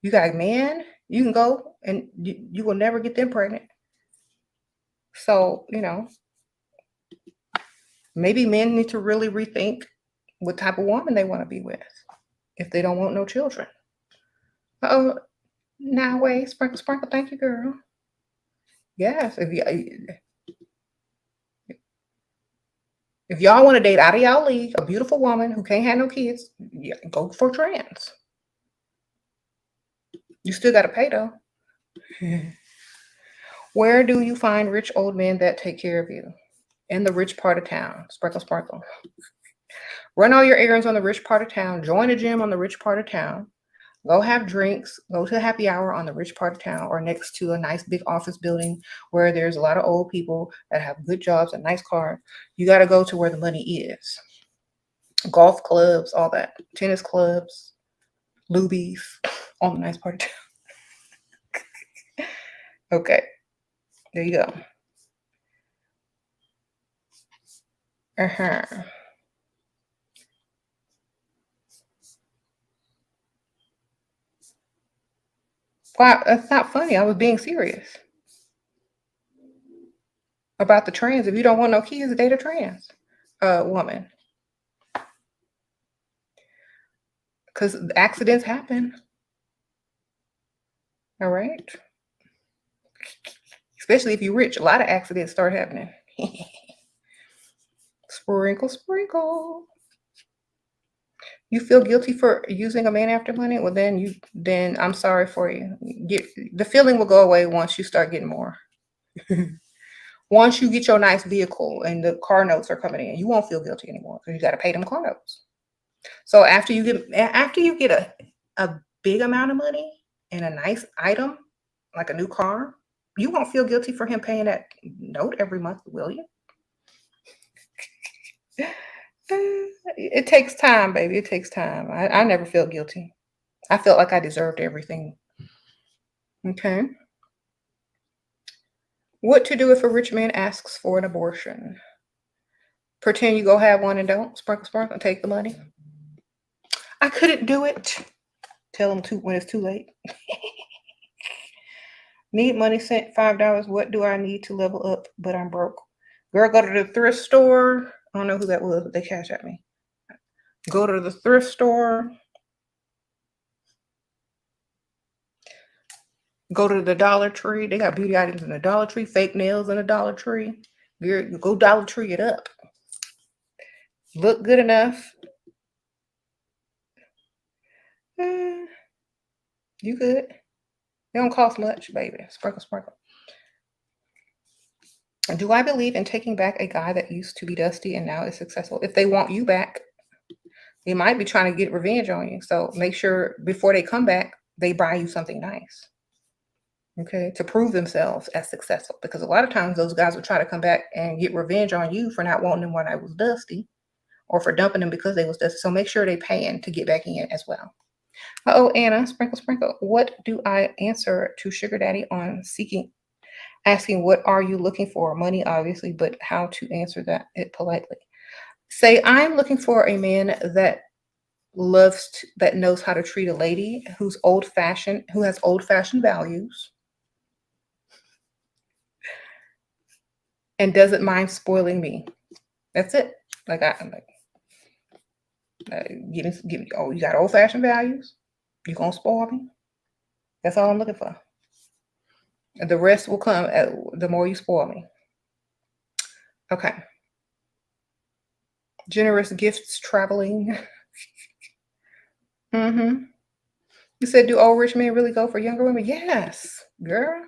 you got men. You can go and you will never get them pregnant. So, maybe men need to really rethink what type of woman they want to be with if they don't want no children. Oh, now wait, sprinkle, sprinkle. Thank you, girl. Yes, if y'all want to date out of y'all league a beautiful woman who can't have no kids, yeah, go for trans. You still got to pay though. Where do you find rich old men that take care of you? In the rich part of town. Sprinkle, sprinkle. Run all your errands on the rich part of town. Join a gym on the rich part of town. Go have drinks. Go to a happy hour on the rich part of town or next to a nice big office building where there's a lot of old people that have good jobs and nice cars. You got to go to where the money is. Golf clubs, all that. Tennis clubs, lubies, all the nice part of town. Okay. There you go. Wow, that's not funny. I was being serious about the trans. If you don't want no kids, date a trans woman. Because accidents happen. All right. Especially if you're rich, a lot of accidents start happening. Sprinkle, sprinkle. You feel guilty for using a man after money? Well, then I'm sorry for you. The feeling will go away once you start getting more. Once you get your nice vehicle and the car notes are coming in, you won't feel guilty anymore because you got to pay them car notes. So after you get a big amount of money and a nice item like a new car, you won't feel guilty for him paying that note every month, will you? It takes time, baby. It takes time. I never felt guilty. I felt like I deserved everything. Okay. What to do if a rich man asks for an abortion? Pretend you go have one and don't. Sprinkle, sprinkle, and take the money. I couldn't do it. Tell him when it's too late. Need money sent $5. What do I need to level up? But I'm broke. Girl, go to the thrift store. I don't know who that was, but they cash at me. Go to the thrift store. Go to the Dollar Tree. They got beauty items in the Dollar Tree. Fake nails in the Dollar Tree. Go Dollar Tree it up. Look good enough. You good. They don't cost much, baby. Sprinkle, sprinkle. Do I believe in taking back a guy that used to be dusty and now is successful? If they want you back, they might be trying to get revenge on you. So make sure before they come back, they buy you something nice. Okay, to prove themselves as successful. Because a lot of times those guys will try to come back and get revenge on you for not wanting them when I was dusty or for dumping them because they was dusty. So make sure they paying to get back in as well. Oh, Anna, sprinkle, sprinkle. What do I answer to Sugar Daddy on asking what are you looking for? Money, obviously, but how to answer it politely. Say, I'm looking for a man that that knows how to treat a lady who has old-fashioned values and doesn't mind spoiling me. That's it. Like I'm like, you got old-fashioned values? You gonna spoil me? That's all I'm looking for. The rest will come the more you spoil me. Okay. Generous gifts, traveling. You said, do old rich men really go for younger women? Yes, girl.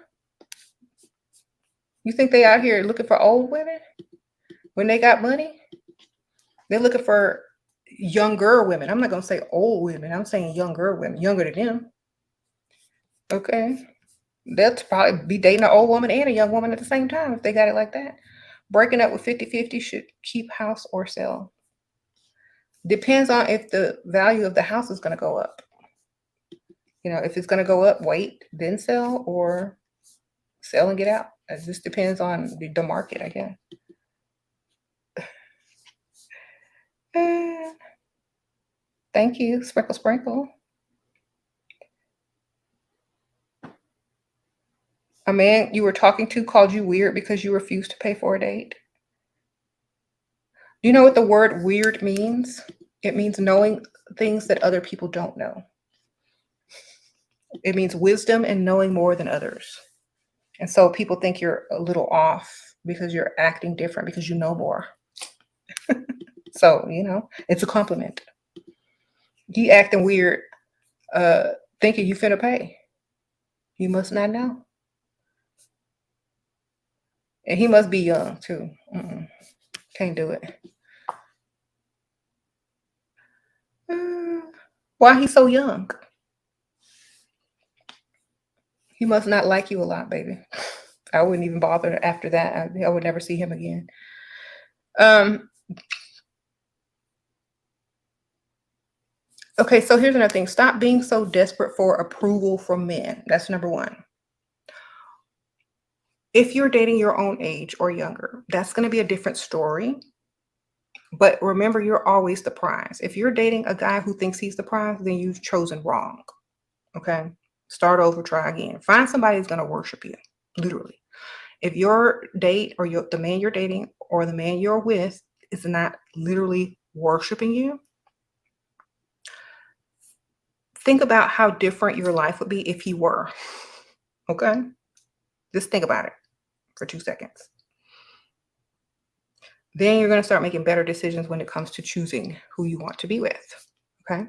You think they out here looking for old women when they got money? They're looking for younger women. I'm not going to say old women. I'm saying younger women, younger than them. Okay. They'll probably be dating an old woman and a young woman at the same time if they got it like that. Breaking up with 50-50 should keep house or sell. Depends on if the value of the house is going to go up. You know, if it's going to go up, wait, then sell, or sell and get out. It just depends on the market, I guess. Thank you, Sprinkle Sprinkle. A man you were talking to called you weird because you refused to pay for a date. Do you know what the word weird means? It means knowing things that other people don't know. It means wisdom and knowing more than others. And so people think you're a little off because you're acting different because you know more. So, you know, it's a compliment. He acting weird, thinking you finna pay. You must not know. And he must be young too. Can't do it. Why he's so young? He must not like you a lot, baby. I wouldn't even bother after that. I would never see him again. Okay, so here's another thing. Stop being so desperate for approval from men. That's number one. If you're dating your own age or younger, that's going to be a different story. But remember, you're always the prize. If you're dating a guy who thinks he's the prize, then you've chosen wrong. Okay? Start over, try again. Find somebody who's going to worship you, literally. If your date or the man you're dating or the man you're with is not literally worshiping you, think about how different your life would be if he were. Okay? Just think about it for 2 seconds. Then you're going to start making better decisions when it comes to choosing who you want to be with. Okay?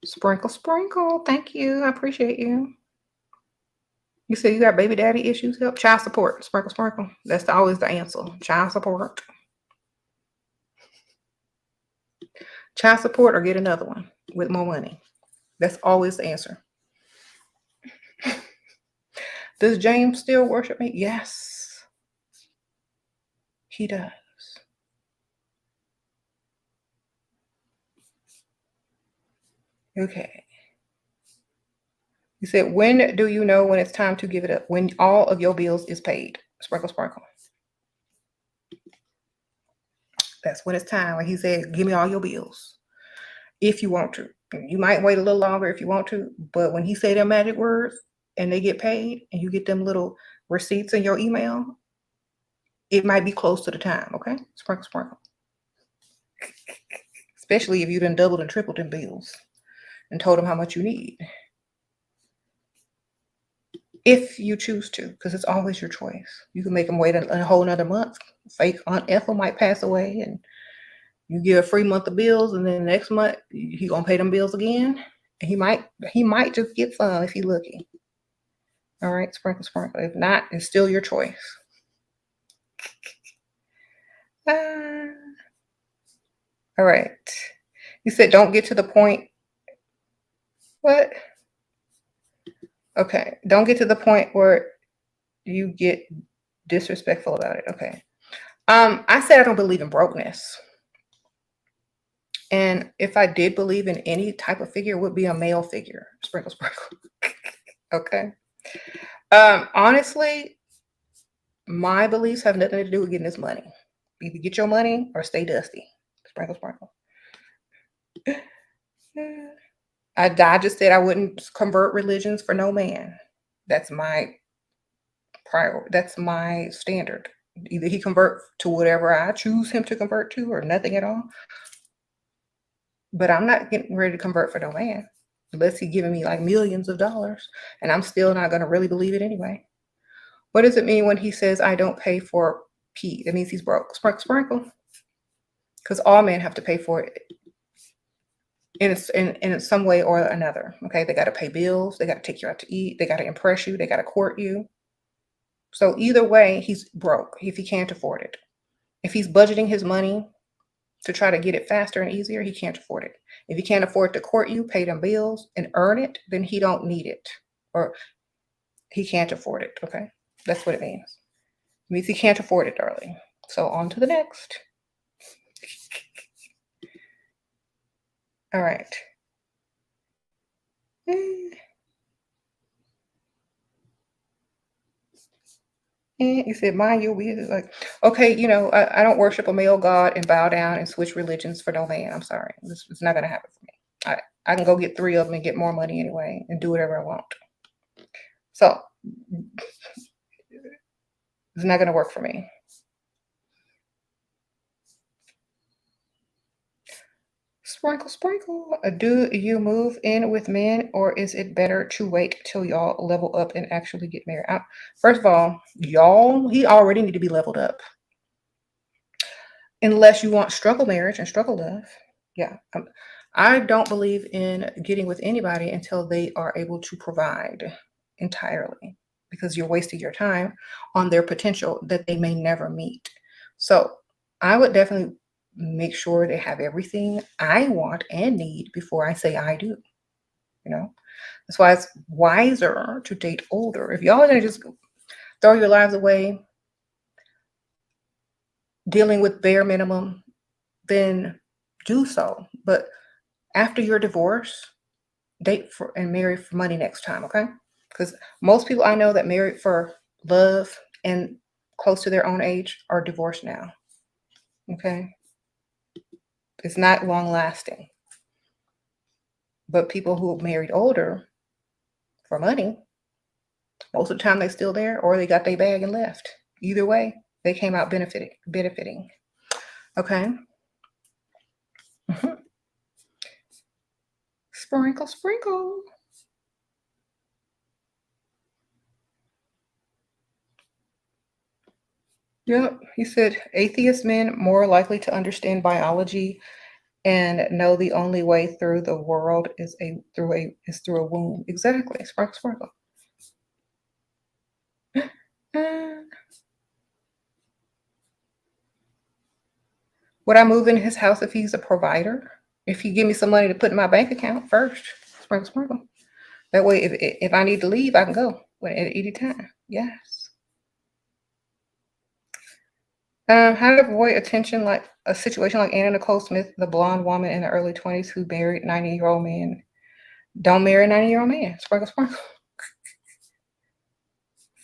Sprinkle, sprinkle. Thank you. I appreciate you. You said you got baby daddy issues? Help. Child support. Sprinkle, sprinkle. That's always the answer. Child support. Child support or get another one with more money. That's always the answer. Does James still worship me? Yes, he does. Okay. You said, when do you know when it's time to give it up? When all of your bills is paid. Sprinkle, sprinkle. That's when it's time. Like he said, give me all your bills. If you want to. You might wait a little longer if you want to, but when he say their magic words and they get paid and you get them little receipts in your email, it might be close to the time, okay? Sprinkle, sprinkle. Especially if you done doubled and tripled in bills and told them how much you need. If you choose to, because it's always your choice. You can make them wait a whole another month. Fake Aunt Ethel might pass away and you get a free month of bills, and then next month he gonna pay them bills again. And he might just get some if he lucky. All right, sprinkle, sprinkle. If not, it's still your choice. All right. You said don't get to the point. What? Okay. Don't get to the point where you get disrespectful about it. Okay. I said I don't believe in brokenness. And if I did believe in any type of figure, it would be a male figure. Sprinkle, sprinkle. Okay. Honestly, my beliefs have nothing to do with getting this money. Either get your money or stay dusty. Sprinkle, sprinkle. I just said I wouldn't convert religions for no man. That's my priority. That's my standard. Either he convert to whatever I choose him to convert to or nothing at all. But I'm not getting ready to convert for no man unless he's giving me like millions of dollars, and I'm still not going to really believe it anyway. What does it mean when he says I don't pay for P? That means he's broke. Sprinkle, sprinkle. Because all men have to pay for it. in some way or another. Okay, they got to pay bills, they got to take you out to eat, they got to impress you, they got to court you. So either way, he's broke if he can't afford it. If he's budgeting his money to try to get it faster and easier, he can't afford it. If he can't afford to court you, pay them bills, and earn it, then he don't need it, or he can't afford it. Okay, that's what it means. It means he can't afford it, darling. So on to the next. All right. You said, mind your business. Like, okay, I don't worship a male god and bow down and switch religions for no man. I'm sorry. It's not going to happen for me. I can go get 3 of them and get more money anyway and do whatever I want. So it's not going to work for me. Sprinkle, sprinkle. Do you move in with men, or is it better to wait till y'all level up and actually get married? First of all, he already need to be leveled up. Unless you want struggle marriage and struggle love. Yeah. I don't believe in getting with anybody until they are able to provide entirely, because you're wasting your time on their potential that they may never meet. So I would definitely make sure they have everything I want and need before I say I do. That's why it's wiser to date older. If y'all are going to just throw your lives away dealing with bare minimum, then do so. But after your divorce, date for and marry for money next time, okay? Because most people I know that married for love and close to their own age are divorced now. Okay? It's not long lasting. But people who married older for money, most of the time they're still there, or they got their bag and left. Either way, they came out benefiting. Okay? Sprinkle, sprinkle. Yep, he said atheist men more likely to understand biology and know the only way through the world is through a womb. Exactly. Sparkle, sparkle. Would I move in his house if he's a provider? If he give me some money to put in my bank account first. Sparkle, sparkle. That way, if I need to leave, I can go at any time. Yes. How to avoid attention like a situation like Anna Nicole Smith, the blonde woman in the early 20s who married 90-year-old man. Don't marry a 90-year-old man. Sparkle, sparkle.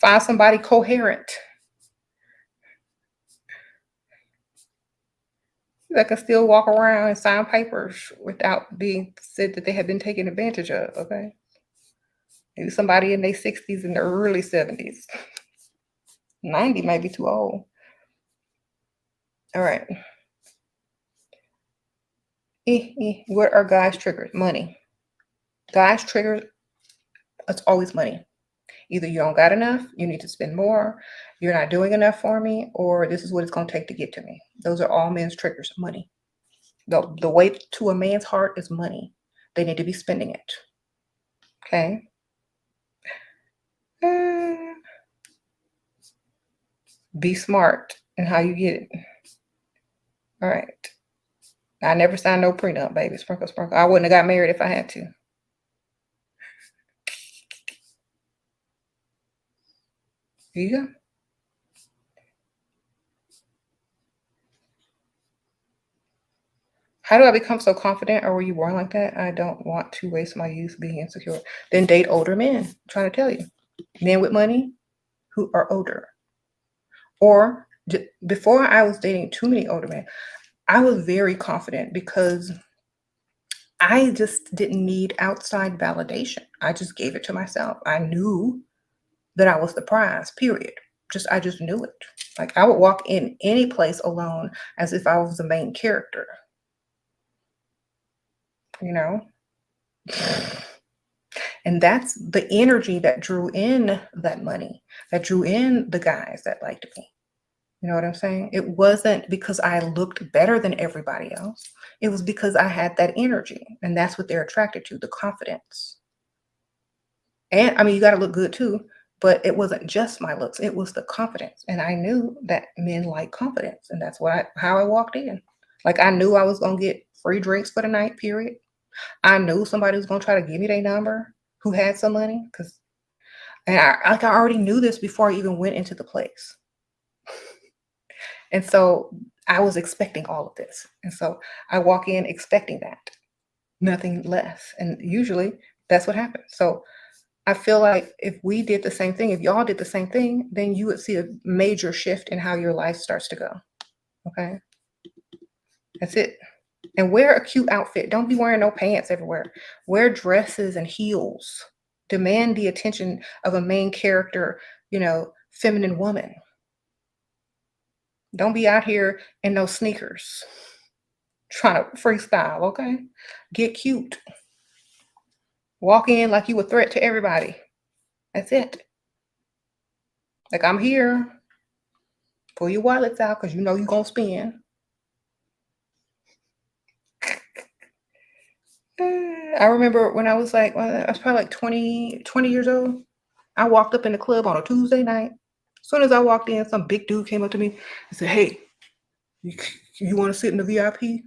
Find somebody coherent that can still walk around and sign papers without being said that they have been taken advantage of. Okay. Maybe somebody in their 60s and their early 70s. 90 might be too old. All right. What are guys' triggers? Money. Guys' triggers, it's always money. Either you don't got enough, you need to spend more, you're not doing enough for me, or this is what it's going to take to get to me. Those are all men's triggers. Money. The way to a man's heart is money. They need to be spending it. Okay. Be smart in how you get it. All right. I never signed no prenup, baby. Sprinkle, sprinkle. I wouldn't have got married if I had to. Here you go. How do I become so confident, or were you born like that? I don't want to waste my youth being insecure. Then date older men. I'm trying to tell you. Men with money who are older. Or before I was dating too many older men, I was very confident because I just didn't need outside validation. I just gave it to myself. I knew that I was the prize, period. I just knew it. Like I would walk in any place alone as if I was the main character. And that's the energy that drew in that money, that drew in the guys that liked me. You know what I'm saying? It wasn't because I looked better than everybody else. It was because I had that energy, and that's what they're attracted to, the confidence. And I mean, you got to look good too, but it wasn't just my looks, it was the confidence. And I knew that men like confidence, and that's how I walked in. Like I knew I was going to get free drinks for the night, period. I knew somebody was going to try to give me their number who had some money cuz and I already knew this before I even went into the place. And so I was expecting all of this. And so I walk in expecting that, nothing less. And usually that's what happens. So I feel like if we did the same thing, if y'all did the same thing, then you would see a major shift in how your life starts to go. Okay. That's it. And wear a cute outfit. Don't be wearing no pants everywhere. Wear dresses and heels. Demand the attention of a main character, feminine woman. Don't be out here in no sneakers trying to freestyle, okay? Get cute. Walk in like you a threat to everybody. That's it. Like I'm here. Pull your wallets out because you know you're going to spend. I remember when I was like, well, I was probably like 20 years old. I walked up in the club on a Tuesday night. As soon as I walked in, some big dude came up to me and said, "Hey, you want to sit in the VIP?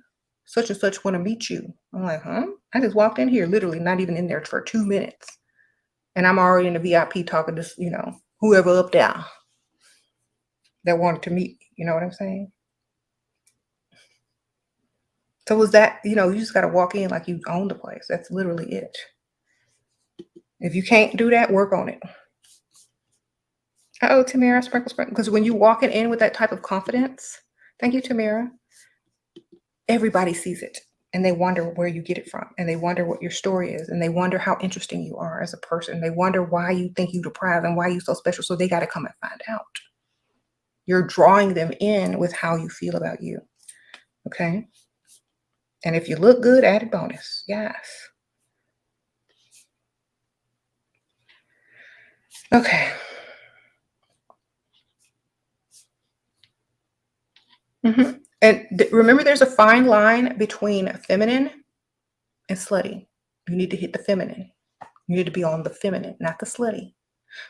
Such and such want to meet you." I'm like, huh? I just walked in here, literally not even in there for 2 minutes. And I'm already in the VIP talking to, whoever up there that wanted to meet. You know what I'm saying? So was that, you just got to walk in like you own the place. That's literally it. If you can't do that, work on it. Oh, Tamara, sprinkle, sprinkle. Because when you walking in with that type of confidence, thank you, Tamara, everybody sees it. And they wonder where you get it from. And they wonder what your story is. And they wonder how interesting you are as a person. They wonder why you think you're deprived and why you're so special. So they got to come and find out. You're drawing them in with how you feel about you. Okay? And if you look good, added bonus. Yes. Okay. And remember, there's a fine line between feminine and slutty. You need to hit the feminine. You need to be on the feminine, not the slutty.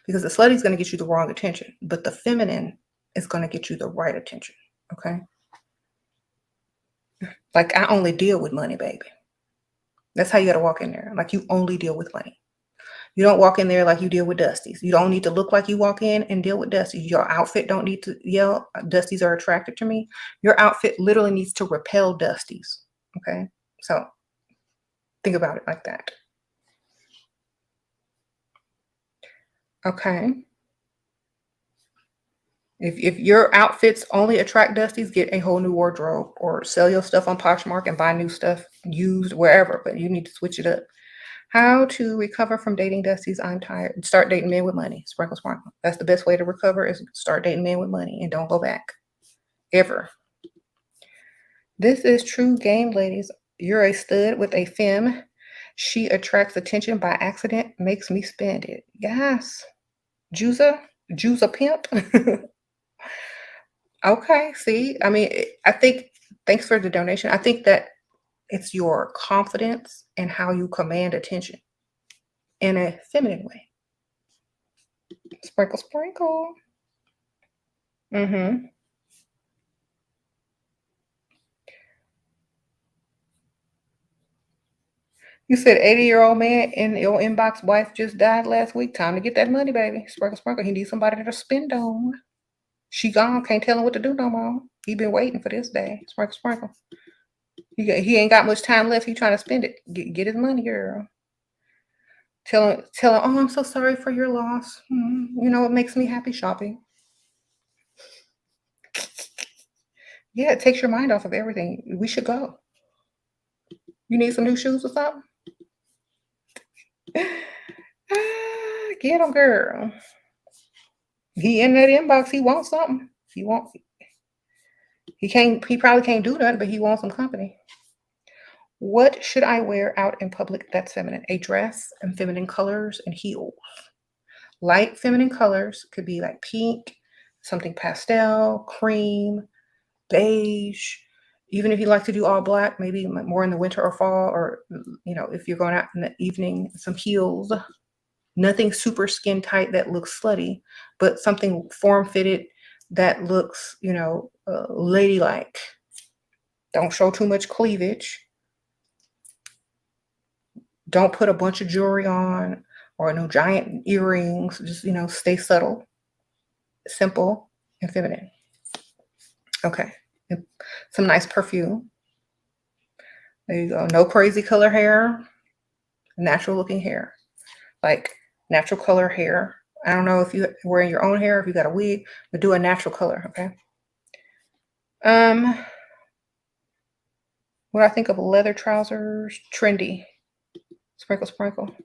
Because the slutty is going to get you the wrong attention, but the feminine is going to get you the right attention. Okay? Like, I only deal with money, baby. That's how you got to walk in there. Like, you only deal with money. You don't walk in there like you deal with dusties. You don't need to look like you walk in and deal with dusties. Your outfit don't need to yell, dusties are attracted to me. Your outfit literally needs to repel dusties. Okay? So think about it like that. Okay? If your outfits only attract dusties, get a whole new wardrobe or sell your stuff on Poshmark and buy new stuff used wherever, but you need to switch it up. How to recover from dating dusties? I'm tired. Start dating men with money. Sprinkle, sprinkle. That's the best way to recover is start dating men with money and don't go back. Ever. This is true game, ladies. You're a stud with a femme. She attracts attention by accident, makes me spend it. Yes. Juice a pimp. Okay, see, I mean, I think, thanks for the donation. I think that it's your confidence and how you command attention in a feminine way. Sprinkle, sprinkle. Mm-hmm. You said 80-year-old man in your inbox wife just died last week. Time to get that money, baby. Sprinkle, sprinkle. He needs somebody to spend on. She gone. Can't tell him what to do no more. He been waiting for this day. Sprinkle, sprinkle. He ain't got much time left. He trying to spend it. Get his money, girl. Tell him, oh, I'm so sorry for your loss. It makes me happy shopping. Yeah, it takes your mind off of everything. We should go. You need some new shoes or something? Get him, girl. He in that inbox. He wants something. He probably can't do nothing, but he wants some company. What should I wear out in public that's feminine? A dress and feminine colors and heels. Light feminine colors could be like pink, something pastel, cream, beige. Even if you like to do all black, maybe more in the winter or fall, or, you know, if you're going out in the evening, some heels. Nothing super skin tight that looks slutty, but something form fitted that looks, you know, ladylike. Don't show too much cleavage. Don't put a bunch of jewelry on or no giant earrings. Just, you know, stay subtle, simple, and feminine. Okay. And some nice perfume. There you go. No crazy color hair. Natural looking hair. Like natural color hair. I don't know if you're wearing your own hair, if you got a wig, but do a natural color, okay? When I think of leather trousers, trendy. Sprinkle, sprinkle.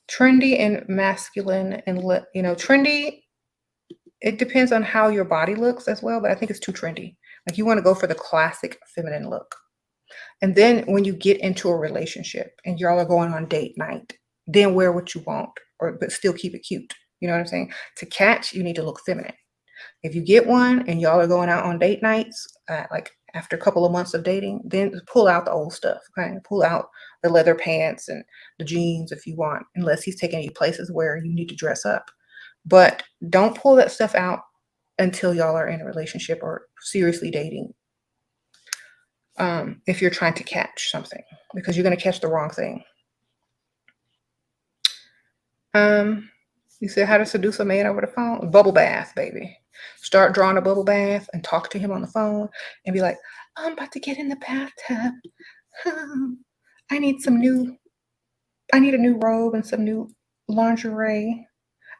Trendy and masculine and, you know, trendy, it depends on how your body looks as well, but I think it's too trendy. Like you want to go for the classic feminine look. And then when you get into a relationship and y'all are going on date night, then wear what you want, or but still keep it cute. You know what I'm saying? To catch, you need to look feminine. If you get one and y'all are going out on date nights, like after a couple of months of dating, then pull out the old stuff. Okay, pull out the leather pants and the jeans if you want, unless he's taking you places where you need to dress up. But don't pull that stuff out until y'all are in a relationship or seriously dating. If you're trying to catch something, because you're going to catch the wrong thing. You said how to seduce a man over the phone? Bubble bath, baby. Start drawing a bubble bath and talk to him on the phone and be like, I'm about to get in the bathtub. I need a new robe and some new lingerie.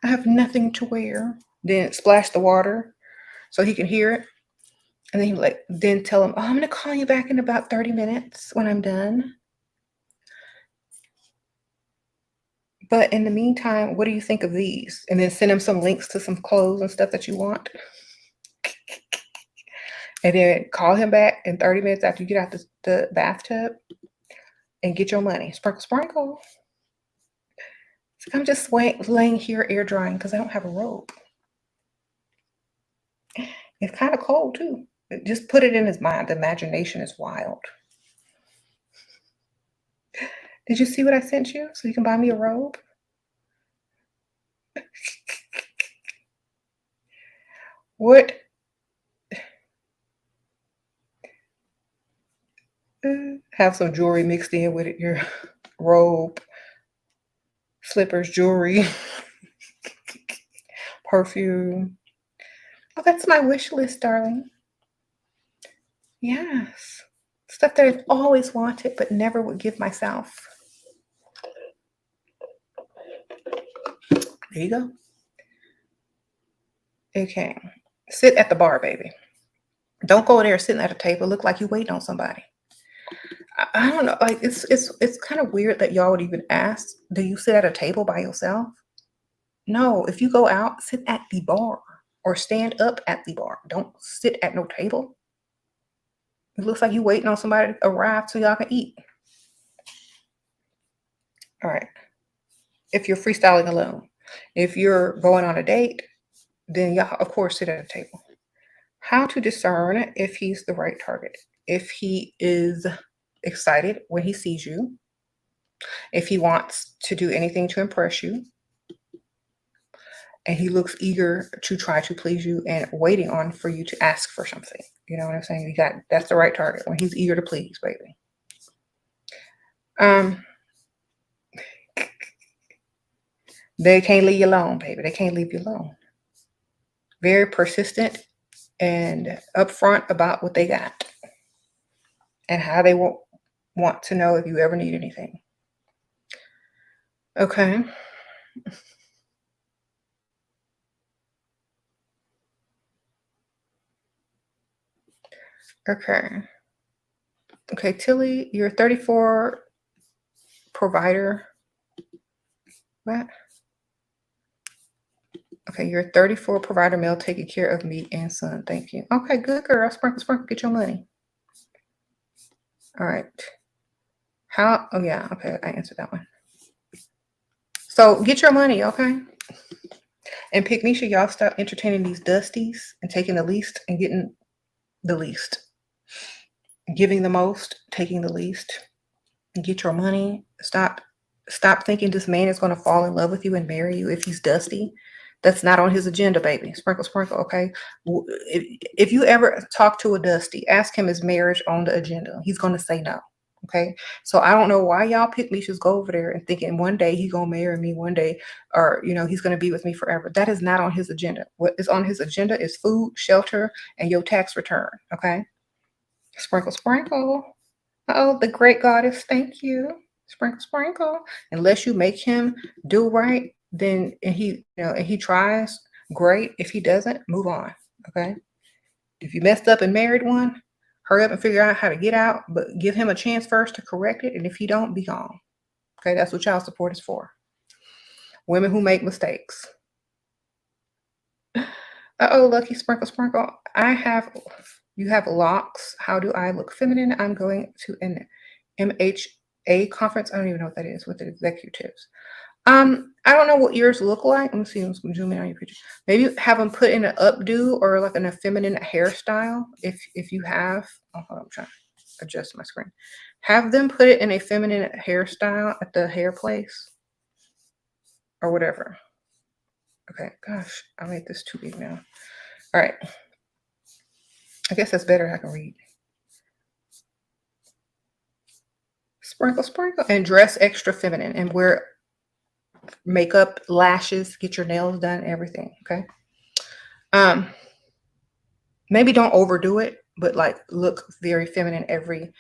I have nothing to wear. Then splash the water so he can hear it. And then he like, then tell him, oh, I'm gonna call you back in about 30 minutes when I'm done. But in the meantime, what do you think of these? And then send him some links to some clothes and stuff that you want. And then call him back in 30 minutes after you get out the bathtub and get your money. Sprinkle, sprinkle. It's like, I'm just laying here air drying because I don't have a robe. It's kind of cold too. Just put it in his mind. The imagination is wild. Did you see what I sent you? So you can buy me a robe? What? Have some jewelry mixed in with it, your robe, slippers, jewelry, perfume. Oh, that's my wish list, darling. Yes. Stuff that I've always wanted but never would give myself. There you go. Okay. Sit at the bar, baby. Don't go there sitting at a table. Look like you waiting on somebody. I don't know. Like it's kind of weird that y'all would even ask, do you sit at a table by yourself? No, if you go out, sit at the bar or stand up at the bar. Don't sit at no table. It looks like you waiting on somebody to arrive so y'all can eat. All right. If you're freestyling alone. If you're going on a date, then y'all, of course, sit at a table. How to discern if he's the right target. If he is excited when he sees you. If he wants to do anything to impress you. And he looks eager to try to please you and waiting on for you to ask for something. You know what I'm saying? That's the right target when he's eager to please, baby. They can't leave you alone, baby. They can't leave you alone. Very persistent and upfront about what they got and how they want to know if you ever need anything. Okay. Okay. Okay, Tilly, you're 34 provider. What? Okay, you're 34 provider male taking care of me and son. Thank you. Okay, good girl. Sprinkle, sprinkle, get your money. All right. How? Oh, yeah. Okay, I answered that one. So get your money, okay? And pick me, should y'all stop entertaining these dusties and taking the least and getting the least. Giving the most, taking the least. Get your money. Stop thinking this man is going to fall in love with you and marry you if he's dusty. That's not on his agenda, baby. Sprinkle, sprinkle, okay? If you ever talk to a dusty, ask him, is marriage on the agenda? He's going to say no, okay? So I don't know why y'all pick me, just go over there and thinking one day he's going to marry me one day, or, you know, he's going to be with me forever. That is not on his agenda. What is on his agenda is food, shelter, and your tax return, okay? Sprinkle, sprinkle. Oh, the great goddess, thank you. Sprinkle, sprinkle. Unless you make him do right, then and he tries, great. If he doesn't, move on. Okay. If you messed up and married one, hurry up and figure out how to get out, but give him a chance first to correct it. And if he don't, be gone. Okay, that's what child support is for. Women who make mistakes. Uh-oh, lucky sprinkle, sprinkle. You have locks. How do I look feminine? I'm going to an MHA conference. I don't even know what that is with the executives. I don't know what yours look like. Let me see. I'm zoom in on your picture. Maybe have them put in an updo or like an effeminate hairstyle. If you have, oh, hold on, I'm trying to adjust my screen. Have them put it in a feminine hairstyle at the hair place or whatever. Okay, gosh, I made this too big now. All right. I guess that's better. I can read. Sprinkle, sprinkle, and dress extra feminine and wear makeup, lashes, get your nails done, everything. Okay. Maybe don't overdo it, but like look very feminine every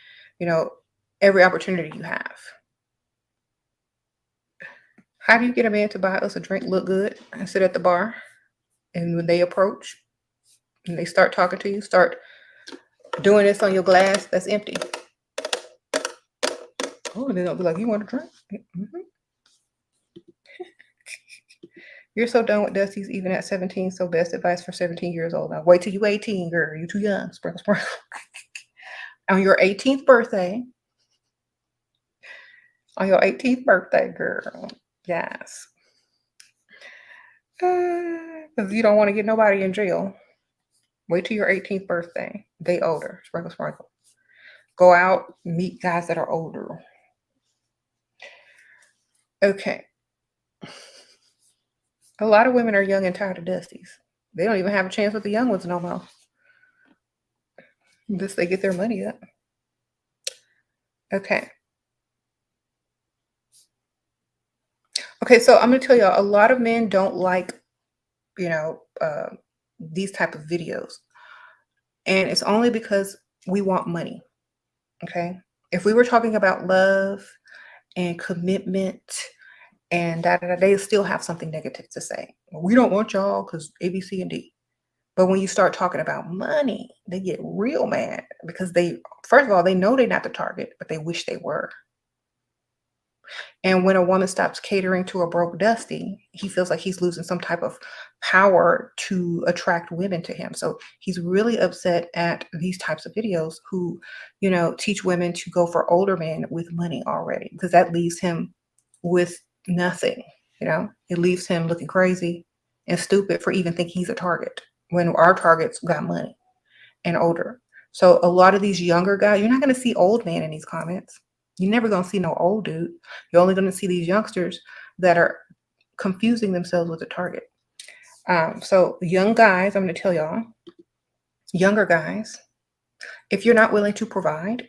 opportunity you have. How do you get a man to buy us a drink, look good, and sit at the bar? And when they approach and they start talking to you, start doing this on your glass that's empty. Oh, and then they'll be like, you want a drink? Mm-hmm. You're so done with Dusties even at 17, so best advice for 17 years old. Now wait till you 18, girl. You're too young. Sprinkle, sprinkle. On your 18th birthday. On your 18th birthday, girl. Yes. Because you don't want to get nobody in jail. Wait till your 18th birthday. They older. Sprinkle, sprinkle. Go out, meet guys that are older. Okay. A lot of women are young and tired of Dusties. They don't even have a chance with the young ones no more. Unless they get their money up. Okay. Okay, so I'm going to tell y'all, a lot of men don't like, these type of videos. And it's only because we want money. Okay. If we were talking about love and commitment and they still have something negative to say. We don't want y'all because A, B, C, and D. But when you start talking about money, they get real mad because first of all, they know they're not the target, but they wish they were. And when a woman stops catering to a broke dusty, he feels like he's losing some type of power to attract women to him. So he's really upset at these types of videos who, teach women to go for older men with money already, because that leaves him with nothing. It leaves him looking crazy and stupid for even thinking he's a target when our targets got money and older. So a lot of these younger guys, you're not going to see old men in these comments. You're never going to see no old dude. You're only going to see these youngsters that are confusing themselves with a target. So young guys, I'm going to tell y'all, younger guys, if you're not willing to provide,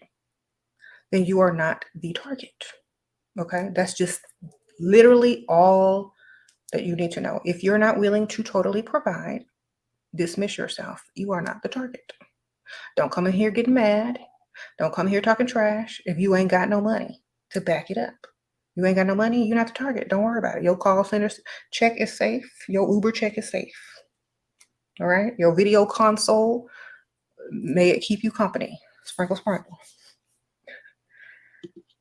then you are not the target. Okay. That's just literally all that you need to know. If you're not willing to totally provide, dismiss yourself. You are not the target. Don't come in here getting mad. Don't come here talking trash if you ain't got no money to back it up. You ain't got no money, you're not the target. Don't worry about it. Your call center check is safe. Your Uber check is safe. All right? Your video console, may it keep you company. Sprinkle, sprinkle.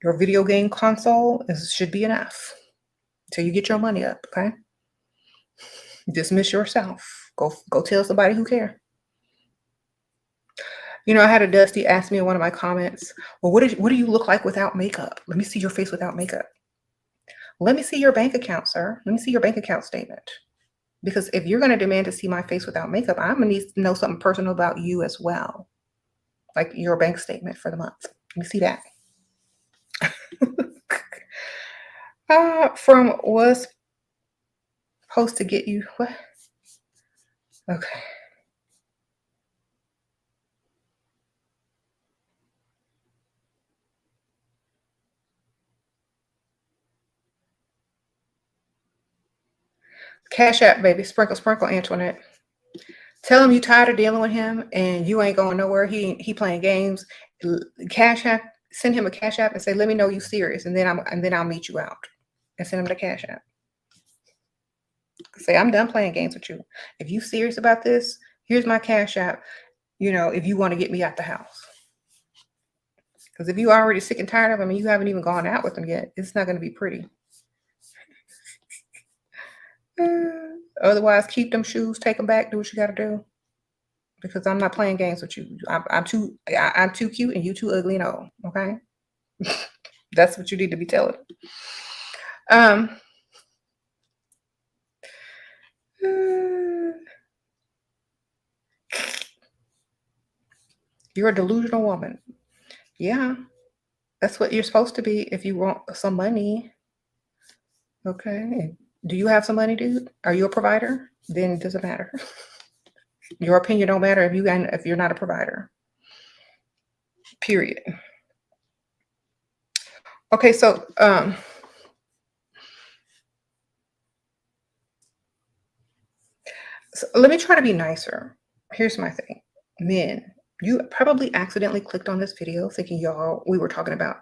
Your video game console should be enough until you get your money up, okay? Dismiss yourself. Go tell somebody who cares. I had a dusty ask me in one of my comments, well, what do you look like without makeup? Let me see your face without makeup. Let me see your bank account, sir. Let me see your bank account statement. Because if you're going to demand to see my face without makeup, I'm going to need to know something personal about you as well. Like your bank statement for the month. Let me see that. From was supposed to get you what? Okay. Cash App, baby. Sprinkle, sprinkle, Antoinette. Tell him you tired of dealing with him and you ain't going nowhere. He playing games. Cash App. Send him a Cash App and say, "Let me know you serious," and then I'll meet you out. And send him the Cash App. Say, "I'm done playing games with you. If you serious about this, here's my Cash App. If you want to get me out the house." Because if you already sick and tired of him and you haven't even gone out with him yet, it's not going to be pretty. Otherwise, keep them shoes, take them back, do what you got to do. Because I'm not playing games with you. I'm too cute and you too ugly and old. Okay, that's what you need to be telling. You're a delusional woman. Yeah, that's what you're supposed to be if you want some money. Okay. Do you have some money, dude? Are you a provider? Then it doesn't matter. Your opinion don't matter if you're not a provider. Period. Okay, so let me try to be nicer. Here's my thing. Men, you probably accidentally clicked on this video thinking we were talking about,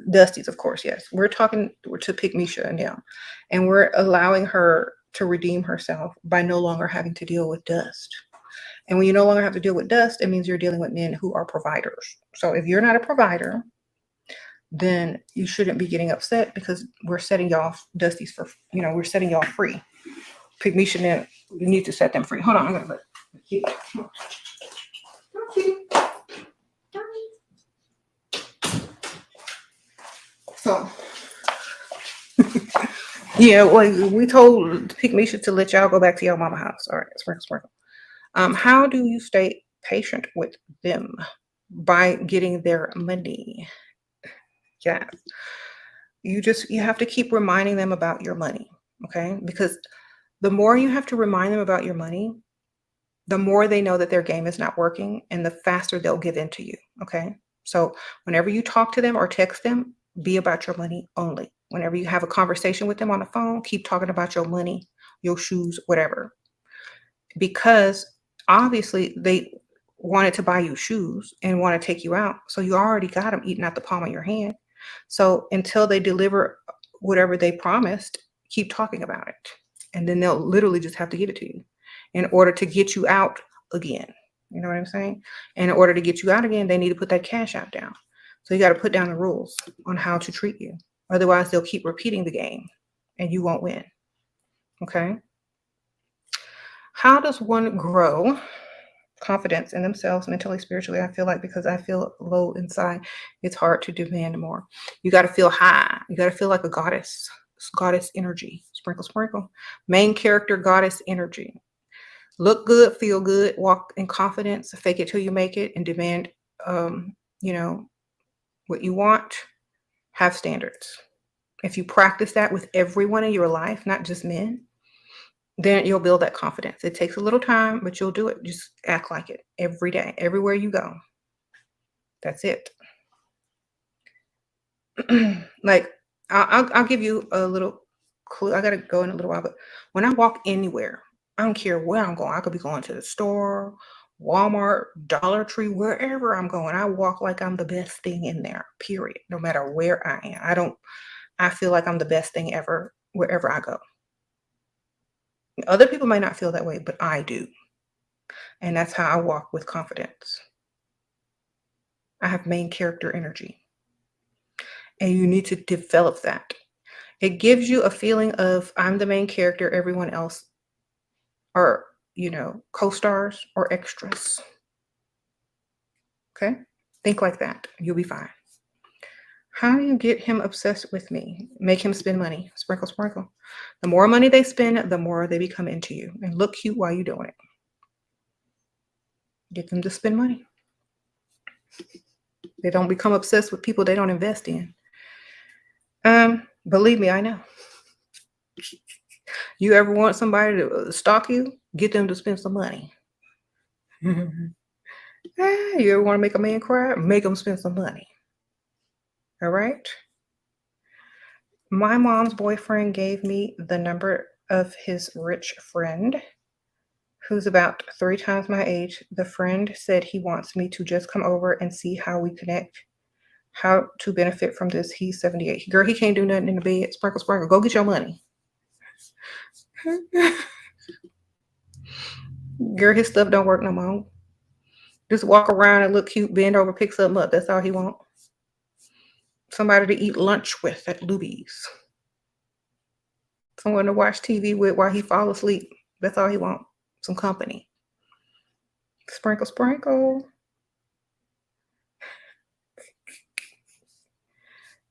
Dusty's, of course, yes. We're to pick Misha now. And we're allowing her to redeem herself by no longer having to deal with dust. And when you no longer have to deal with dust, it means you're dealing with men who are providers. So if you're not a provider, then you shouldn't be getting upset because we're setting y'all Dusty's we're setting y'all free. Pick Misha, we need to set them free. Hold on, I'm gonna keep. So, yeah, well, we told Pick Misha to let y'all go back to your mama house. All right, sprinkle, sprinkle. How do you stay patient with them? By getting their money. Yeah. You have to keep reminding them about your money, okay? Because the more you have to remind them about your money, the more they know that their game is not working and the faster they'll give in to you, okay? So whenever you talk to them or text them, be about your money only. Whenever you have a conversation with them on the phone, keep talking about your money, your shoes, whatever. Because obviously they wanted to buy you shoes and want to take you out. So you already got them eating out the palm of your hand. So until they deliver whatever they promised, keep talking about it. And then they'll literally just have to give it to you in order to get you out again. You know what I'm saying? And in order to get you out again, they need to put that cash out down. So you got to put down the rules on how to treat you. Otherwise, they'll keep repeating the game and you won't win. Okay? How does one grow confidence in themselves mentally, spiritually? I feel like because I feel low inside, it's hard to demand more. You got to feel high. You got to feel like a goddess energy. Sprinkle, sprinkle. Main character goddess energy. Look good, feel good, walk in confidence, fake it till you make it, and demand, what you want. Have standards. If you practice that with everyone in your life, not just men, then you'll build that confidence. It takes a little time, but you'll do it. Just act like it every day, everywhere you go. That's it. Like, I'll give you a little clue. I got to go in a little while, but when I walk anywhere, I don't care where I'm going. I could be going to the store, Walmart, Dollar Tree, wherever I'm going. I walk like I'm the best thing in there, period. No matter where I am. I feel like I'm the best thing ever wherever I go. Other people might not feel that way, but I do. And that's how I walk with confidence. I have main character energy. And you need to develop that. It gives you a feeling of I'm the main character, everyone else are, co-stars or extras. Okay? Think like that. You'll be fine. How do you get him obsessed with me? Make him spend money. Sprinkle, sprinkle. The more money they spend, the more they become into you. And look cute while you're doing it. Get them to spend money. They don't become obsessed with people they don't invest in. Believe me, I know. You ever want somebody to stalk you? Get them to spend some money. You ever want to make a man cry? Make them spend some money. All right? My mom's boyfriend gave me the number of his rich friend who's about 3 times my age. The friend said he wants me to just come over and see how we connect, how to benefit from this. He's 78. Girl, he can't do nothing in the bed. Sprinkle, sprinkle. Go get your money. Girl, his stuff don't work no more. Just walk around and look cute, bend over, pick something up. That's all he wants. Somebody to eat lunch with at Luby's. Someone to watch TV with while he fall asleep. That's all he wants. Some company. Sprinkle, sprinkle.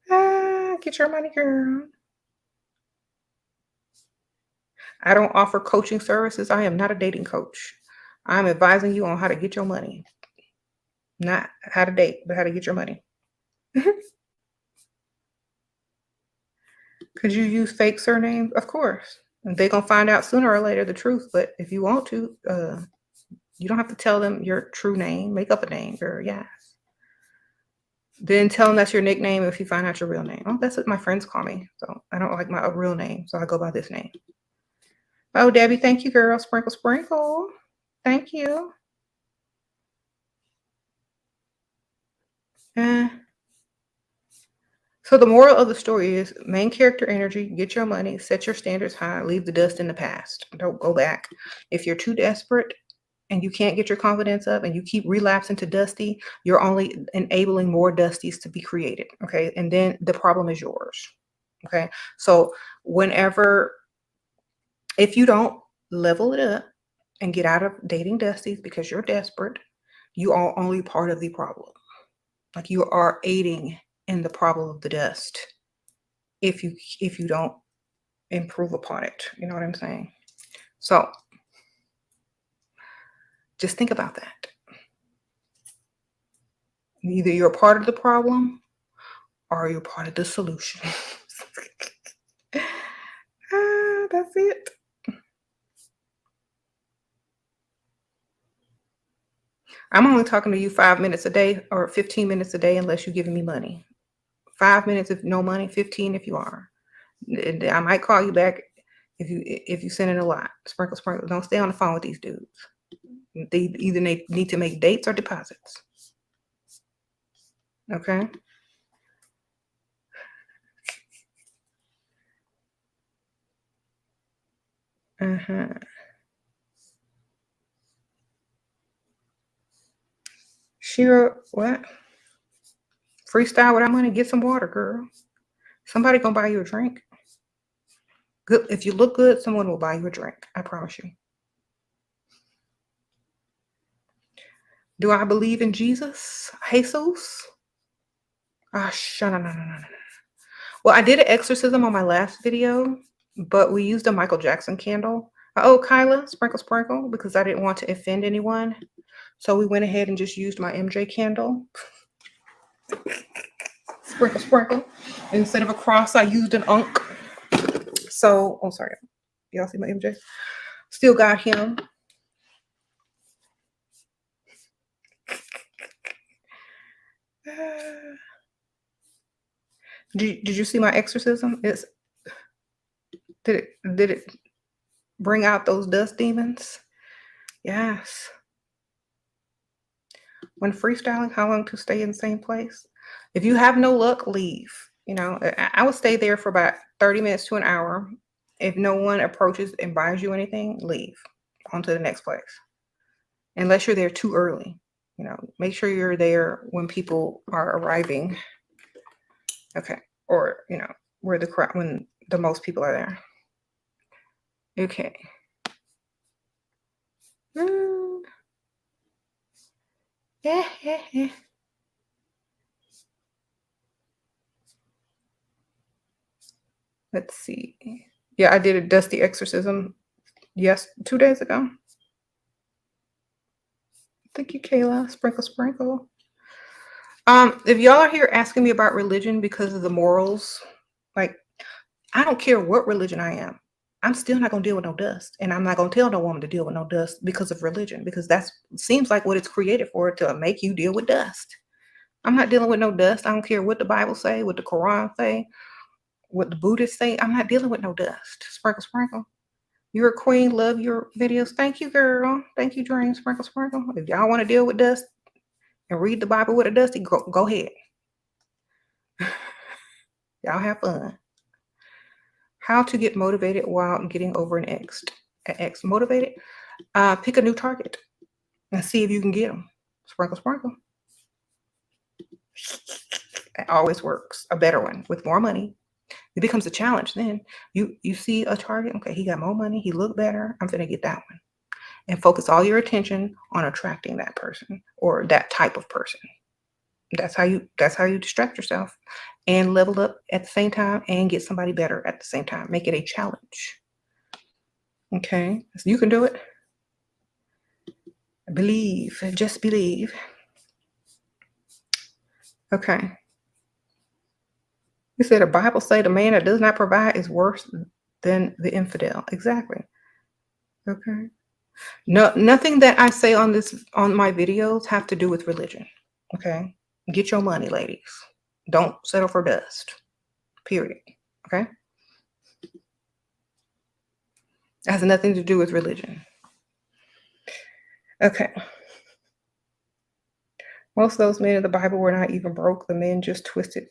Get your money, girl. I don't offer coaching services. I am not a dating coach. I'm advising you on how to get your money. Not how to date, but how to get your money. Could you use fake surnames? Of course. They're going to find out sooner or later the truth. But if you want to, you don't have to tell them your true name. Make up a name, girl. Yes. Then tell them that's your nickname if you find out your real name. Oh, that's what my friends call me. So I don't like my real name. So I go by this name. Oh, Debbie, thank you, girl. Sprinkle, sprinkle. Thank you. So the moral of the story is main character energy, get your money, set your standards high, leave the dust in the past. Don't go back. If you're too desperate and you can't get your confidence up and you keep relapsing to Dusty, you're only enabling more Dusties to be created. Okay. And then the problem is yours. Okay. So if you don't level it up and get out of dating Dusties because you're desperate, you are only part of the problem. Like you are aiding in the problem of the dust if you don't improve upon it. You know what I'm saying? So just think about that. Either you're part of the problem or you're part of the solution. That's it. I'm only talking to you 5 minutes a day or 15 minutes a day unless you're giving me money. 5 minutes if no money, 15 if you are. I might call you back if you send in a lot. Sprinkle, sprinkle. Don't stay on the phone with these dudes. They either need to make dates or deposits. Okay? Shira, what? Freestyle without money? Get some water, girl. Somebody gonna buy you a drink. Good. If you look good, someone will buy you a drink. I promise you. Do I believe in Jesus? Jesus? No. Well, I did an exorcism on my last video, but we used a Michael Jackson candle. Oh, Kyla, sprinkle, sprinkle, because I didn't want to offend anyone. So we went ahead and just used my MJ candle. Sprinkle, sprinkle. Instead of a cross, I used an unk. So, oh, sorry. Y'all see my MJ? Still got him. Did you see my exorcism? Did it bring out those dust demons? Yes. When freestyling, how long to stay in the same place? If you have no luck, leave. You know, I would stay there for about 30 minutes to an hour. If no one approaches and buys you anything, leave on to the next place. Unless you're there too early. You know, make sure you're there when people are arriving. Okay. Or, you know, when the most people are there. Okay. Yeah. Let's see. Yeah, I did a dusty exorcism. Yes, 2 days ago. Thank you, Kayla. Sprinkle, sprinkle. If y'all are here asking me about religion because of the morals, like, I don't care what religion I am. I'm still not gonna deal with no dust. And I'm not gonna tell no woman to deal with no dust because of religion, because that's seems like what it's created for, to make you deal with dust. I'm not dealing with no dust. I don't care what the Bible say, what the Quran say, what the Buddhists say. I'm not dealing with no dust. Sprinkle, sprinkle. You're a queen. Love your videos. Thank you, girl. Thank you, Dream. Sprinkle, sprinkle. If y'all want to deal with dust and read the Bible with a dusty, go ahead. Y'all have fun. How to get motivated while getting over an ex. Motivated? Pick a new target and see if you can get them. Sprinkle, sprinkle. It always works. A better one with more money. It becomes a challenge then. You see a target, okay, he got more money, he looked better, I'm gonna get that one. And focus all your attention on attracting that person or that type of person. That's how you distract yourself and level up at the same time and get somebody better at the same time. Make it a challenge. Okay, so you can do it. Believe, just believe. Okay. You said the Bible say the man that does not provide is worse than the infidel. Exactly. Okay. No, nothing that I say on my videos have to do with religion. Okay. Get your money, ladies. Don't settle for dust. Period. Okay. It has nothing to do with religion. Okay. Most of those men in the Bible were not even broke. The men just twisted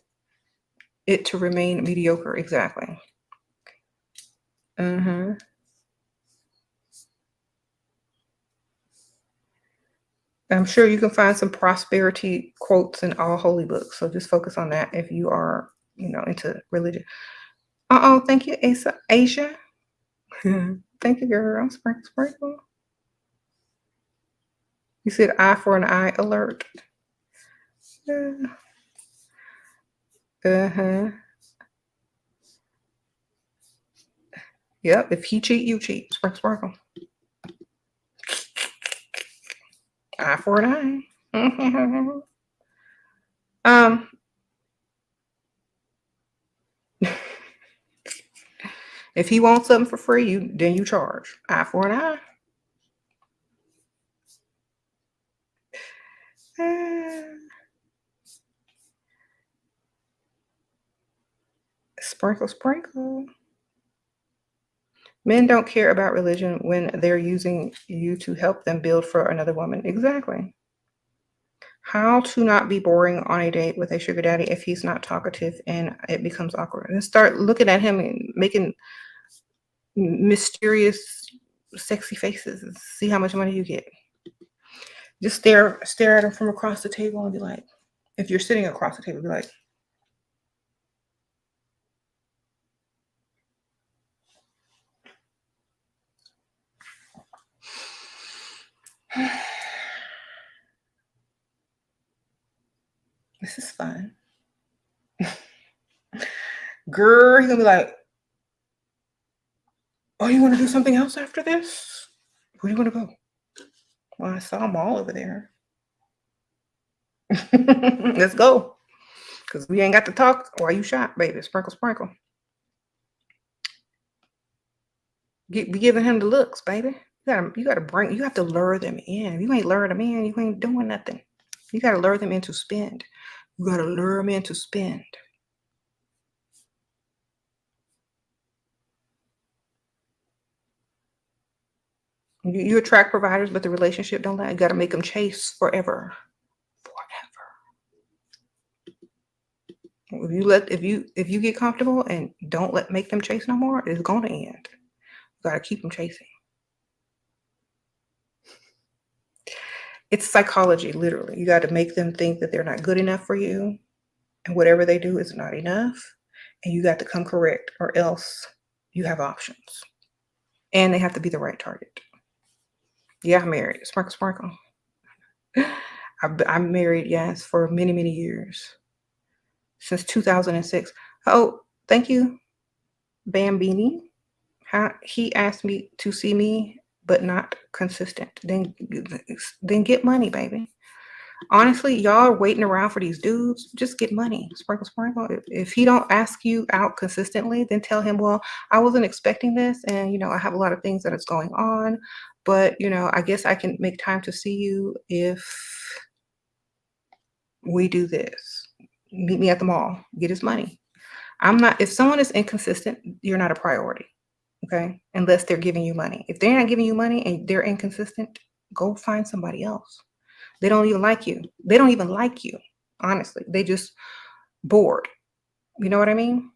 it to remain mediocre. Exactly. I'm sure you can find some prosperity quotes in all holy books. So just focus on that if you are, into religion. Thank you, Asia. Thank you, girl. Sprinkle, sprinkle. You said eye for an eye alert. Yep. If he cheat, you cheat. Sprinkle, sprinkle. Eye for an eye. If he wants something for free, then you charge. Eye for an eye. Sprinkle, sprinkle. Men don't care about religion when they're using you to help them build for another woman. Exactly. How to not be boring on a date with a sugar daddy if he's not talkative and it becomes awkward. And start looking at him and making mysterious, sexy faces and see how much money you get. Just stare at him from across the table and be like, if you're sitting across the table, be like, this is fun. Girl, he's gonna be like, oh, you want to do something else after this? Where do you want to go? Well, I saw them all over there. Let's go. Because we ain't got to talk while you shop, baby. Sprinkle, sprinkle. Be giving him the looks, baby. You have to lure them in. If you ain't luring them in, you ain't doing nothing. You got to lure them in to spend. You got to lure them in to spend. You attract providers, but the relationship don't let. You got to make them chase forever. If you get comfortable and don't make them chase no more, it's going to end. You got to keep them chasing. It's psychology, literally. You got to make them think that they're not good enough for you, and whatever they do is not enough, and you got to come correct, or else you have options. And they have to be the right target. Yeah, I'm married. Sprinkle, sprinkle. I'm married, yes, for many, many years. Since 2006. Oh, thank you. Bambini. He asked me to see me, but not consistent. Then get money, baby. Honestly, y'all are waiting around for these dudes. Just get money. Sprinkle, sprinkle. If he don't ask you out consistently, then tell him, well, I wasn't expecting this, and I have a lot of things that is going on, but I guess I can make time to see you if we do this. Meet me at the mall. Get his money. If someone is inconsistent, you're not a priority. Okay? Unless they're giving you money. If they're not giving you money and they're inconsistent, go find somebody else. They don't even like you. They don't even like you. Honestly, they just bored. You know what I mean?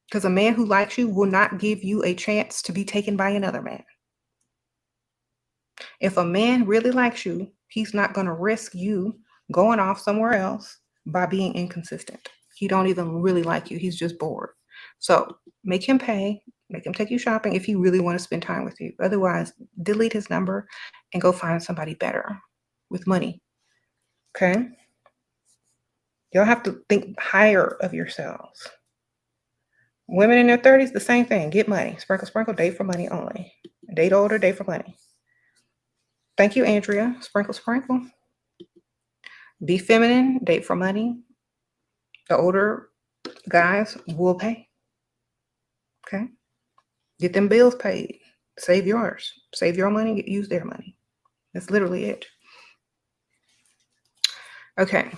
Because a man who likes you will not give you a chance to be taken by another man. If a man really likes you, he's not going to risk you going off somewhere else by being inconsistent. He don't even really like you. He's just bored. So make him pay. Make him take you shopping if he really want to spend time with you. Otherwise, delete his number and go find somebody better with money. Okay? Y'all have to think higher of yourselves. Women in their 30s, the same thing. Get money. Sprinkle, sprinkle, date for money only. Date older, date for money. Thank you, Andrea. Sprinkle, sprinkle. Be feminine, date for money. The older guys will pay. Okay? Get them bills paid. Save yours. Save your money, use their money. That's literally it. Okay.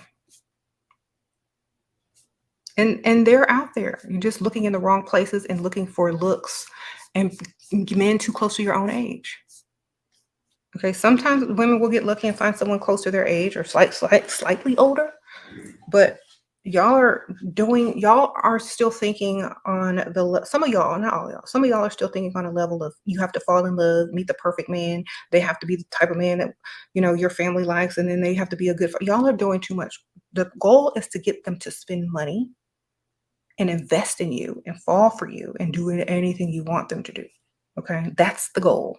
And they're out there. You're just looking in the wrong places and looking for looks and men too close to your own age. Okay, sometimes women will get lucky and find someone close to their age or slightly older, but y'all are still thinking on some of y'all, not all y'all, some of y'all are still thinking on a level of you have to fall in love, meet the perfect man. They have to be the type of man that your family likes, and then they have to be a good. Y'all are doing too much. The goal is to get them to spend money and invest in you and fall for you and do anything you want them to do. Okay, that's the goal.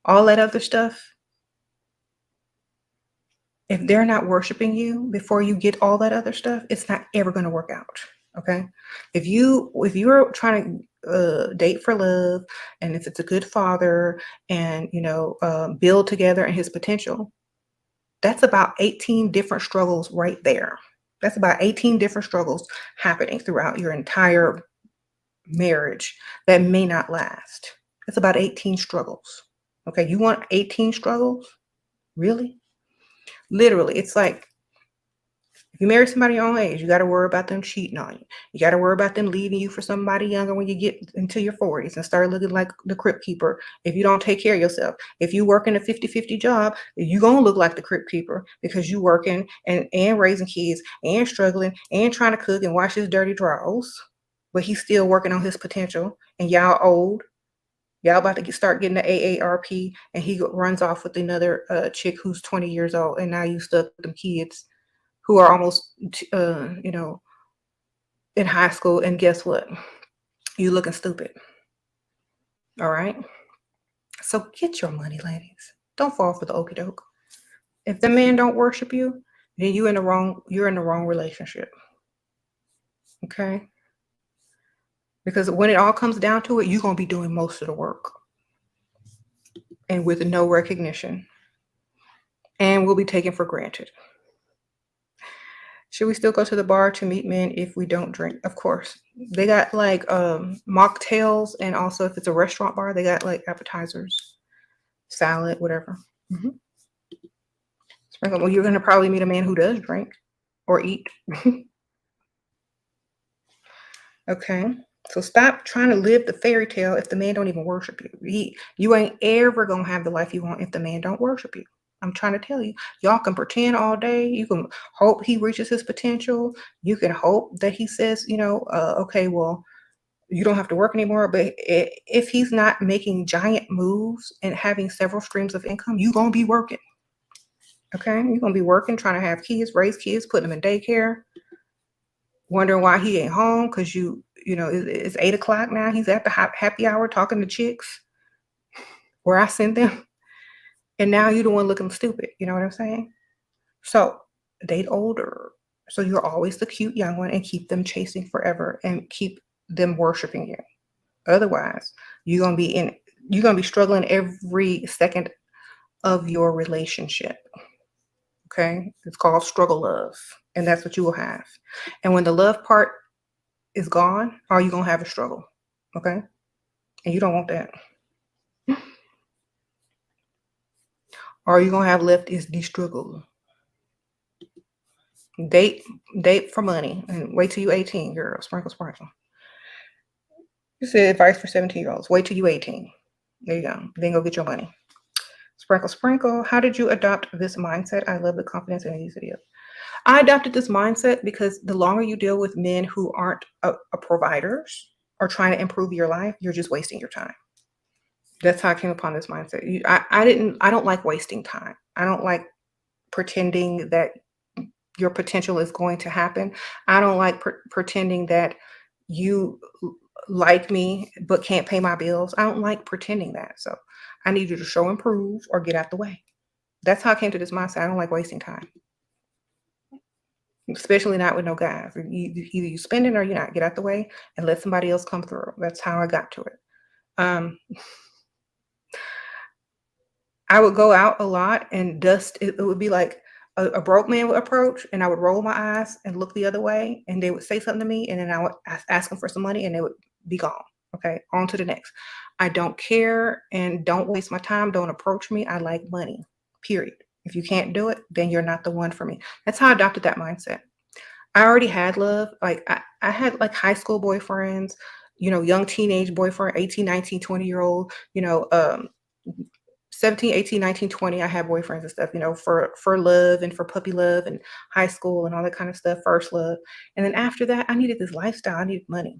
All that other stuff, if they're not worshiping you before you get all that other stuff, it's not ever going to work out. Okay, if you're trying to date for love, and if it's a good father, and build together and his potential, that's about 18 different struggles right there. That's about 18 different struggles happening throughout your entire marriage that may not last. It's about 18 struggles. Okay, you want 18 struggles? Really? Literally, it's like if you marry somebody your own age, you got to worry about them cheating on you. You got to worry about them leaving you for somebody younger when you get into your 40s and start looking like the crypt keeper if you don't take care of yourself. If you work in a 50-50 job, you're going to look like the crypt keeper because you working and raising kids and struggling and trying to cook and wash his dirty drawers, but he's still working on his potential, and y'all old. Y'all about to start getting the AARP, and he runs off with another chick who's 20 years old, and now you stuck with them kids who are almost, in high school, and guess what? You looking stupid. All right? So get your money, ladies. Don't fall for the okie doke. If the man don't worship you, then you're in the wrong relationship. Okay? Because when it all comes down to it, you're going to be doing most of the work. And with no recognition. And will be taken for granted. Should we still go to the bar to meet men if we don't drink? Of course. They got like mocktails, and also if it's a restaurant bar, they got like appetizers, salad, whatever. Mm-hmm. Sprinkle. Well, you're going to probably meet a man who does drink or eat. Okay. So stop trying to live the fairy tale if the man don't even worship you. You ain't ever going to have the life you want if the man don't worship you. I'm trying to tell you, y'all can pretend all day. You can hope he reaches his potential. You can hope that he says, okay, well, you don't have to work anymore. But if he's not making giant moves and having several streams of income, you're going to be working. Okay? You're going to be working, trying to have kids, raise kids, put them in daycare, wondering why he ain't home because it's 8 o'clock now. He's at the happy hour talking to chicks where I sent them. And now you're the one looking stupid. You know what I'm saying? So date older. So you're always the cute young one and keep them chasing forever and keep them worshiping you. Otherwise, you're gonna be struggling every second of your relationship. Okay? It's called struggle love, and that's what you will have. And when the love part is gone, all you're gonna have is struggle. Okay? And you don't want that. All you're gonna have left is the struggle. Date, date for money, and wait till you 18, girl. Sprinkle, sprinkle. You said advice for 17-year-olds. Wait till you 18. There you go. Then go get your money. Sprinkle, sprinkle. How did you adopt this mindset? I love the confidence in these videos. I adopted this mindset because the longer you deal with men who aren't a providers or trying to improve your life, you're just wasting your time. That's how I came upon this mindset. I don't like wasting time. I don't like pretending that your potential is going to happen. I don't like pretending that you like me but can't pay my bills. I don't like pretending that. So I need you to show and prove or get out the way. That's how I came to this mindset. I don't like wasting time, especially not with no guys. Either you spend it or you're not. Get out the way and let somebody else come through. That's how I got to it. I would go out a lot and dust. It would be like a broke man would approach, and I would roll my eyes and look the other way, and they would say something to me, and then I would ask them for some money, and they would be gone. Okay, on to the next. I don't care, and don't waste my time. Don't approach me. I like money, period. If you can't do it, then you're not the one for me. That's how I adopted that mindset. I already had love. Like I had like high school boyfriends, young teenage boyfriend, 18, 19, 20-year-old, 17, 18, 19, 20. I had boyfriends and stuff, for love and for puppy love and high school and all that kind of stuff, first love. And then after that, I needed this lifestyle. I needed money.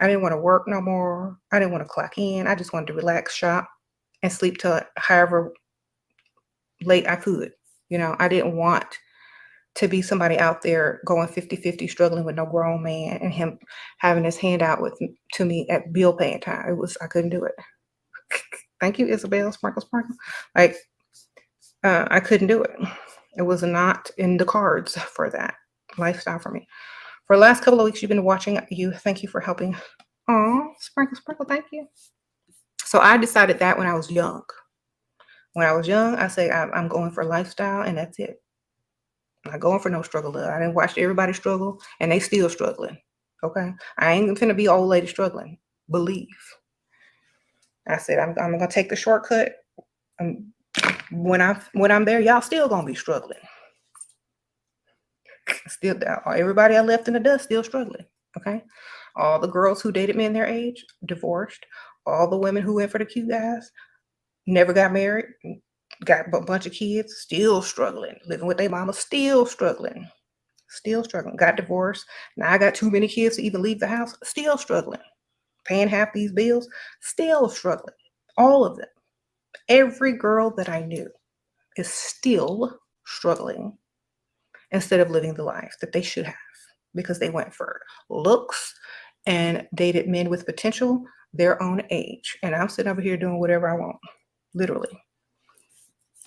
I didn't want to work no more. I didn't want to clock in. I just wanted to relax, shop, and sleep till however late I could. I didn't want to be somebody out there going 50-50, struggling with no grown man and him having his hand out to me at bill paying time. I couldn't do it. Thank you, Isabel. Sprinkle, sprinkle. Like, I couldn't do it. It was not in the cards for that lifestyle for me. For the last couple of weeks, you've been watching you. Thank you for helping. Oh, sprinkle, sprinkle. Thank you. So I decided that when I was young. When I was young, I say I'm going for lifestyle, and that's it. I'm not going for no struggle. I didn't watch everybody struggle, and they still struggling. Okay, I ain't gonna be old lady struggling. Believe. I said I'm gonna take the shortcut. When I'm there, y'all still gonna be struggling. Still, everybody I left in the dust still struggling. Okay, all the girls who dated men their age divorced. All the women who went for the cute guys never got married, got a bunch of kids, still struggling, living with their mama, still struggling, got divorced. Now I got too many kids to even leave the house, still struggling, paying half these bills, still struggling. All of them. Every girl that I knew is still struggling instead of living the life that they should have because they went for looks and dated men with potential their own age. And I'm sitting over here doing whatever I want, literally.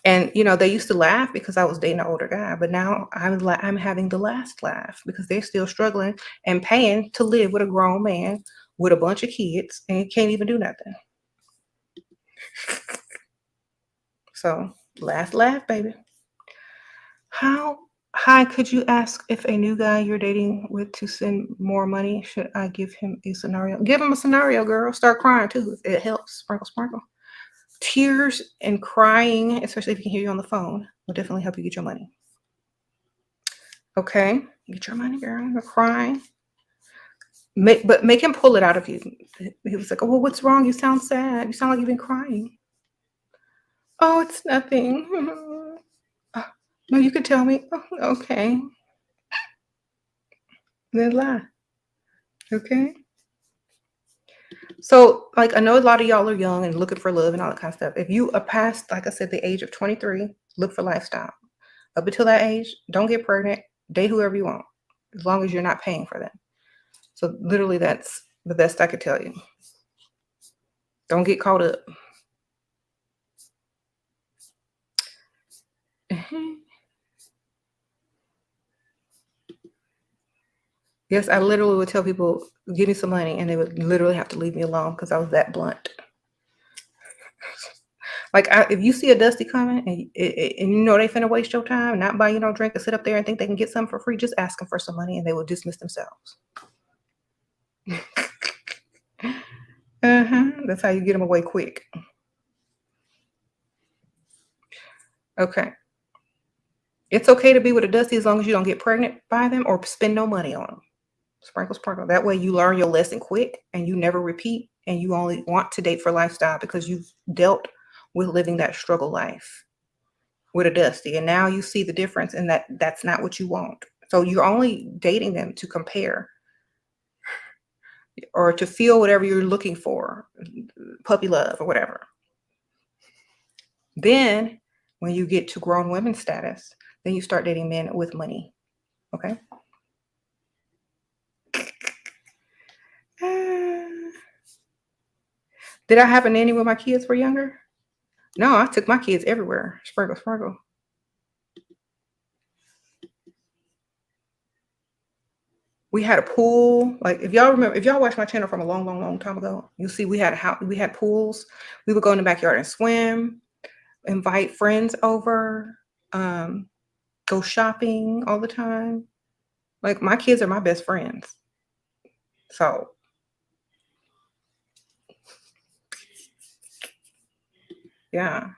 And they used to laugh because I was dating an older guy, but now I'm having the last laugh because they're still struggling and paying to live with a grown man with a bunch of kids and can't even do nothing. So last laugh, baby. How high could you ask if a new guy you're dating with to send more money? Should I give him a scenario? Give him a scenario, girl. Start crying too. It helps. Sprinkle, sprinkle. Tears and crying, especially if he can hear you on the phone, will definitely help you get your money. Okay, get your money, girl. You're crying. But make him pull it out of you. He was like, "Oh, well, what's wrong? You sound sad. You sound like you've been crying." Oh, it's nothing. No, you could tell me. Oh, okay. Then lie. Okay. So, like, I know a lot of y'all are young and looking for love and all that kind of stuff. If you are past, like I said, the age of 23, look for lifestyle. Up until that age, don't get pregnant. Date whoever you want, as long as you're not paying for them. So, literally, that's the best I could tell you. Don't get caught up. Yes, I literally would tell people, give me some money, and they would literally have to leave me alone because I was that blunt. Like, if you see a Dusty coming and you know they finna waste your time, not buy you no drink, and sit up there and think they can get something for free, just ask them for some money and they will dismiss themselves. That's how you get them away quick. Okay. It's okay to be with a Dusty as long as you don't get pregnant by them or spend no money on them. Sprinkle, sprinkle. That way you learn your lesson quick and you never repeat, and you only want to date for lifestyle because you've dealt with living that struggle life with a Dusty. And now you see the difference, and that's not what you want. So you're only dating them to compare or to feel whatever you're looking for, puppy love or whatever. Then when you get to grown women status, then you start dating men with money. Okay. Did I have a nanny when my kids were younger? No, I took my kids everywhere. Sprinkle, sprinkle. We had a pool. Like, if y'all remember, if y'all watched my channel from a long, long, long time ago, you'll see we had pools. We would go in the backyard and swim, invite friends over, go shopping all the time. Like, my kids are my best friends. So yeah.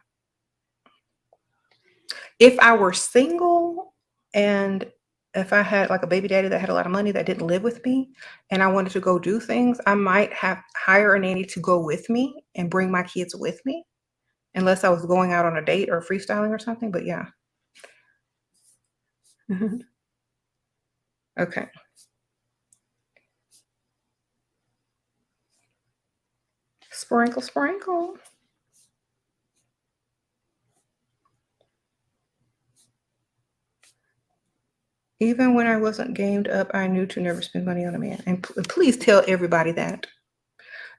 If I were single and if I had like a baby daddy that had a lot of money that didn't live with me and I wanted to go do things, I might hire a nanny to go with me and bring my kids with me, unless I was going out on a date or freestyling or something. But yeah. Okay. Sprinkle, sprinkle. Even when I wasn't gamed up, I knew to never spend money on a man. And please tell everybody that.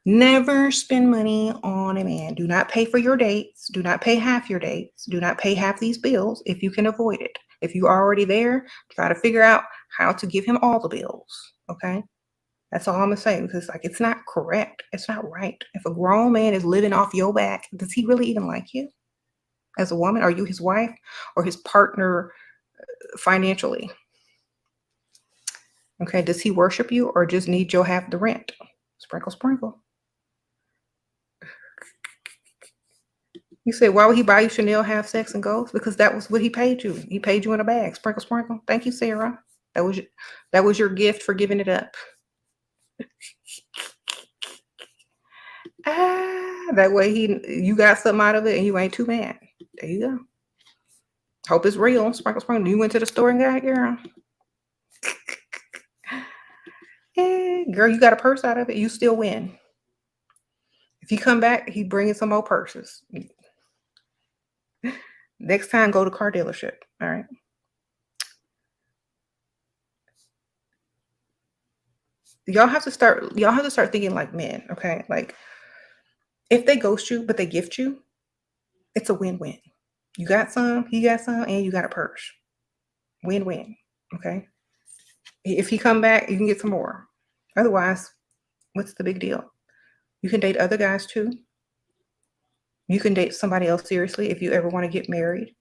Never spend money on a man. Do not pay for your dates. Do not pay half your dates. Do not pay half these bills if you can avoid it. If you're already there, try to figure out how to give him all the bills. Okay? That's all I'm gonna say, because like, it's not correct. It's not right. If a grown man is living off your back, does he really even like you as a woman? Are you his wife or his partner financially? Okay, does he worship you or just need your half the rent? Sprinkle, sprinkle. You say, why would he buy you Chanel, have sex, and goals? Because that was what he paid you. He paid you in a bag. Sprinkle, sprinkle. Thank you, Sarah. That was your gift for giving it up. That way you got something out of it and you ain't too mad. There you go. Hope it's real. Sprinkle, sprinkle. You went to the store and got it, girl. Girl, you got a purse out of it. You still win. If you come back, he bringing some more purses. Next time, go to car dealership. All right. Y'all have to start thinking like men. Okay. Like, if they ghost you, but they gift you, it's a win-win. You got some, he got some, and you got a purse. Win-win. Okay. If he come back, you can get some more. Otherwise, what's the big deal? You can date other guys too. You can date somebody else seriously if you ever want to get married.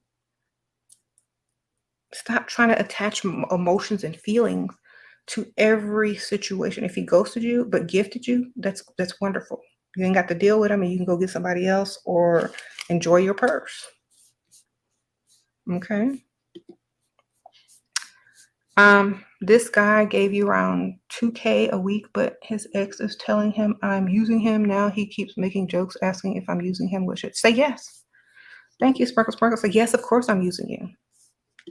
Stop trying to attach emotions and feelings to every situation. If he ghosted you but gifted you, that's wonderful. You ain't got to deal with him, and you can go get somebody else or enjoy your purse. Okay. This guy gave you around $2K a week, but his ex is telling him I'm using him. Now he keeps making jokes asking if I'm using him. With it. Say yes. Thank you, Sprinkle, sprinkle. Say yes, of course I'm using you.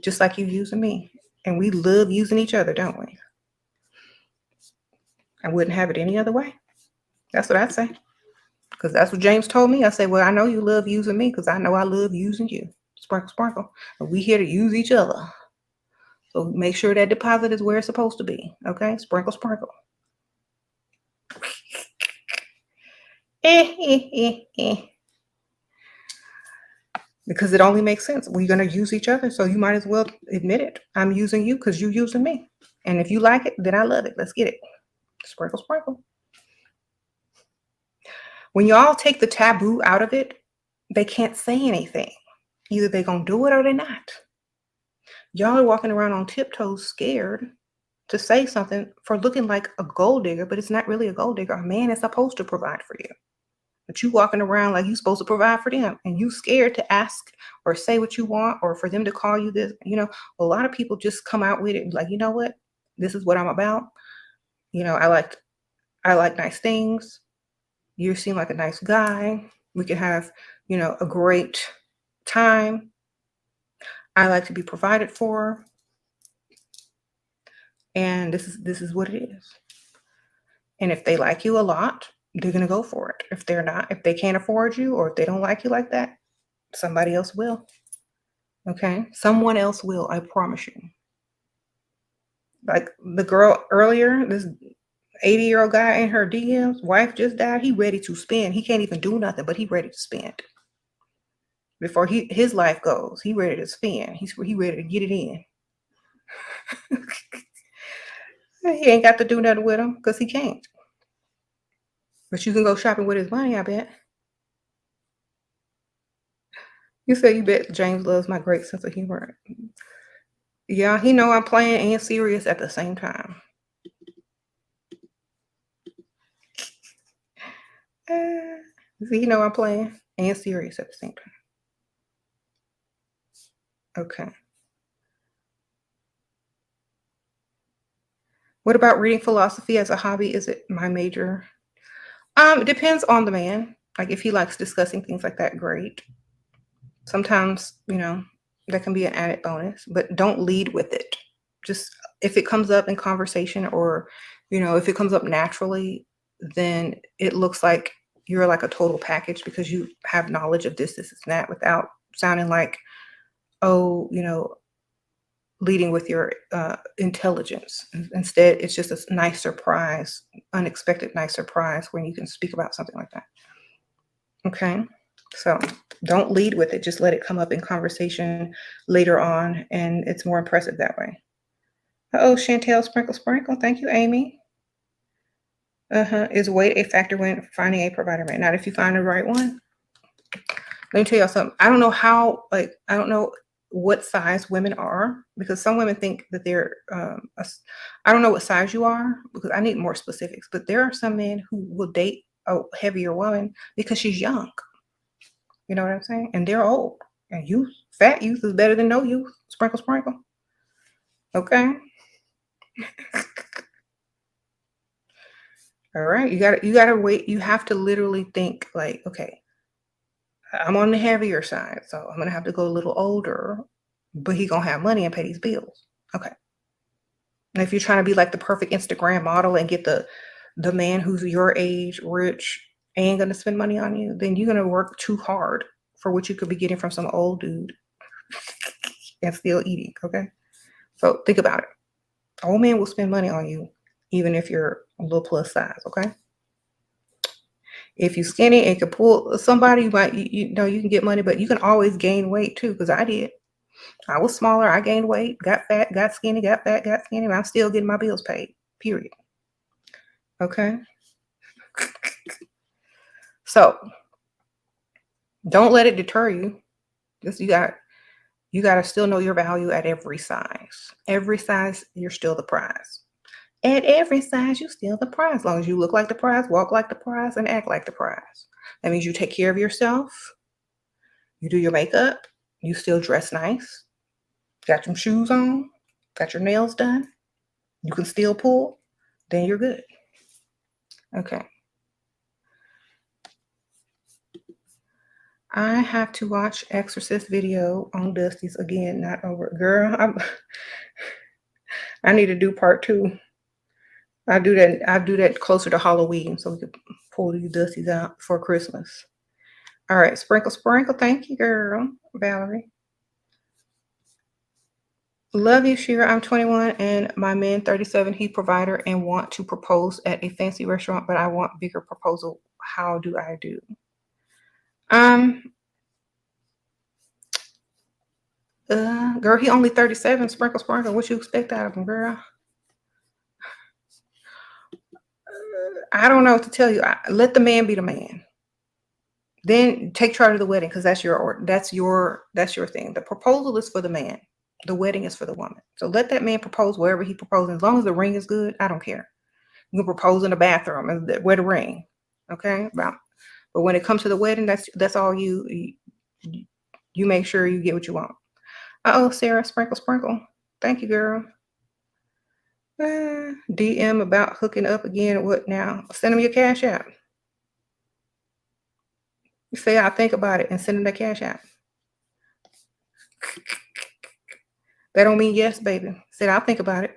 Just like you using me. And we love using each other, don't we? I wouldn't have it any other way. That's what I'd say. Because that's what James told me. I say, well, I know you love using me because I know I love using you. Sprinkle, sprinkle. And we here to use each other. So make sure that deposit is where it's supposed to be. Okay? Sprinkle, sprinkle. Because it only makes sense. We're going to use each other. So you might as well admit it. I'm using you because you're using me. And if you like it, then I love it. Let's get it. Sprinkle, sprinkle. When y'all take the taboo out of it, they can't say anything. Either they're going to do it or they're not. Y'all are walking around on tiptoes scared to say something for looking like a gold digger, but it's not really a gold digger. A man is supposed to provide for you. But you walking around like you're supposed to provide for them, and you scared to ask or say what you want or for them to call you this. A lot of people just come out with it like, you know what? This is what I'm about. I like nice things. You seem like a nice guy. We can have, a great time. I like to be provided for. And this is what it is. And if they like you a lot, they're going to go for it. If they can't afford you, or if they don't like you like that, somebody else will. Okay? Someone else will, I promise you. Like the girl earlier, this 80-year-old guy in her DMs, wife just died. He ready to spend. He can't even do nothing, but he ready to spend. Before his life goes, he ready to spend. He ready to get it in. He ain't got to do nothing with him because he can't. But you can go shopping with his money, I bet. You say you bet James loves my great sense of humor. Yeah, he know I'm playing and serious at the same time. He know I'm playing and serious at the same time. Okay. What about reading philosophy as a hobby? Is it my major? It depends on the man. Like if he likes discussing things like that, great. Sometimes, that can be an added bonus, but don't lead with it. Just if it comes up in conversation, or, if it comes up naturally, then it looks like you're like a total package because you have knowledge of this, and that, without sounding like, oh, leading with your intelligence. Instead, it's just a nice surprise, unexpected nice surprise when you can speak about something like that. Okay. So don't lead with it. Just let it come up in conversation later on, and it's more impressive that way. Oh, Chantel, sprinkle, sprinkle. Thank you, Amy. Is weight a factor when finding a provider? Not if you find the right one. Let me tell y'all something. I don't know what size women are, because some women think that they're, I don't know what size you are, because I need more specifics, but there are some men who will date a heavier woman because she's young. You know what I'm saying? And they're old. And fat youth is better than no youth. Sprinkle, sprinkle. Okay. All right. You gotta wait. You have to literally think like, okay, I'm on the heavier side, so I'm gonna have to go a little older, but he gonna have money and pay these bills. Okay. And if you're trying to be like the perfect Instagram model and get the man who's your age, rich, ain't gonna spend money on you, then you're gonna work too hard for what you could be getting from some old dude and still eating. Okay. So think about it. Old man will spend money on you, even if you're a little plus size. Okay. If you're skinny and can pull somebody, you might, you can get money, but you can always gain weight too. Because I did. I was smaller. I gained weight, got fat, got skinny, got fat, got skinny. And I'm still getting my bills paid. Period. Okay. So don't let it deter you. Just you got to still know your value at every size. Every size, you're still the prize. At every size, you still the prize. As long as you look like the prize, walk like the prize, and act like the prize. That means you take care of yourself. You do your makeup. You still dress nice. Got your shoes on. Got your nails done. You can still pull. Then you're good. Okay. I have to watch Exorcist video on Dusty's again, not over. Girl, I need to do part 2. I'll do that closer to Halloween so we can pull these Dusties out for Christmas. All right, sprinkle, sprinkle. Thank you, girl. Valerie. Love you, Shira. I'm 21 and my man 37. He provider and want to propose at a fancy restaurant, but I want bigger proposal. How do I do? Girl, he only 37. Sprinkle, sprinkle. What you expect out of him, girl? I don't know what to tell you. Let the man be the man. Then take charge of the wedding because that's your thing. The proposal is for the man. The wedding is for the woman. So let that man propose wherever he proposes. As long as the ring is good, I don't care. You can propose in the bathroom and wear the ring. Okay? But when it comes to the wedding, that's all you make sure you get what you want. Uh-oh, Sarah, sprinkle. Thank you, girl. DM about hooking up again. What now? Send him your cash app. You say, I'll think about it and send him the cash app. That don't mean yes, baby. Said, I'll think about it.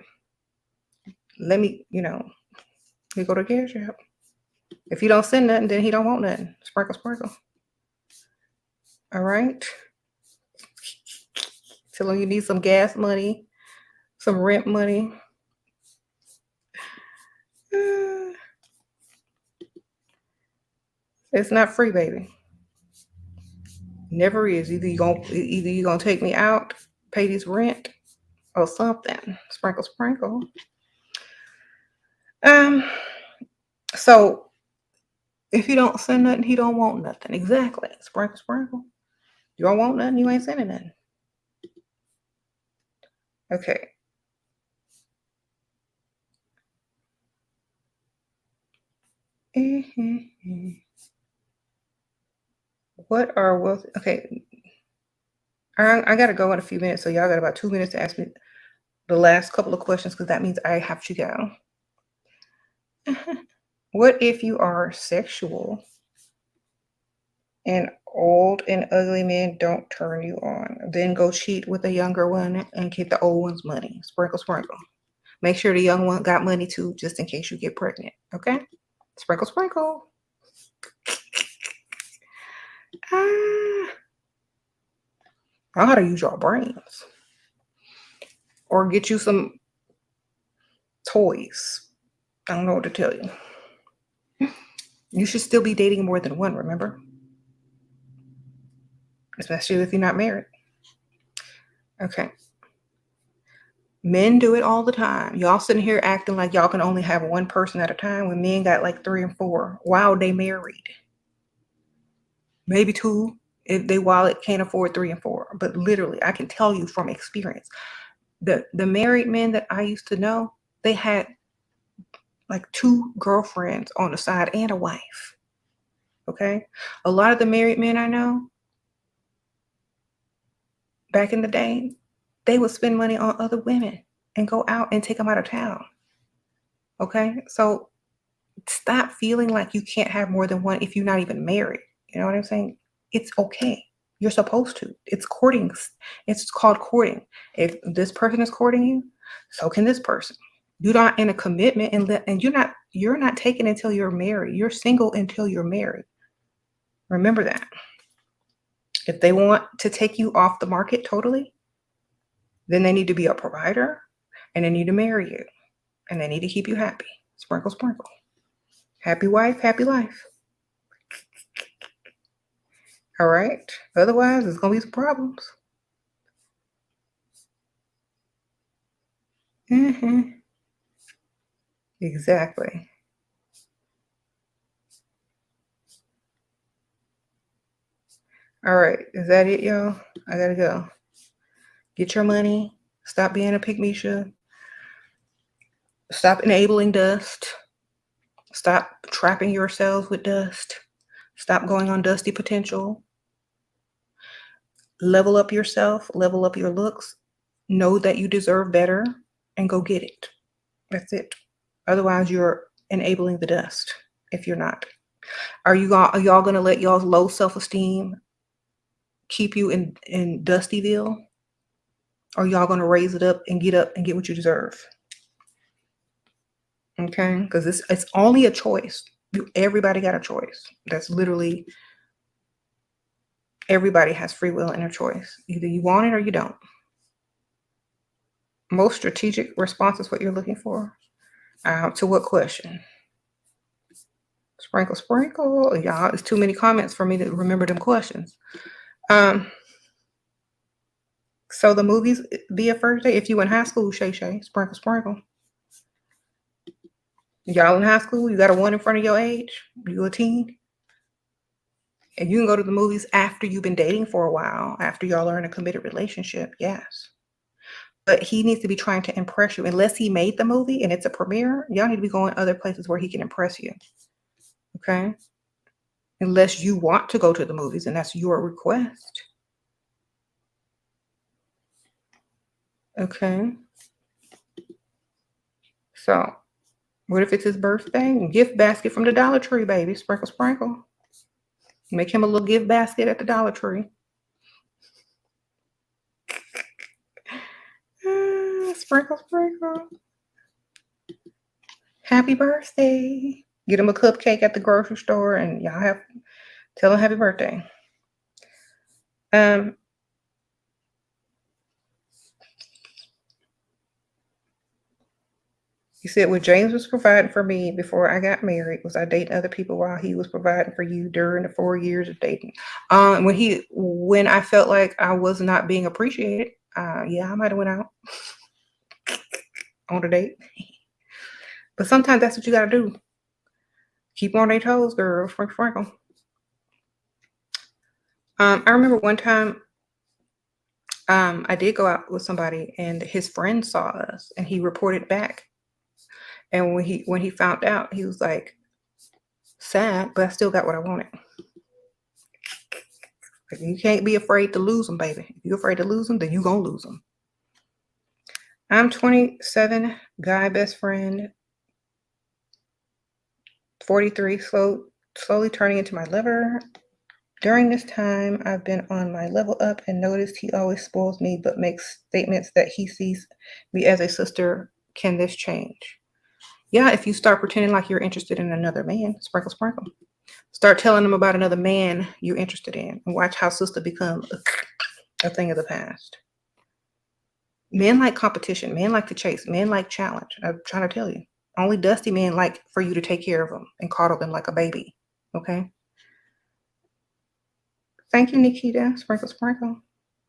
Let me, you go to cash app. If you don't send nothing, then he don't want nothing. Sprinkle. All right. Tell him you need some gas money, some rent money. It's not free, baby. Never is. Either you're gonna take me out, pay this rent, or something. Sprinkle. So if you don't send nothing, he don't want nothing. Exactly. Sprinkle. You don't want nothing, you ain't sending nothing. Okay. What are wealthy? Okay. I gotta go in a few minutes, so y'all got about 2 minutes to ask me the last couple of questions because that means I have to go. What if you are sexual and old and ugly men don't turn you on? Then go cheat with a younger one and get the old one's money. Sprinkle. Make sure the young one got money too, just in case you get pregnant. Okay? Sprinkle. I gotta use your brains. Or get you some toys. I don't know what to tell you. You should still be dating more than one, remember? Especially if you're not married. Okay. Men do it all the time. Y'all sitting here acting like y'all can only have one person at a time when men got like 3 and 4 while they married. Maybe 2 if they wallet can't afford 3 and 4. But literally, I can tell you from experience, the married men that I used to know, they had like 2 girlfriends on the side and a wife. Okay? A lot of the married men I know, back in the day, they would spend money on other women and go out and take them out of town. Okay? So stop feeling like you can't have more than one if you're not even married. You know what I'm saying? It's okay. You're supposed to. It's courting. It's called courting. If this person is courting you, so can this person. You're not in a commitment and you're not taken until you're married. You're single until you're married. Remember that. If they want to take you off the market totally, then they need to be a provider and they need to marry you and they need to keep you happy. Sprinkle. Happy wife, happy life. All right. Otherwise, there's going to be some problems. Exactly. All right. Is that it, y'all? I got to go. Get your money. Stop being a pygmisha. Stop enabling dust. Stop trapping yourselves with dust. Stop going on dusty potential. Level up yourself. Level up your looks. Know that you deserve better and go get it. That's it. Otherwise, you're enabling the dust if you're not. Are y'all going to let y'all's low self-esteem keep you in Dustyville? Or y'all going to raise it up and get what you deserve? Okay? Because it's only a choice. Everybody got a choice. That's literally, everybody has free will and a choice. Either you want it or you don't. Most strategic response is what you're looking for. To what question? Sprinkle. Y'all, it's too many comments for me to remember them questions. So the movies be a first date. If you in high school, Shay, sprinkle. Y'all in high school, you got a 1 in front of your age, you a teen, and you can go to the movies after you've been dating for a while, after y'all are in a committed relationship, yes. But he needs to be trying to impress you. Unless he made the movie and it's a premiere, y'all need to be going other places where he can impress you. Okay? Unless you want to go to the movies and that's your request. Okay? So, what if it's his birthday? Gift basket from the Dollar Tree, baby. Sprinkle, sprinkle. Make him a little gift basket at the Dollar Tree. Sprinkle, sprinkle. Happy birthday. Get him a cupcake at the grocery store and y'all tell him happy birthday. He said, what James was providing for me before I got married was I dating other people while he was providing for you during the 4 years of dating. When I felt like I was not being appreciated, yeah, I might have went out on a date. But sometimes that's what you got to do. Keep on their toes, girl. Sprinkle, sprinkle. I remember one time I did go out with somebody and his friend saw us and he reported back. And when he found out, he was like, sad, but I still got what I wanted. Like, you can't be afraid to lose them, baby. If you're afraid to lose them, then you're going to lose them. I'm 27, guy best friend, 43, slowly turning into my lover. During this time, I've been on my level up and noticed he always spoils me, but makes statements that he sees me as a sister. Can this change? Yeah, if you start pretending like you're interested in another man, sprinkle, sprinkle. Start telling them about another man you're interested in and watch how sister becomes a thing of the past. Men like competition. Men like to chase. Men like challenge. I'm trying to tell you. Only dusty men like for you to take care of them and coddle them like a baby. Okay? Thank you, Nikita. Sprinkle, sprinkle.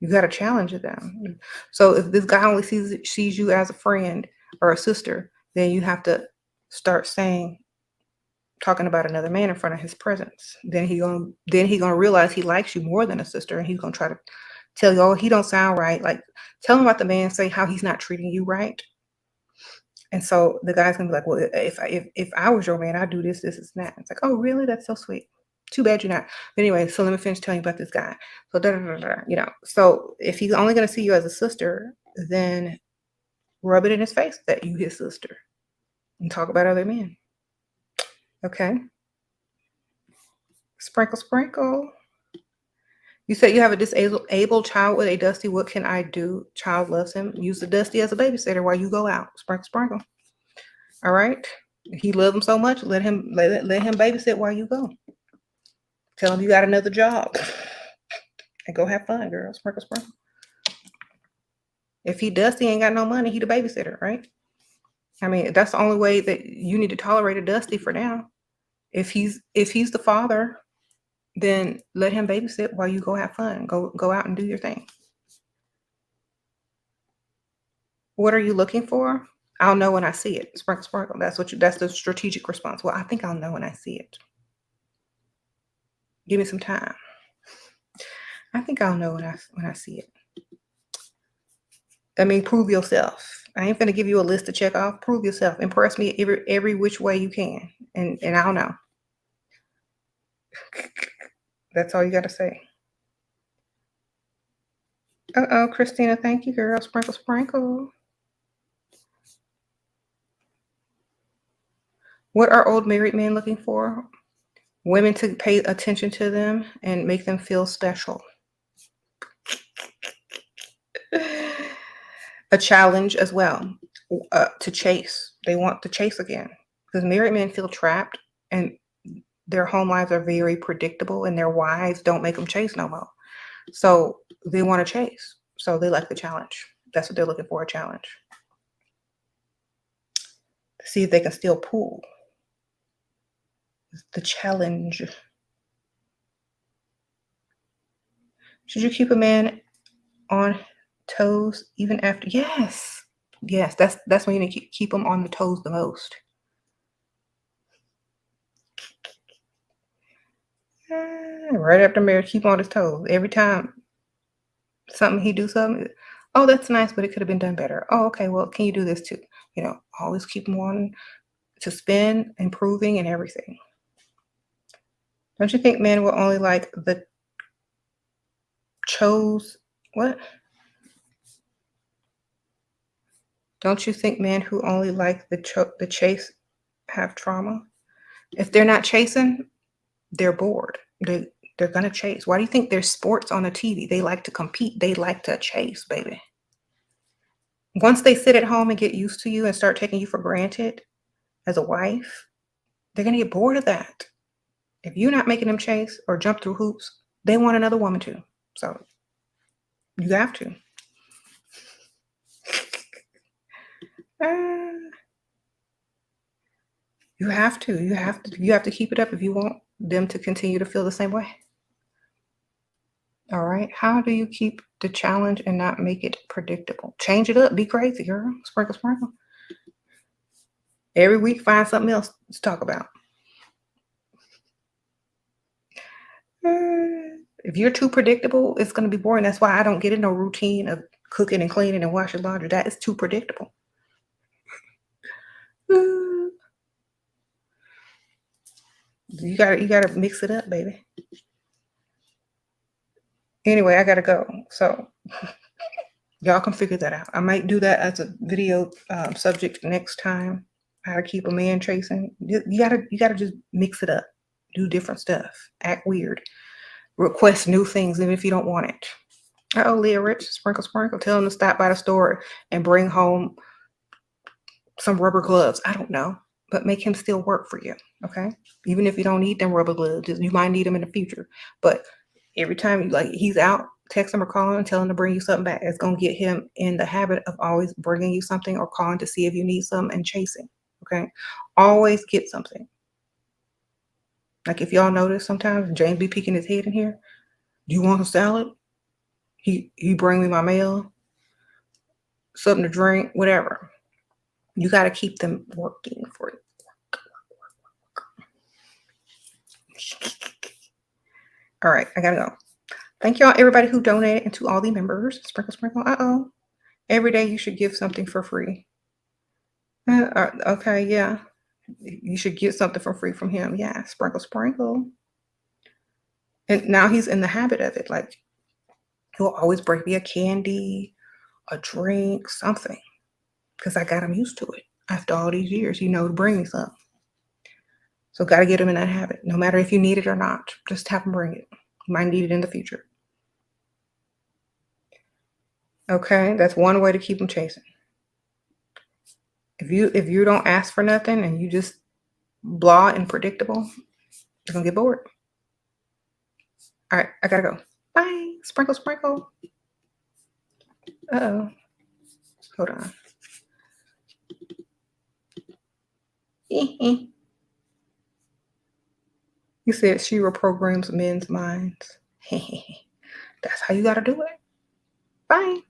You got to challenge them. So if this guy only sees you as a friend or a sister, then you have to start talking about another man in front of his presence. Then he gonna realize he likes you more than a sister, and he's gonna try to tell you, oh, he don't sound right. Like, tell him about the man, say how he's not treating you right. And so the guy's gonna be like, well, if I was your man, I'd do this, this, and that. It's like, oh, really? That's so sweet. Too bad you're not. But anyway, so let me finish telling you about this guy. So so if he's only gonna see you as a sister, then rub it in his face that you his sister and talk about other men. Okay. Sprinkle, sprinkle. You said you have a disabled child with a Dusty. What can I do? Child loves him. Use the Dusty as a babysitter while you go out. Sprinkle, sprinkle. All right. He loves him so much. Let him babysit while you go. Tell him you got another job. And go have fun, girl. Sprinkle, sprinkle. If he Dusty ain't got no money, he the babysitter, right? I mean, that's the only way that you need to tolerate a Dusty for now. If he's the father, then let him babysit while you go have fun. Go out and do your thing. What are you looking for? I'll know when I see it. Sprinkle, sprinkle. That's the strategic response. Well, I think I'll know when I see it. Give me some time. I think I'll know when I see it. I mean, prove yourself. I ain't finna give you a list to check off. Prove yourself. Impress me every which way you can. And I'll know. That's all you gotta say. Uh-oh, Christina, thank you, girl. Sprinkle, sprinkle. What are old married men looking for? Women to pay attention to them and make them feel special. A challenge as well, to chase. They want to chase again. Because married men feel trapped and their home lives are very predictable and their wives don't make them chase no more. So they want to chase. So they like the challenge. That's what they're looking for, a challenge. See if they can still pull. The challenge. Should you keep a man on toes even after? Yes. That's when you need to keep them on the toes the most. Right after marriage, keep on his toes. Every time something he do something, oh, that's nice, but it could have been done better. Oh, okay, well, can you do this too? Always keep him wanting to spin, improving, and everything. Don't you think men will only like the chose what? Don't you think men who only like the chase have trauma? If they're not chasing, they're bored. They're gonna chase. Why do you think there's sports on the TV? They like to compete. They like to chase, baby. Once they sit at home and get used to you and start taking you for granted as a wife, they're gonna get bored of that. If you're not making them chase or jump through hoops, they want another woman to. So you have to. Uh, you have to. You have to keep it up if you want them to continue to feel the same way. All right. How do you keep the challenge and not make it predictable? Change it up. Be crazy, girl. Sprinkle, sprinkle. Every week, find something else to talk about. If you're too predictable, it's going to be boring. That's why I don't get in no routine of cooking and cleaning and washing laundry. That is too predictable. You gotta mix it up, baby. Anyway, I gotta go. So y'all can figure that out. I might do that as a video subject next time. How to keep a man chasing. You gotta just mix it up. Do different stuff. Act weird. Request new things even if you don't want it. Oh, Leah Rich, sprinkle, sprinkle. Tell him to stop by the store and bring home some rubber gloves. I don't know, but make him still work for you. Okay, even if you don't need them rubber gloves, you might need them in the future. But every time he's out, text him or call him and tell him to bring you something back. It's gonna get him in the habit of always bringing you something or calling to see if you need something and chasing. Okay, always get something. Like if y'all notice, sometimes James be peeking his head in here. Do you want a salad? He bring me my mail, something to drink, whatever. You got to keep them working for you. All right, I gotta go. Thank y'all, everybody who donated, and to all the members. Sprinkle, sprinkle. Uh-oh. Every day you should give something for free. Okay, yeah. You should get something for free from him. Yeah, sprinkle, sprinkle. And now he's in the habit of it. Like, he'll always bring me a candy, a drink, something. Because I got him used to it. After all these years, to bring me something. So got to get him in that habit. No matter if you need it or not. Just have him bring it. You might need it in the future. Okay, that's one way to keep him chasing. If you don't ask for nothing and you just blah and predictable, you're gonna get bored. All right, I gotta go. Bye. Sprinkle, sprinkle. Uh-oh. Hold on. You said she reprograms men's minds. That's how you gotta do it. Bye.